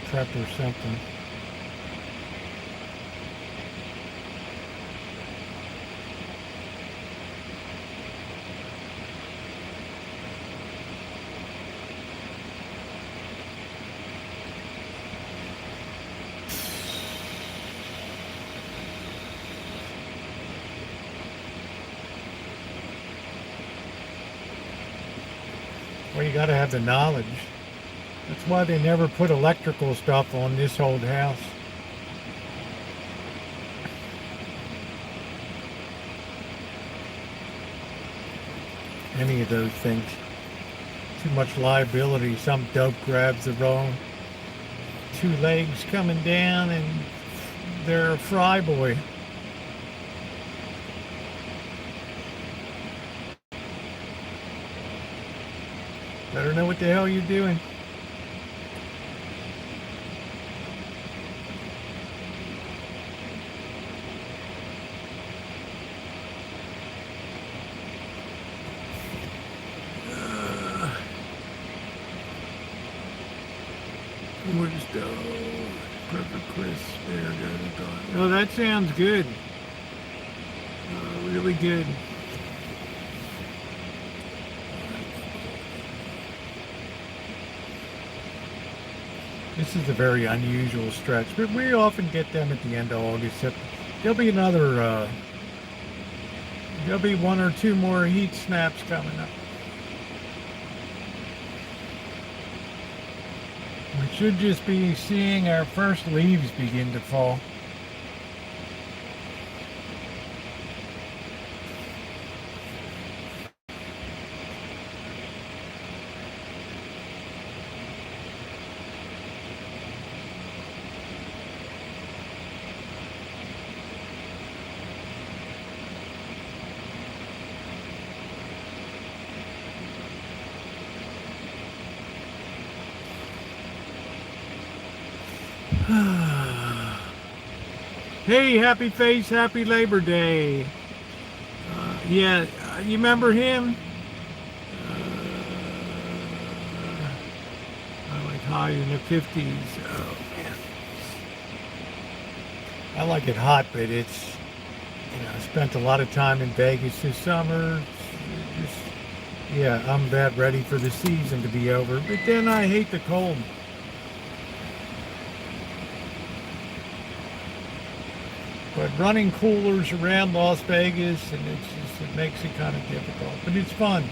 Prep or something. Well, you got to have the knowledge. That's why they never put electrical stuff on this old house. Any of those things. Too much liability. Some dope grabs the wrong two legs coming down and they're a fry boy. Better know what the hell you're doing. Wood stove, perfect crisp, there, oh, that sounds good. Really good. This is a very unusual stretch, but we often get them at the end of August. There'll be another, there'll be one or two more heat snaps coming up. We should just be seeing our first leaves begin to fall. Hey, happy face, happy Labor Day. Yeah, you remember him? I like high in the 50s. Oh, man. I like it hot, but it's, I spent a lot of time in Vegas this summer. Just, yeah, I'm about ready for the season to be over. But then I hate the cold. But running coolers around Las Vegas, and it makes it kind of difficult. But it's fun.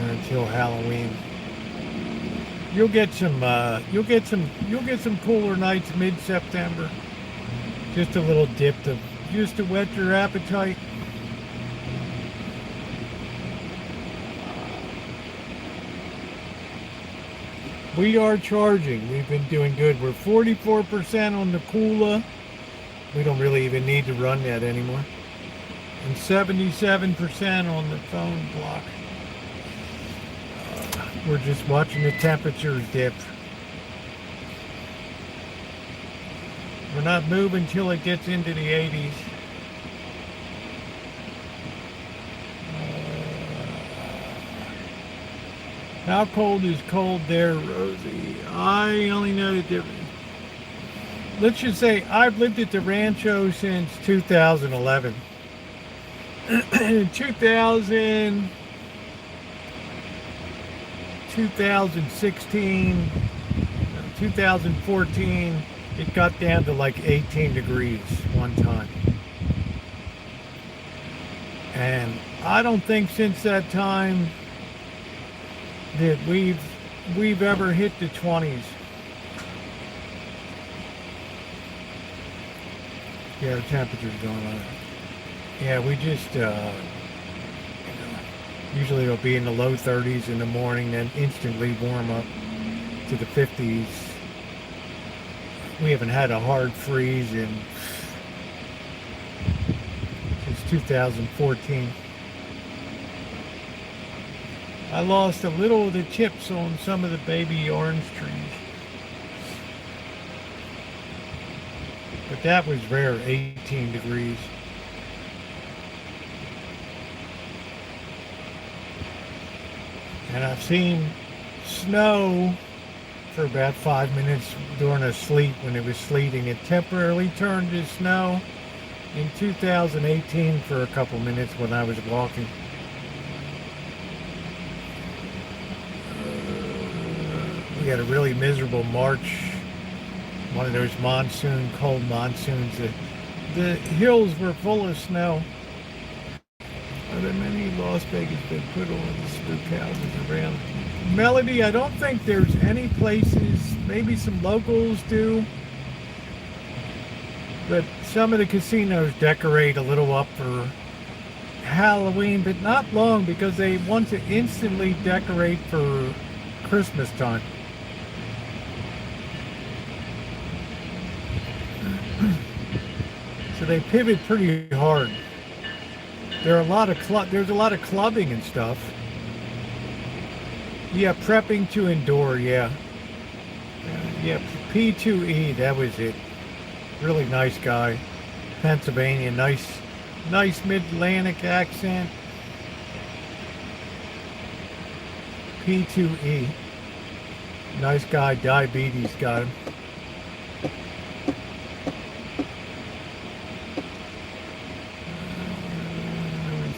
Until Halloween. You'll get some cooler nights mid-September. Just a little dip just to whet your appetite. We are charging. We've been doing good. We're 44% on the Kula. We don't really even need to run that anymore. And 77% on the phone block. We're just watching the temperatures dip. We're not moving till it gets into the 80s. How cold is cold there, Rosie? I only know the difference. Let's just say I've lived at the Rancho since 2011. In 2016, 2014, it got down to like 18 degrees one time. And I don't think since that time that we've ever hit the 20s. Yeah, the temperature's going on. Yeah, we just usually it'll be in the low 30s in the morning, then instantly warm up to the 50s. We haven't had a hard freeze since 2014. I lost a little of the chips on some of the baby orange trees. But that was rare, 18 degrees. And I've seen snow for about 5 minutes during a sleet when it was sleeting. It temporarily turned to snow in 2018 for a couple minutes when I was walking. We had a really miserable March, one of those cold monsoons. The hills were full of snow. Are there many Las Vegas been put on the spook houses around? Melody, I don't think there's any places, maybe some locals do, but some of the casinos decorate a little up for Halloween, but not long because they want to instantly decorate for Christmas time. So they pivot pretty hard. There's a lot of clubbing and stuff. Yeah, prepping to endure, yeah. Yeah, P2E, that was it. Really nice guy. Pennsylvania, nice mid-Atlantic accent. P2E. Nice guy, diabetes got him.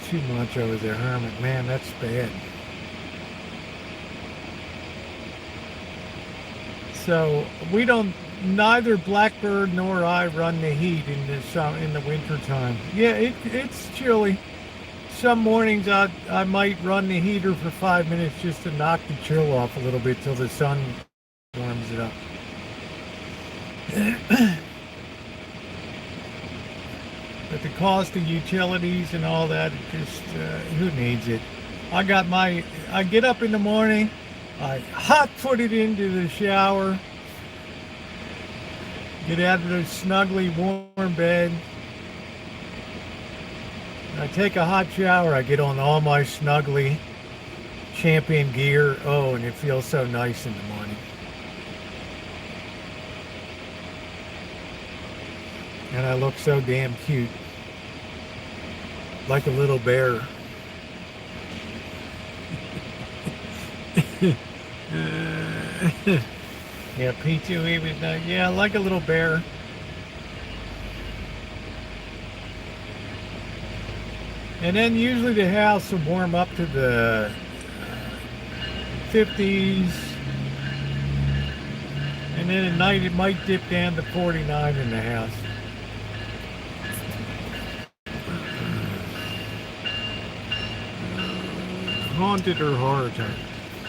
Too much over there, Hermit. Man, that's bad. So we don't. Neither Blackbird nor I run the heat in the winter time. Yeah, it's chilly. Some mornings I might run the heater for 5 minutes just to knock the chill off a little bit till the sun warms it up. But the cost of utilities and all that, just who needs it? I get up in the morning, I hot put it into the shower, get out of the snuggly warm bed. I take a hot shower, I get on all my snuggly champion gear. Oh, and it feels so nice in the morning. And I look so damn cute. Like a little bear. Yeah, P2E was nice. Yeah, like a little bear. And then usually the house will warm up to the 50s. And then at night it might dip down to 49 in the house. Haunted or horror time.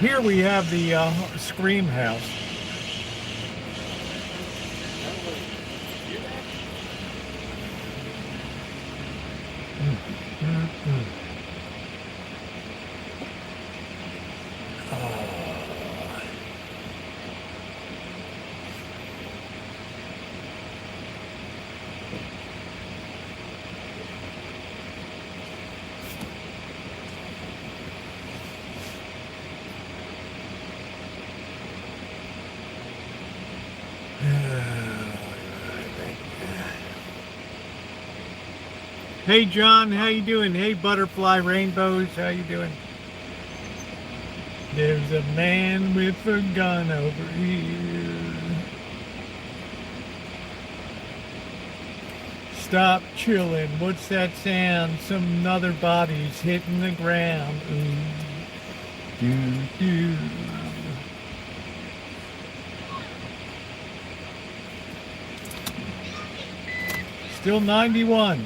Here we have the Scream house. Hey John, how you doing? Hey Butterfly Rainbows, how you doing? There's a man with a gun over here. Stop chilling. What's that sound? Some other body's hitting the ground. Ooh. Doo, doo. Still 91.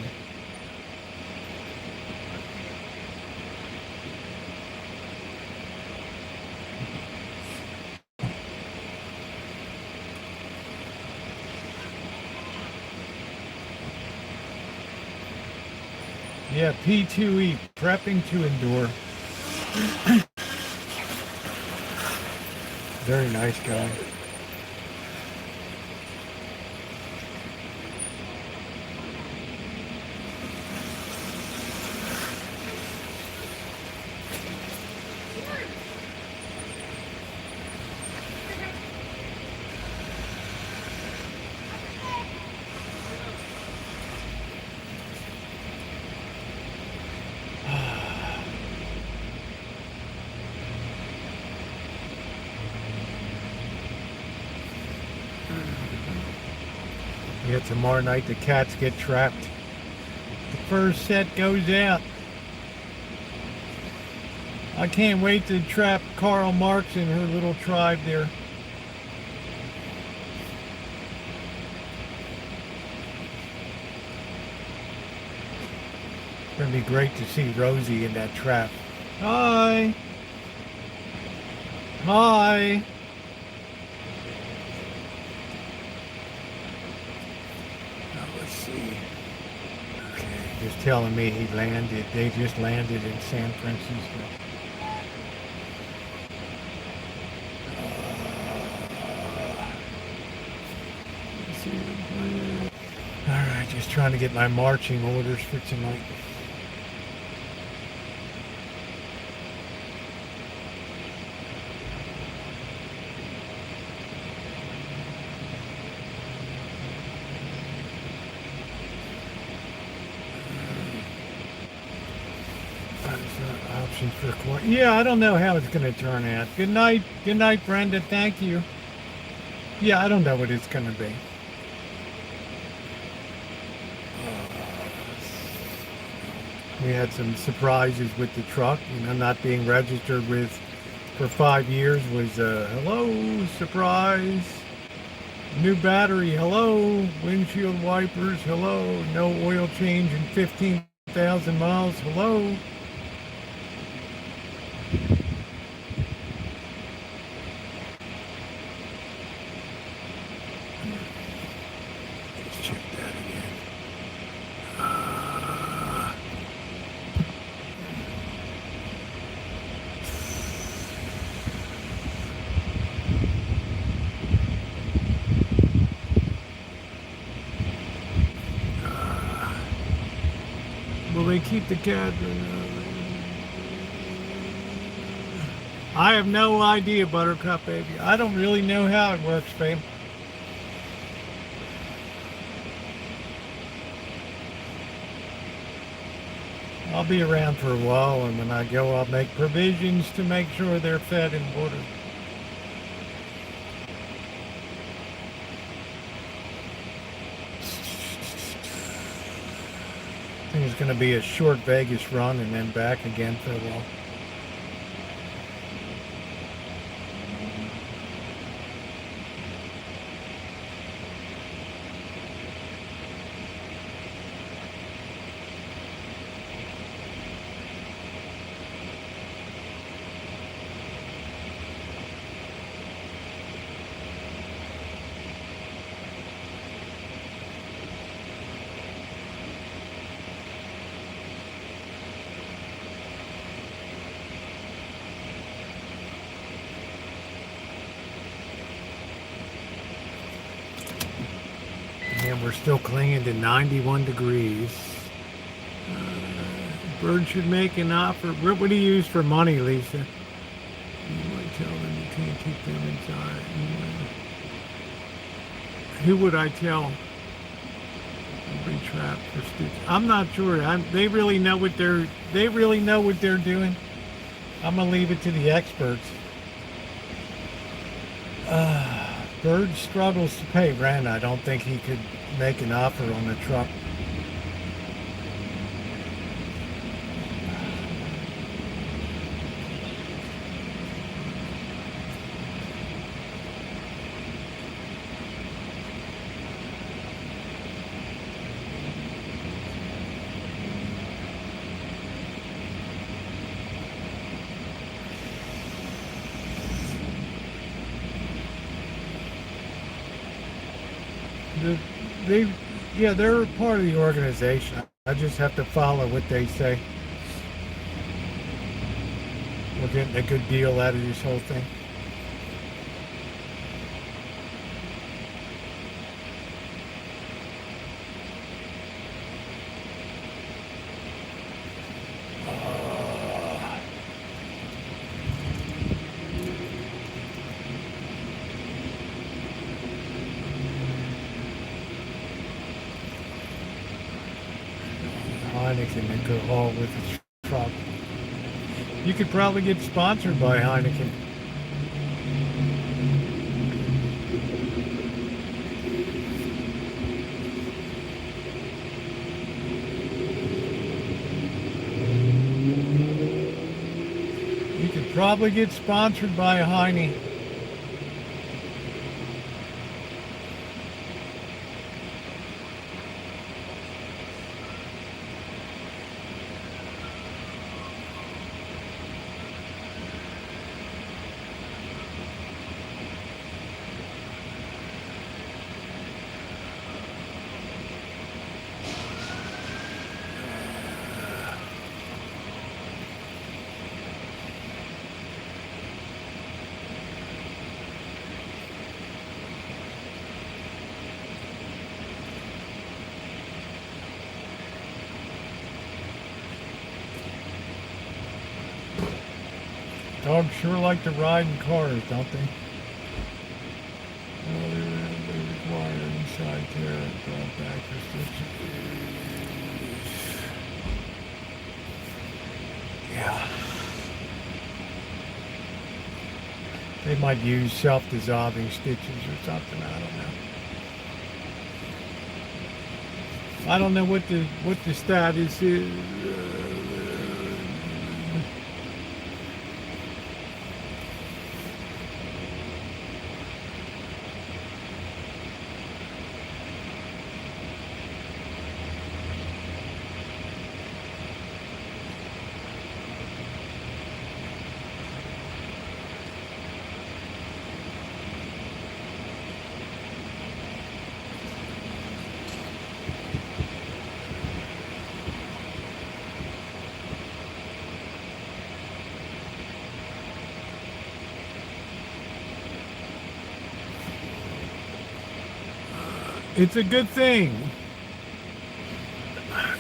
Yeah, P2E, prepping to endure. Very nice guy. Yeah, tomorrow night the cats get trapped. The first set goes out. I can't wait to trap Karl Marx and her little tribe there. It's gonna be great to see Rosie in that trap. Hi. Hi. Just telling me he landed. They just landed in San Francisco. All right, just trying to get my marching orders for tonight. Yeah, I don't know how it's going to turn out. Good night, Brenda. Thank you. Yeah, I don't know what it's going to be. We had some surprises with the truck. You know, not being registered with for 5 years was a hello surprise. New battery, hello. Windshield wipers, hello. No oil change in 15,000 miles, hello. they keep the cat. I have no idea, Buttercup baby. I don't really know how it works, babe. I'll be around for a while, and when I go, I'll make provisions to make sure they're fed and watered. I think it's going to be a short Vegas run and then back again for a while. And we're still clinging to 91 degrees. Bird should make an offer. What would he use for money, Lisa? You might tell them you can't keep them inside. Who would I tell? Every trap for stupid. I'm not sure. They really know what they're doing. I'm gonna leave it to the experts. Bird struggles to pay rent. I don't think he could make an offer on the truck. They're part of the organization. I just have to follow what they say. We're getting a good deal out of this whole thing. Heineken and go all with the truck. You could probably get sponsored by Heineken. You could probably get sponsored by a Heine. Dogs sure like to ride in cars, don't they? Well, they require inside care and brought back restrictions. Yeah. They might use self-dissolving stitches or something, I don't know. I don't know what the status is. It's a good thing.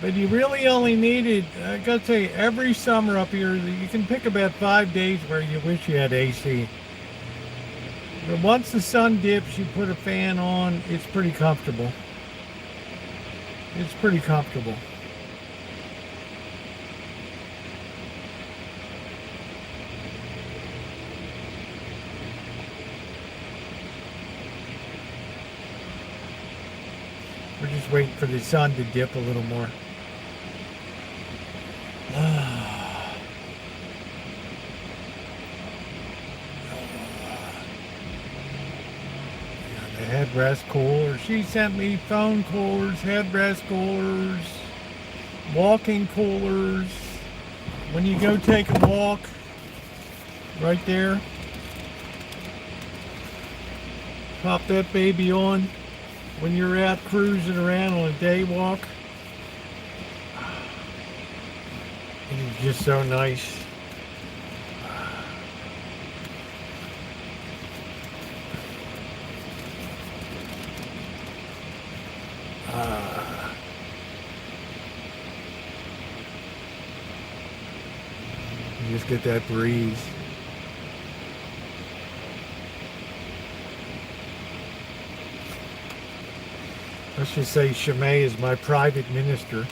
But you really only needed, I gotta tell you, every summer up here, you can pick about 5 days where you wish you had AC. But once the sun dips, you put a fan on, it's pretty comfortable. It's pretty comfortable. We're just waiting for the sun to dip a little more. The headrest cooler. She sent me phone coolers, headrest coolers, walking coolers. When you go take a walk, right there, pop that baby on. When you're out cruising around on a day walk, it is just so nice. You just get that breeze. Let's just say Shimei is my private minister.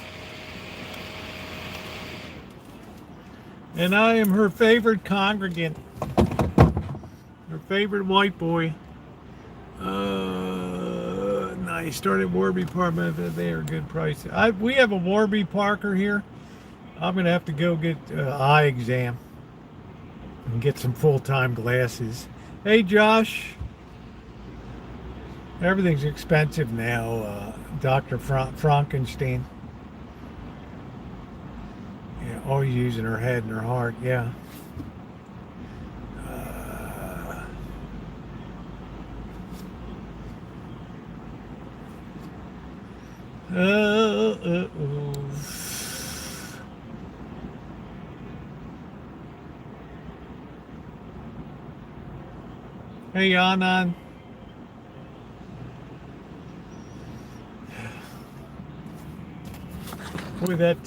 And I am her favorite congregant. Her favorite white boy. Nice. Started Warby Park. They are good prices. We have a Warby Parker here. I'm going to have to go get an eye exam. And get some full-time glasses. Hey, Josh. Everything's expensive now, Dr. Frankenstein. Yeah, always using her head and her heart, yeah. Hey, Anand. Boy, that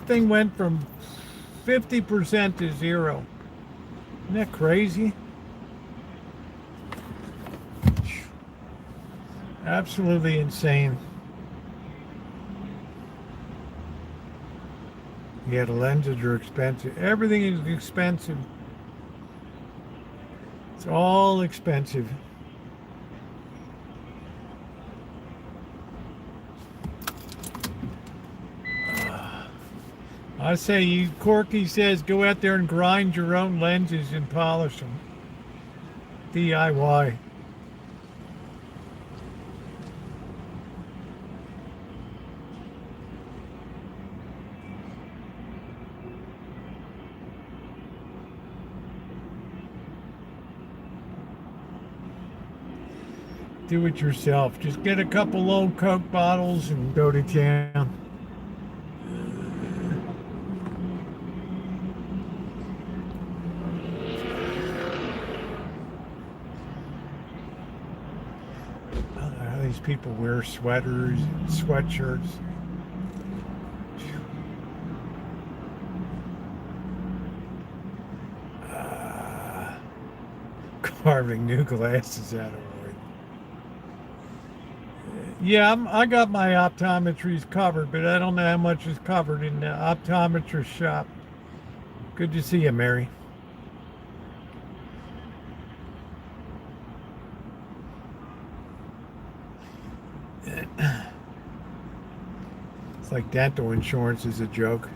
thing went from 50% to 0. Isn't that crazy? Absolutely insane. Yeah, the lenses are expensive. Everything is expensive. It's all expensive. I say, you, Corky says, go out there and grind your own lenses and polish them. DIY. Do it yourself. Just get a couple old Coke bottles and go to town. These people wear sweaters and sweatshirts. Carving new glasses out of wood. Yeah, I got my optometries covered, but I don't know how much is covered in the optometrist shop. Good to see you, Mary. It's like dental insurance is a joke.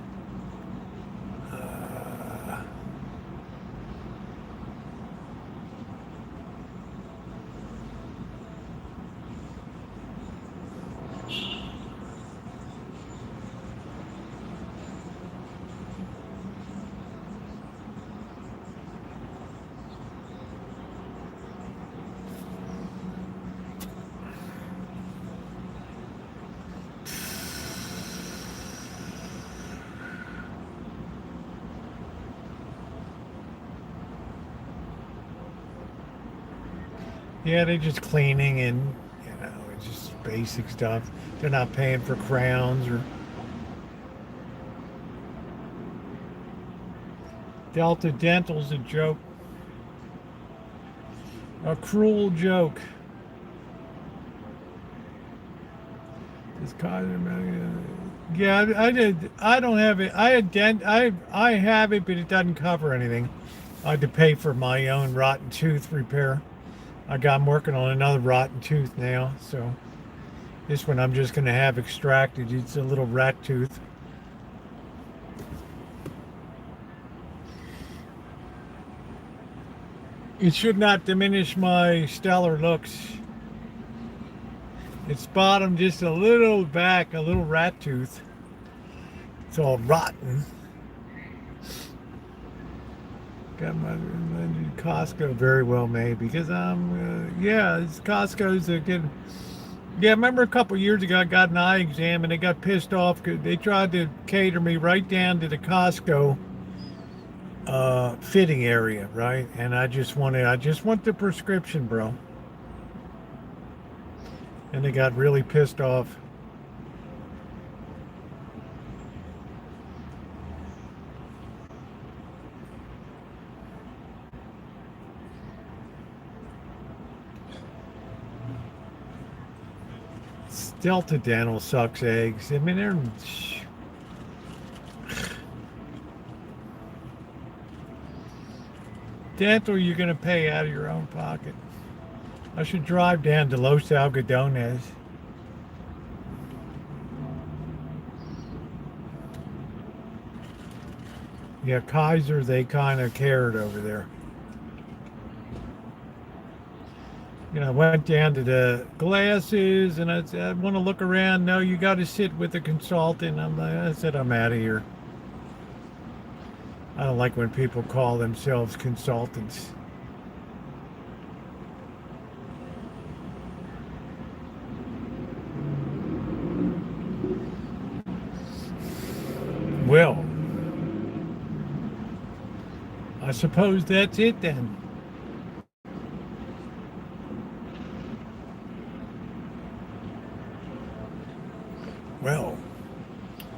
Yeah, they're just cleaning and, it's just basic stuff. They're not paying for crowns or Delta Dental's a joke. A cruel joke. This yeah, I did. I don't have it. I have it, but it doesn't cover anything. I had to pay for my own rotten tooth repair. I'm working on another rotten tooth now, so this one I'm just going to have extracted. It's a little rat tooth. It should not diminish my stellar looks. It's bottom just a little back, a little rat tooth. It's all rotten. Got my Costco very well made because it's Costco's a good. Yeah, I remember a couple years ago I got an eye exam and they got pissed off because they tried to cater me right down to the Costco fitting area, right? And I just want the prescription, bro. And they got really pissed off. Delta Dental sucks eggs. I mean, they're... Dental, you're going to pay out of your own pocket. I should drive down to Los Algodones. Yeah, Kaiser, they kind of cared over there. You know, I went down to the glasses and I said, I want to look around. No, you got to sit with a consultant. I said, I'm out of here. I don't like when people call themselves consultants. Well, I suppose that's it then. Well,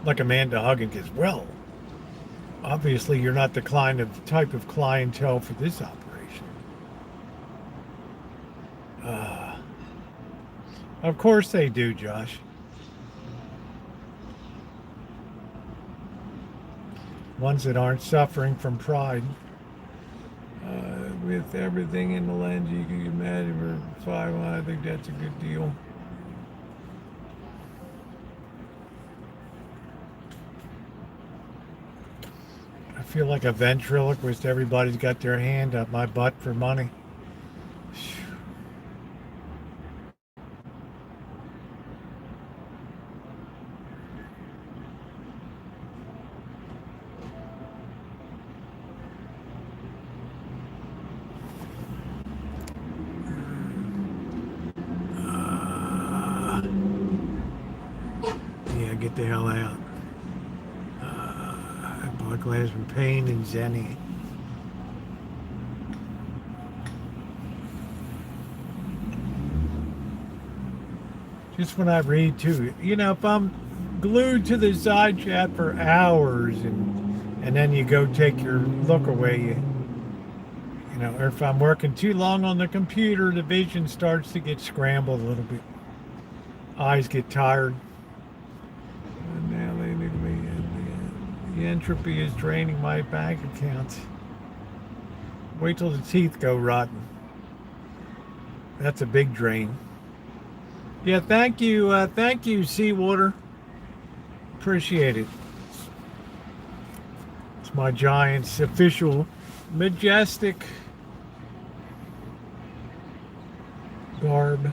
like Amanda Huggins, well, obviously you're not the type of clientele for this operation. Of course they do, Josh. Ones that aren't suffering from pride. With everything in the lens, you can imagine for 5. I think that's a good deal. I feel like a ventriloquist. Everybody's got their hand up my butt for money. Get the hell out. Black Glass from Pain and Zenny. Just when I read too, you know, if I'm glued to the side chat for hours and then you go take your look away, you know, or if I'm working too long on the computer, the vision starts to get scrambled a little bit. Eyes get tired. The entropy is draining my bank account. Wait till the teeth go rotten. That's a big drain. Yeah, thank you, Seawater. Appreciate it. It's my Giants official majestic garb.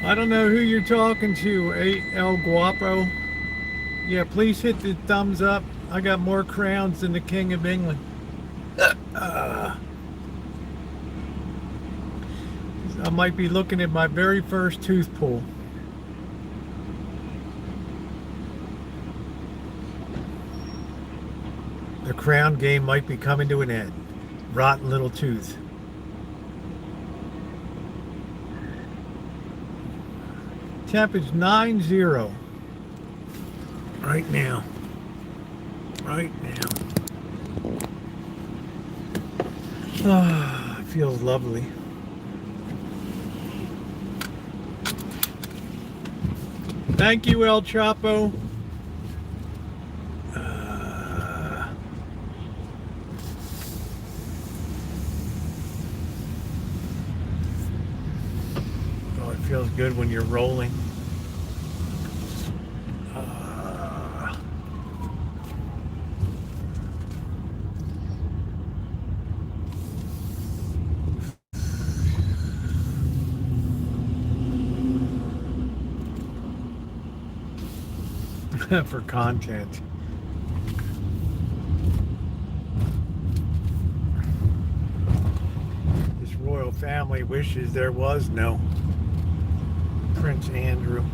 I don't know who you're talking to, El Guapo. Yeah, please hit the thumbs up. I got more crowns than the King of England. I might be looking at my very first tooth pull. crown game might be coming to an end. Rotten little tooth. Temp is 90 right now. Right now. Ah, it feels lovely. Thank you, El Chapo. Oh, it feels good when you're rolling. For content. This royal family wishes there was no Prince Andrew.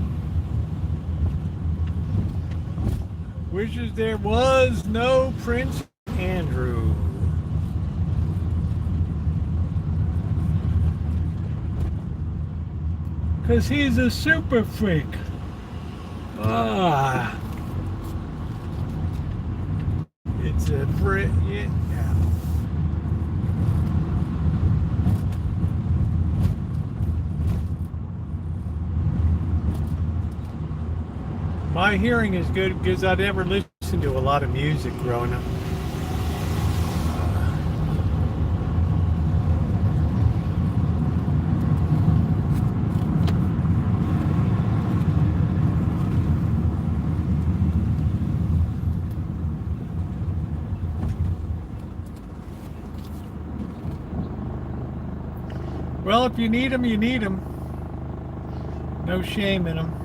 Wishes there was no Prince Andrew. Because he's a super freak. Ah. It's a Brit, yeah. My hearing is good because I never listened to a lot of music growing up. Well, if you need them, you need them. No shame in them.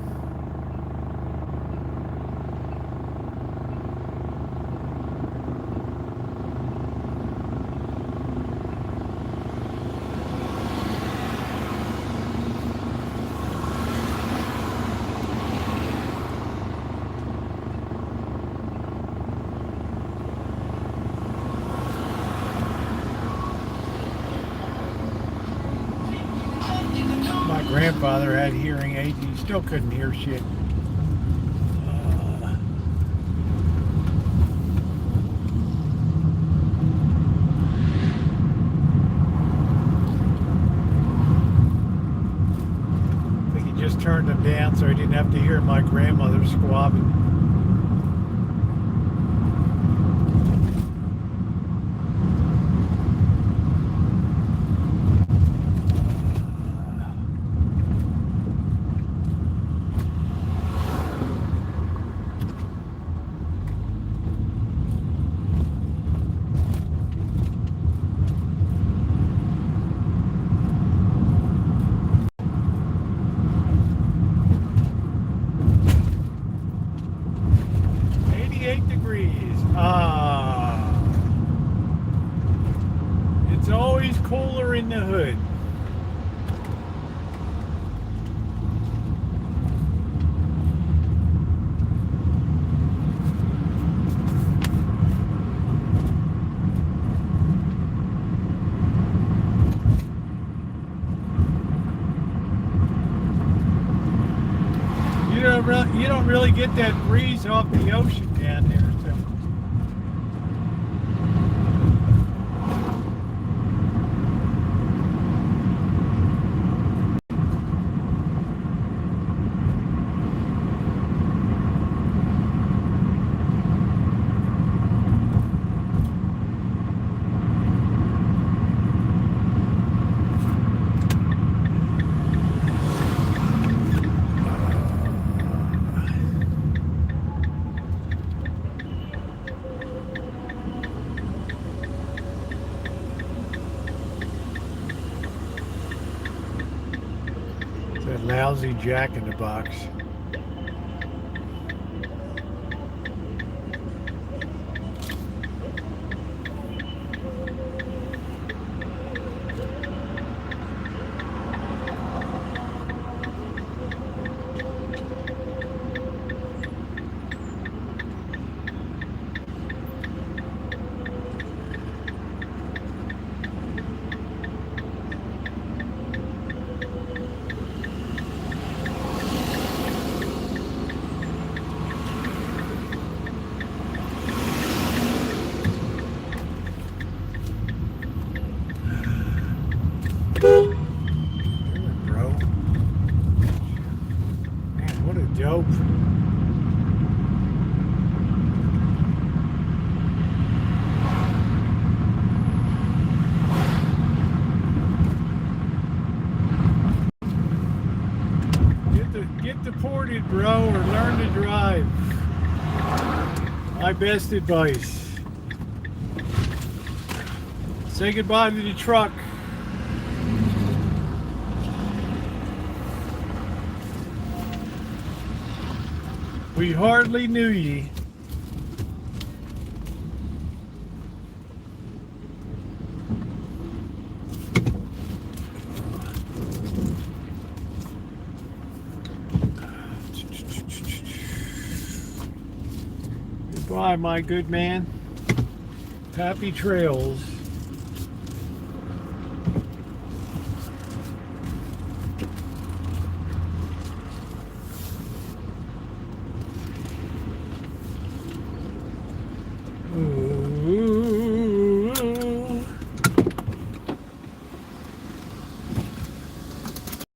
Grandfather had hearing aids. He still couldn't hear shit. I think he just turned them down so he didn't have to hear my grandmother squabbing. It's always cooler in the hood. You don't really get that breeze off the ocean down there, so. That lousy Jack in the Box. recorded, bro, or learn to drive. My best advice. Say goodbye to the truck. We hardly knew ye. Goodbye, my good man. Happy trails. Ooh.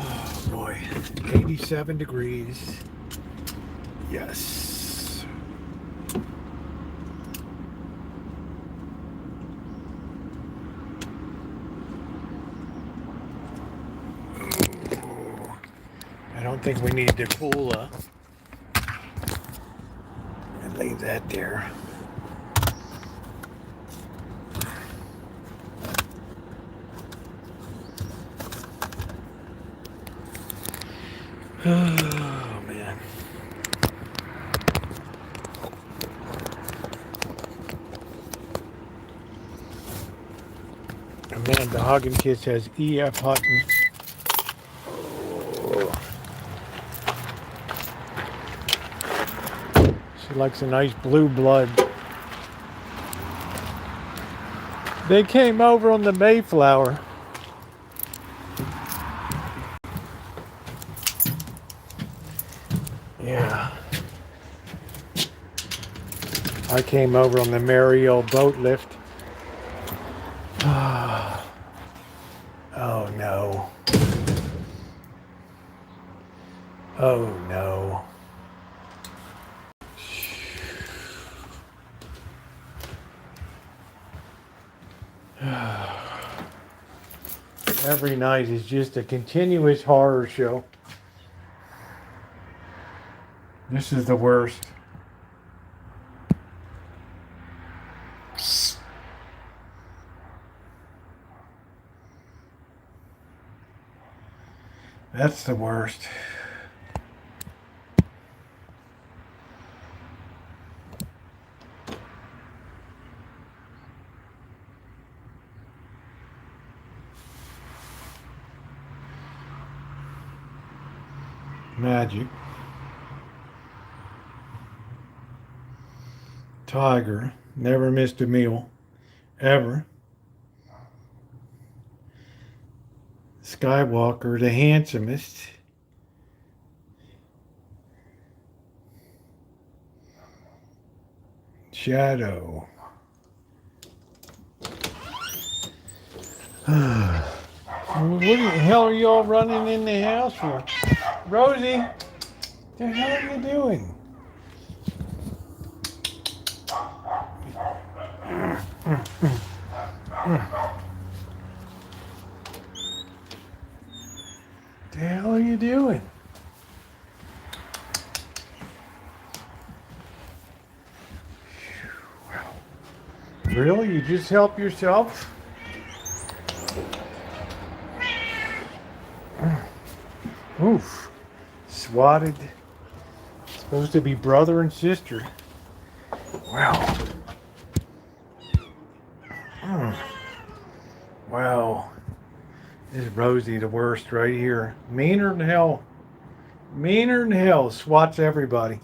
Oh boy, 87 degrees. Yes. Ooh. I don't think we need the cola. And leave that there. Oh man. Amanda Hogginkiss has E.F. Hutton. Oh. She likes a nice blue blood. They came over on the Mayflower. Yeah. I came over on the Mariel boat lift. Oh no. Oh no. Every night is just a continuous horror show. This is the worst. That's the worst. Magic. Tiger. Never missed a meal. Ever. Skywalker, the handsomest. Shadow. What the hell are y'all running in the house for? Rosie, what the hell are you doing? What the hell are you doing? Really? You just help yourself? Oof. Swatted. Supposed to be brother and sister. Wow. Wow. This is Rosie, the worst right here. Meaner than hell. Meaner than hell. Swats everybody.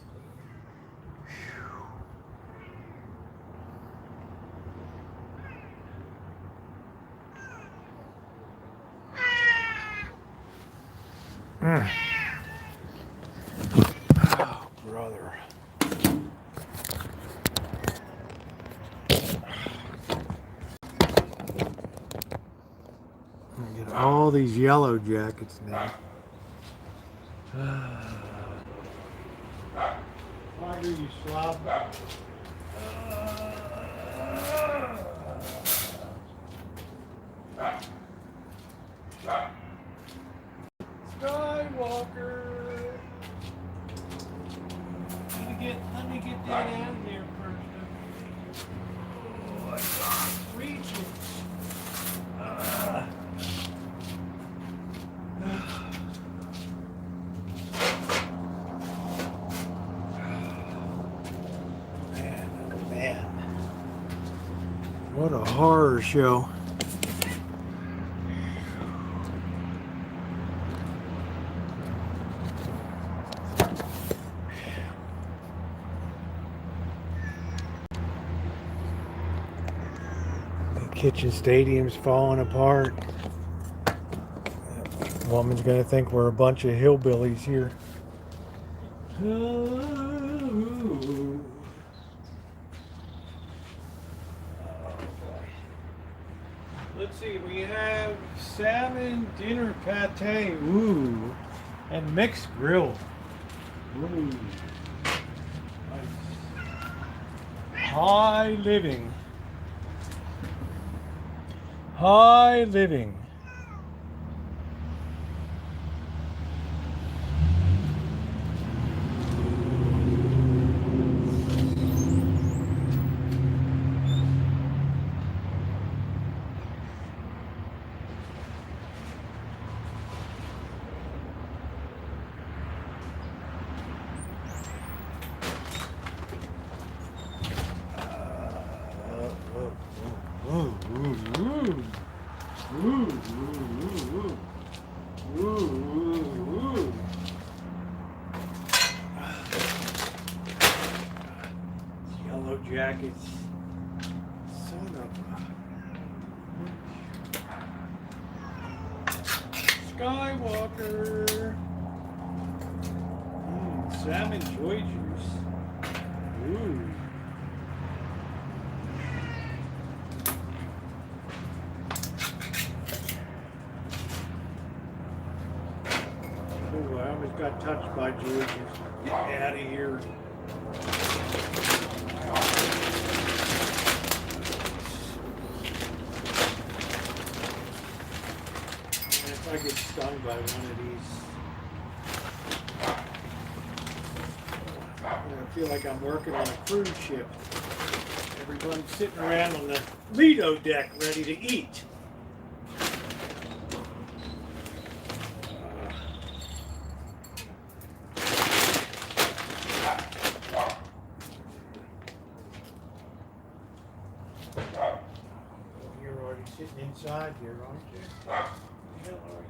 Oh, brother. Get all these yellow jackets now. Why do you slob? Skywalker. get out of there first. Oh, I can't reach it. Man, oh man. What a horror show. Kitchen Stadium's falling apart. Woman's gonna think we're a bunch of hillbillies here. Let's see, we have salmon dinner pate, ooh, and mixed grill. Ooh. Nice. High living. High living. Yellow jackets. Son of a Skywalker. Salmon joy juice. Ooh. Ooh, I almost got touched by joy juice. Get out of here. If I get stung by one of these, I feel like I'm working on a cruise ship. Everyone's sitting around on the Lido deck ready to eat. You're already sitting inside here, aren't you? What the hell are you?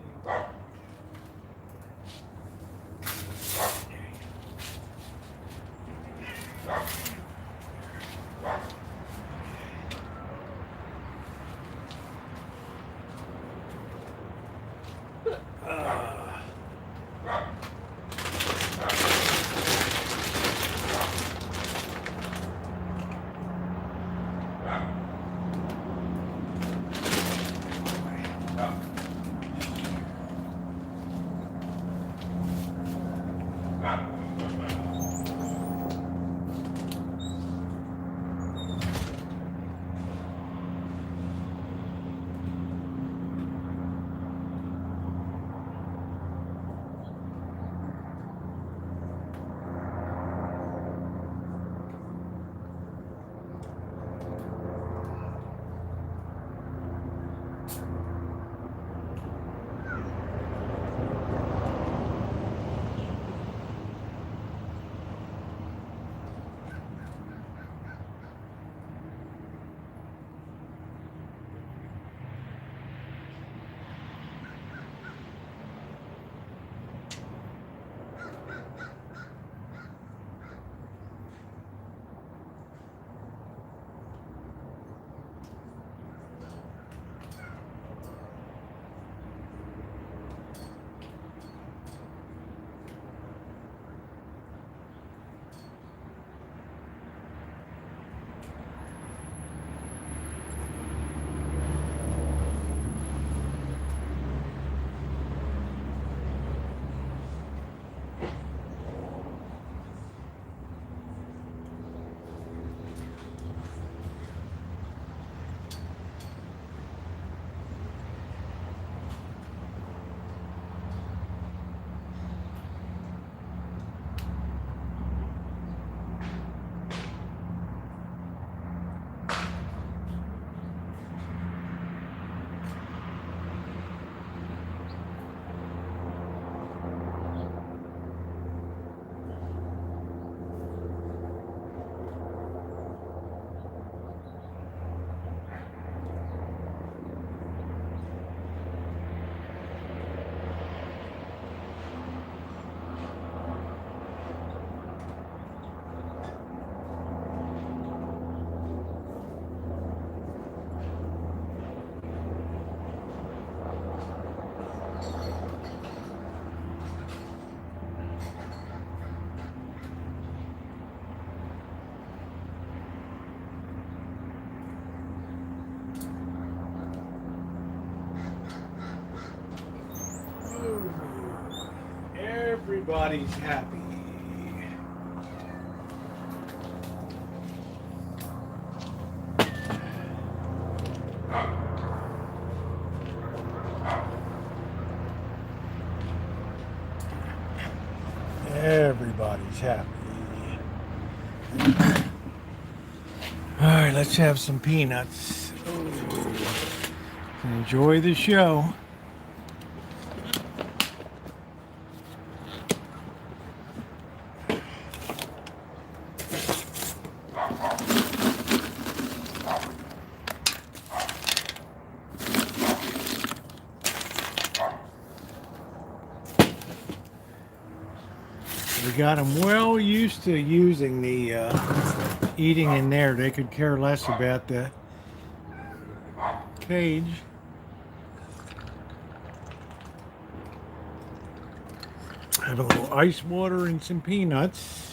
Oh, everybody's happy. Everybody's happy. All right, let's have some peanuts. Oh, enjoy the show. We got them well used to using the eating in there. They could care less about the cage. Have a little ice water and some peanuts.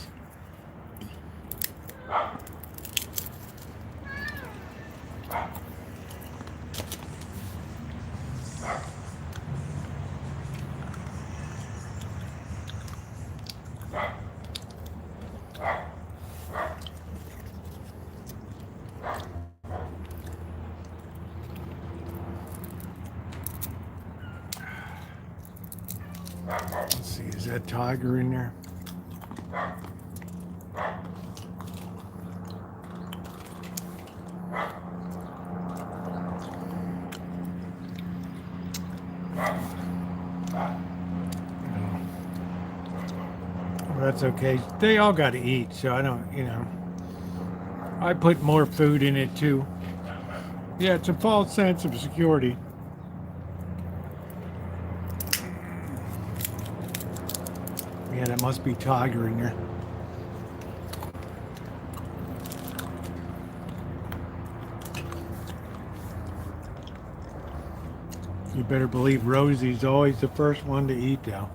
Let's see, is that tiger in there? Well, that's okay. They all got to eat, so I don't, I put more food in it too. Yeah, it's a false sense of security. Yeah, that must be tiger in there. You better believe Rosie's always the first one to eat though.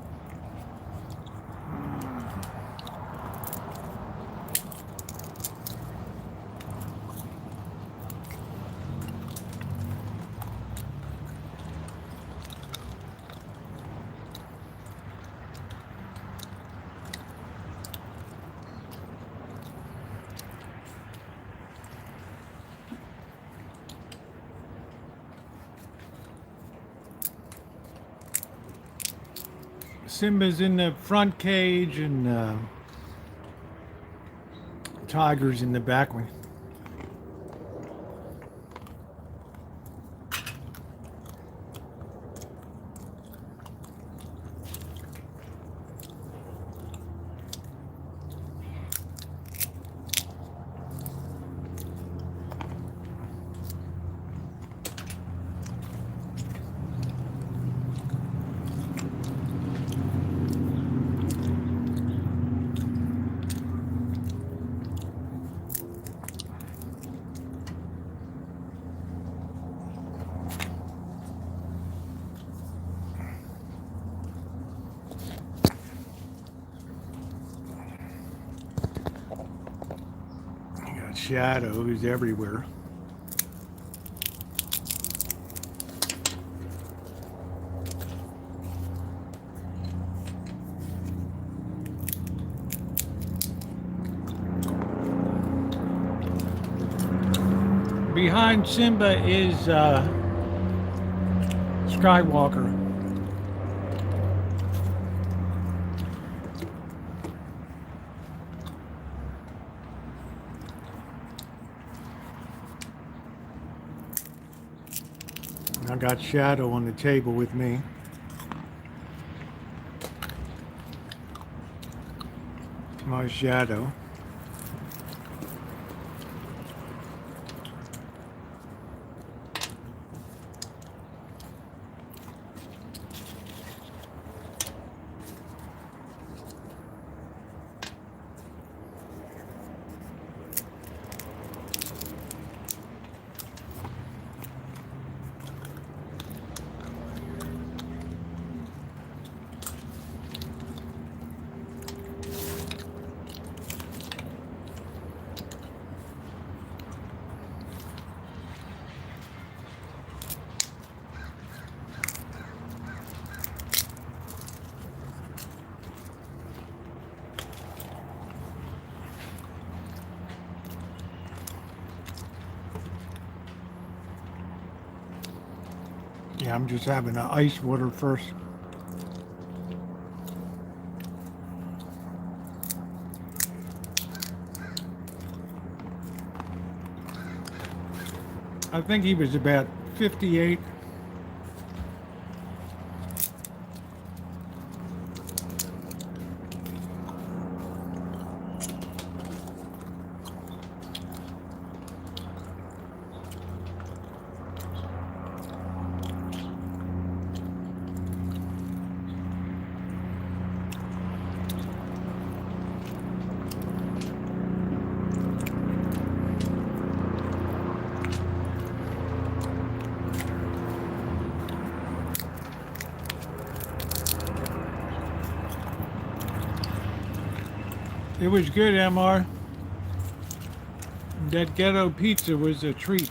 Simba's in the front cage and Tiger's in the back one. Shadows everywhere. Behind Simba is Skywalker. I got Shadow on the table with me. My Shadow. Yeah, I'm just having the ice water first. I think he was about 58. It was good, MR. That ghetto pizza was a treat.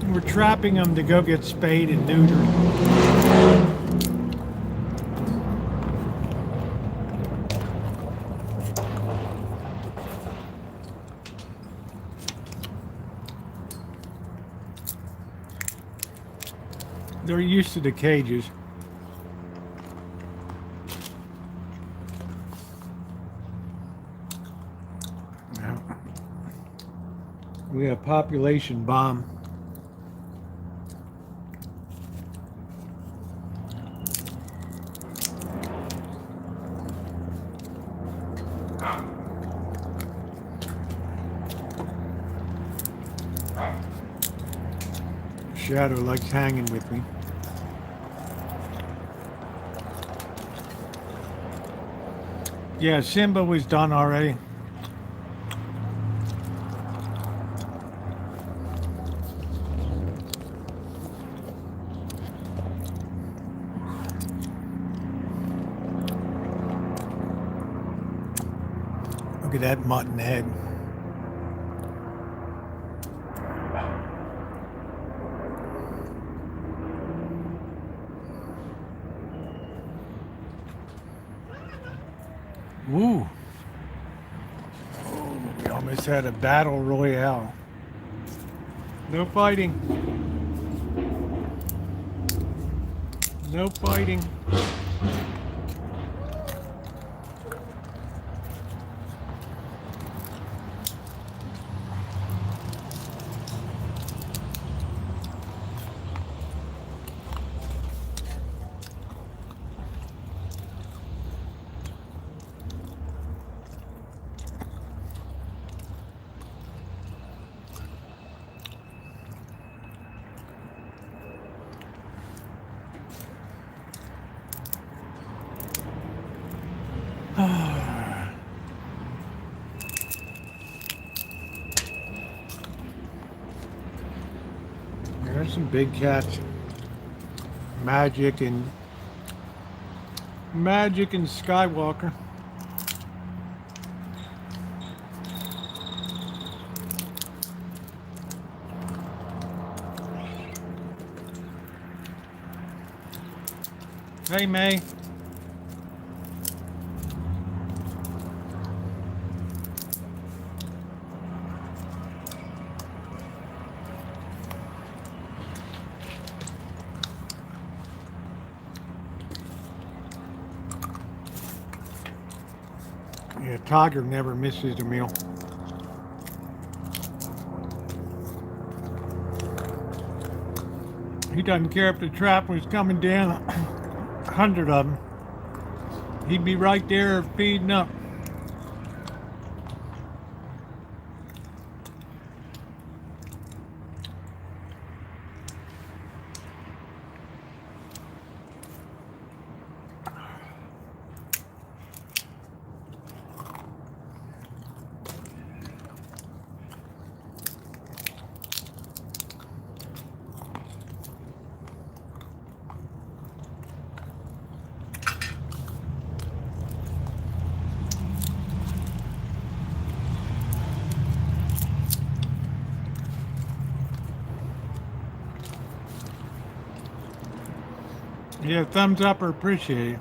We're trapping them to go get spayed and neutered. They're used to the cages. Now, we have population bomb. Shadow likes hanging with me. Yeah, Simba was done already. Look at that mutton head. Woo. Oh, we almost had a battle royale. No fighting. No fighting. There's some big cats. Magic and Skywalker. Hey, May. Yeah, Tiger never misses a meal. He doesn't care if the trap was coming down, 100 of them. He'd be right there feeding up. Yeah, thumbs up are appreciated.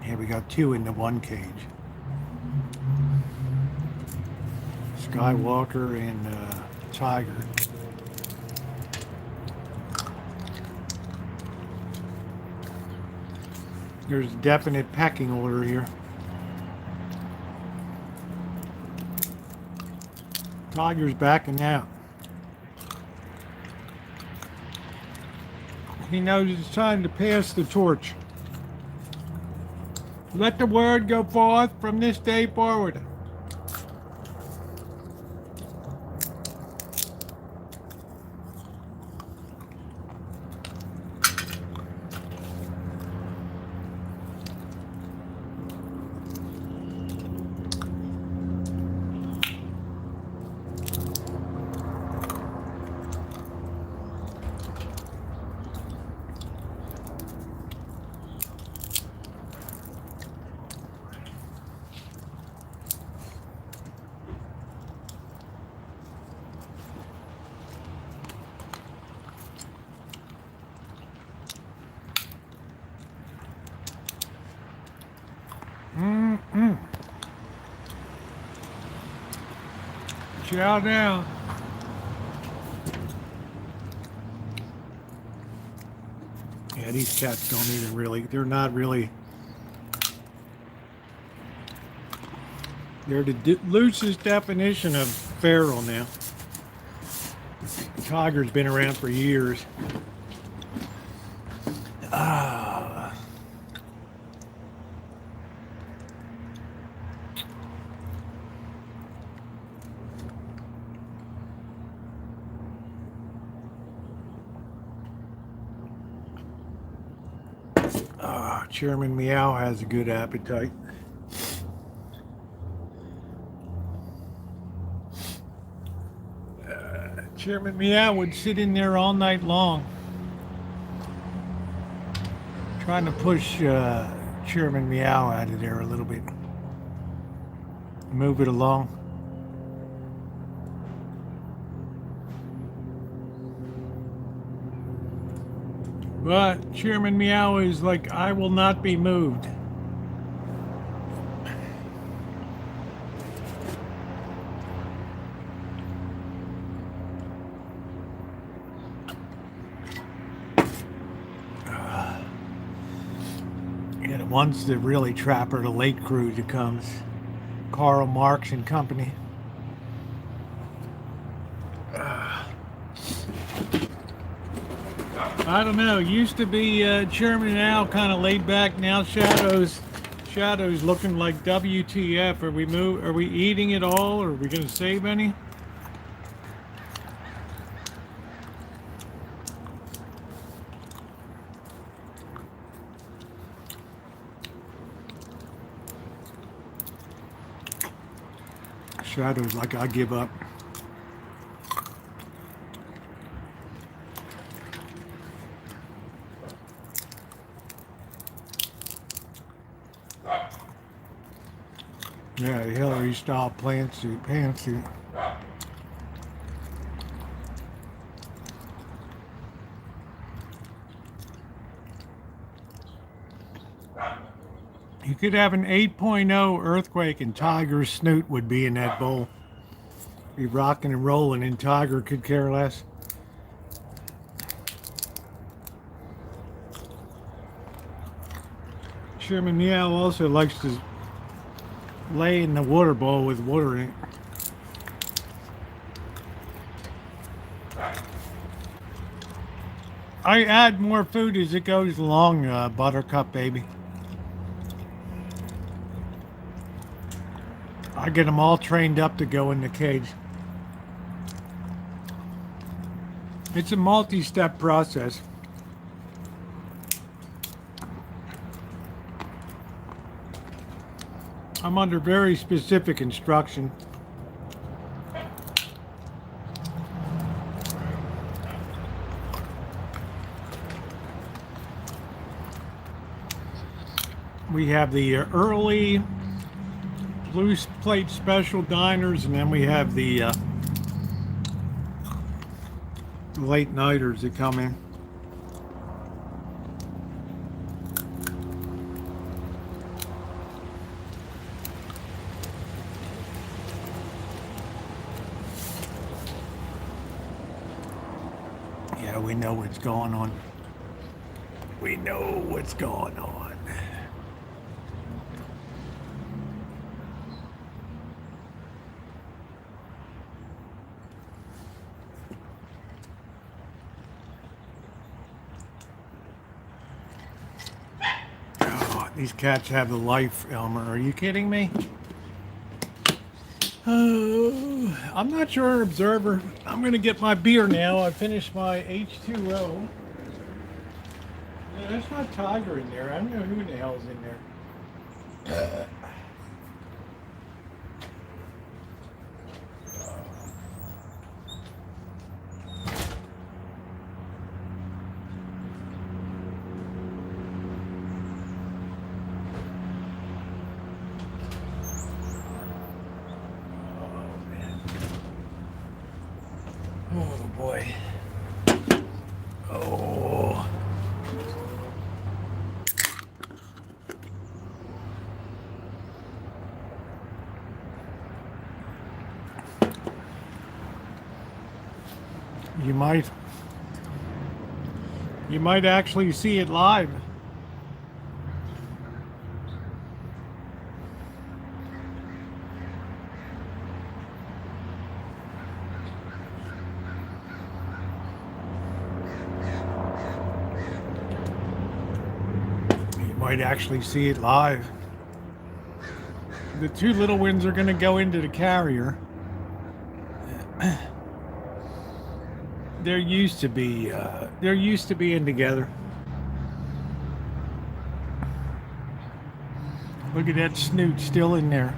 Yeah, we got 2 in the 1 cage. Skywalker and Tiger. There's a definite pecking order here. Tiger's backing out. He knows it's time to pass the torch. Let the word go forth from this day forward. Chow down. Yeah, these cats don't even really, they're not really, they're the loosest definition of feral now. Tiger's been around for years. Chairman Meow has a good appetite. Chairman Meow would sit in there all night long trying to push Chairman Meow out of there a little bit. Move it along. But Chairman Meow is like, I will not be moved. And once the really trapper, the late crew that comes, Karl Marx and company. I don't know. Used to be Chairman Al kind of laid back. Now Shadow's looking like WTF. Are we eating it all? Or are we going to save any? Shadow's like, I give up. Yeah, Hillary style pantsuit. You could have an 8.0 earthquake and Tiger's snoot would be in that bowl. Be rocking and rolling and Tiger could care less. Chairman Meow also likes to lay in the water bowl with water in it. I add more food as it goes along, Buttercup baby. I get them all trained up to go in the cage. It's a multi-step process. I'm under very specific instruction. We have the early Blue Plate Special Diners, and then we have the late nighters that come in. Yeah, we know what's going on. We know what's going on. These cats have the life, Elmer. Are you kidding me? I'm not sure, Observer. I'm going to get my beer now. I finished my H2O. No, that's not Tiger in there. I don't know who the hell's in there. Oh boy. Oh. You might actually see it live. Might actually see it live. The two little ones are going to go into the carrier. They're used to being together. Look at that snoot still in there.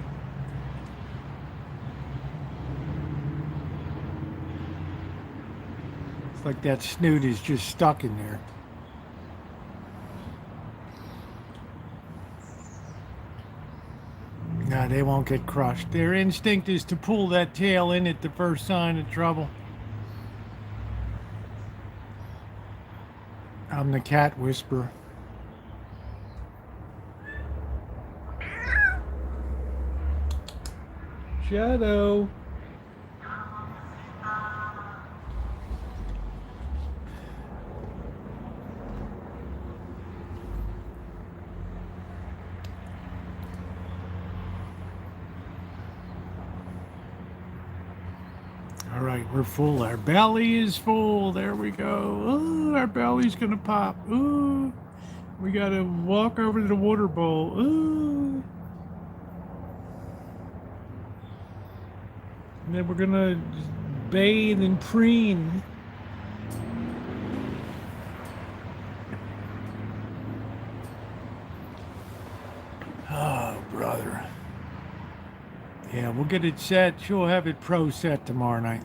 It's like that snoot is just stuck in there. No, they won't get crushed. Their instinct is to pull that tail in at the first sign of trouble. I'm the cat whisperer. Shadow. All right, we're full. Our belly is full. There we go. Oh, our belly's gonna pop. Ooh, we gotta walk over to the water bowl. Ooh. And then we're gonna bathe and preen. Oh, brother. Yeah, we'll get it set. She'll have it pro set tomorrow night.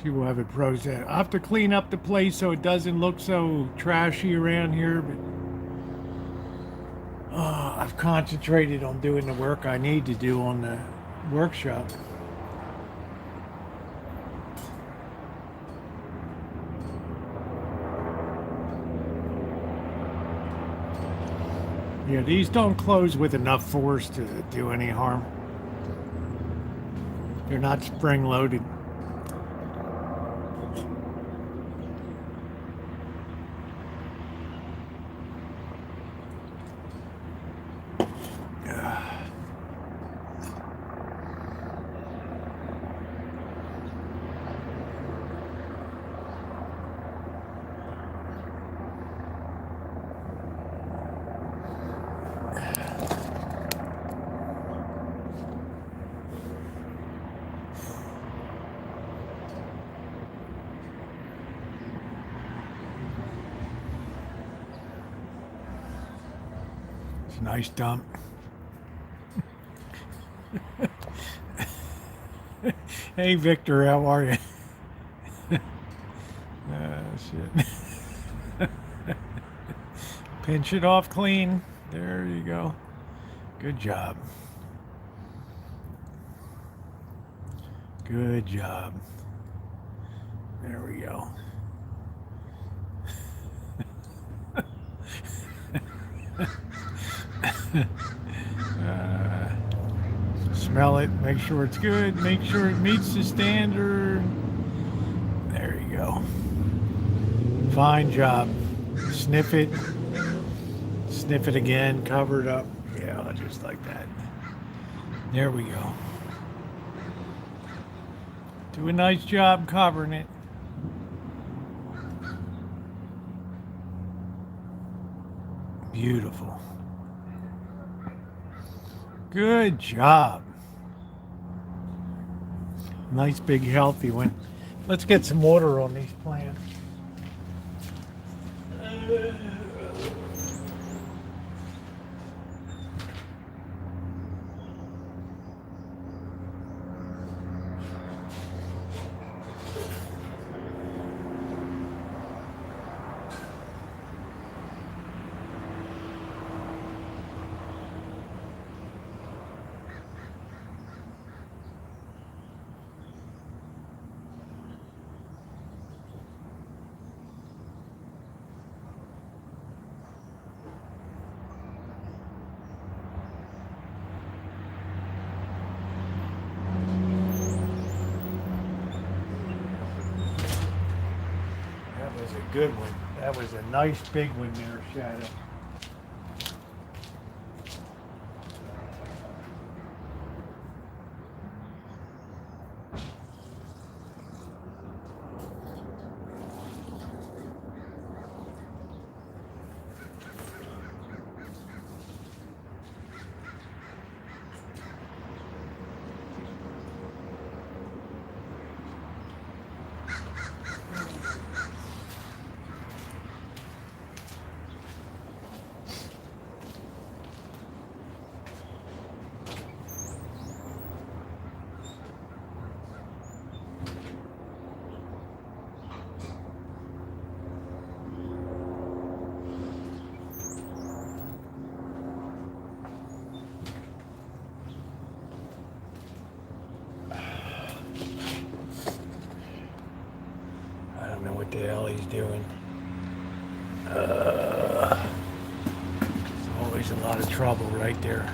She will have it pro set. I have to clean up the place so it doesn't look so trashy around here, but I've concentrated on doing the work I need to do on the workshop. Yeah, these don't close with enough force to do any harm. They're not spring-loaded. It's a nice dump. Hey Victor, how are you? Shit. Pinch it off clean. There you go. Good job. Good job. There we go. Smell it, make sure it's good, make sure it meets the standard. There you go. Fine job. Sniff it again, cover it up. Yeah, just like that. There we go. Do a nice job covering it. Beautiful. Good job. Nice big healthy one. Let's get some water on these plants. That was a good one. That was a nice big one there, Shadow. I don't know what the hell he's doing. Always a lot of trouble right there.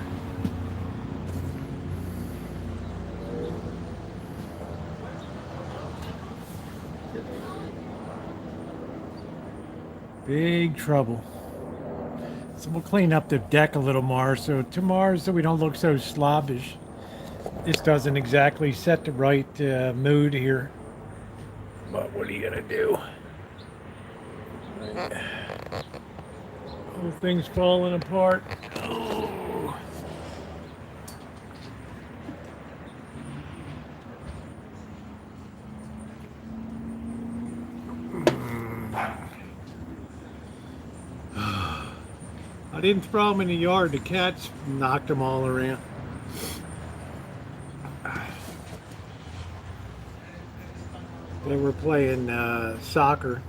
Big trouble. So we'll clean up the deck a little more so tomorrow so we don't look so slobbish. This doesn't exactly set the right mood here. But what are you gonna do? Whole thing's falling apart. Oh. I didn't throw them in the yard. The cats knocked them all around. They were playing soccer.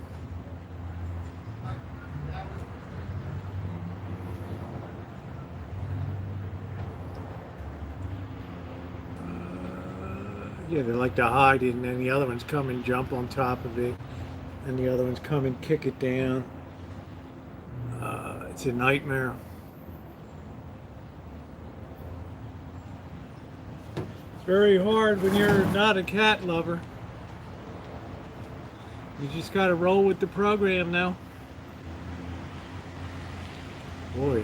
Yeah, they like to hide it, and then the other ones come and jump on top of it, and the other ones come and kick it down. It's a nightmare. It's very hard when you're not a cat lover. You just gotta roll with the program now. Boy,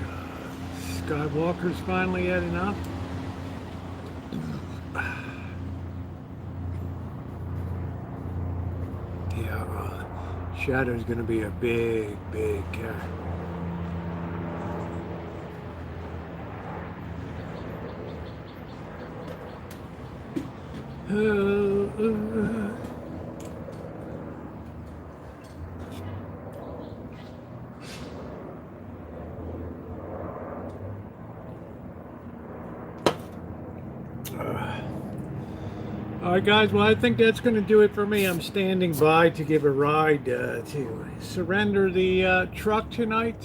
Skywalker's finally had enough. Yeah, Shadow's gonna be a big, big cat. All right, guys, well, I think that's going to do it for me. I'm standing by to give a ride to surrender the truck tonight.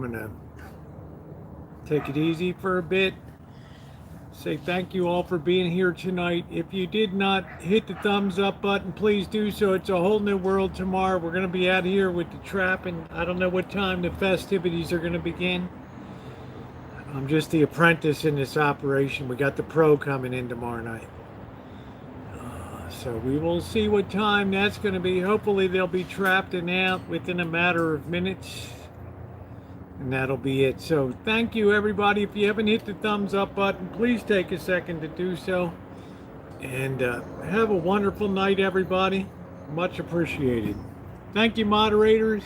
gonna take it easy for a bit. Say thank you all for being here tonight. If you did not hit the thumbs up button, please do so. It's a whole new world tomorrow. We're going to be out here with the trap, and I don't know what time the festivities are going to begin. I'm just the apprentice in this operation. We got the pro coming in tomorrow night. So we will see what time that's going to be. Hopefully they'll be trapped and out within a matter of minutes. And that'll be it. So thank you, everybody. If you haven't hit the thumbs up button, please take a second to do so. And have a wonderful night, everybody. Much appreciated. Thank you, moderators.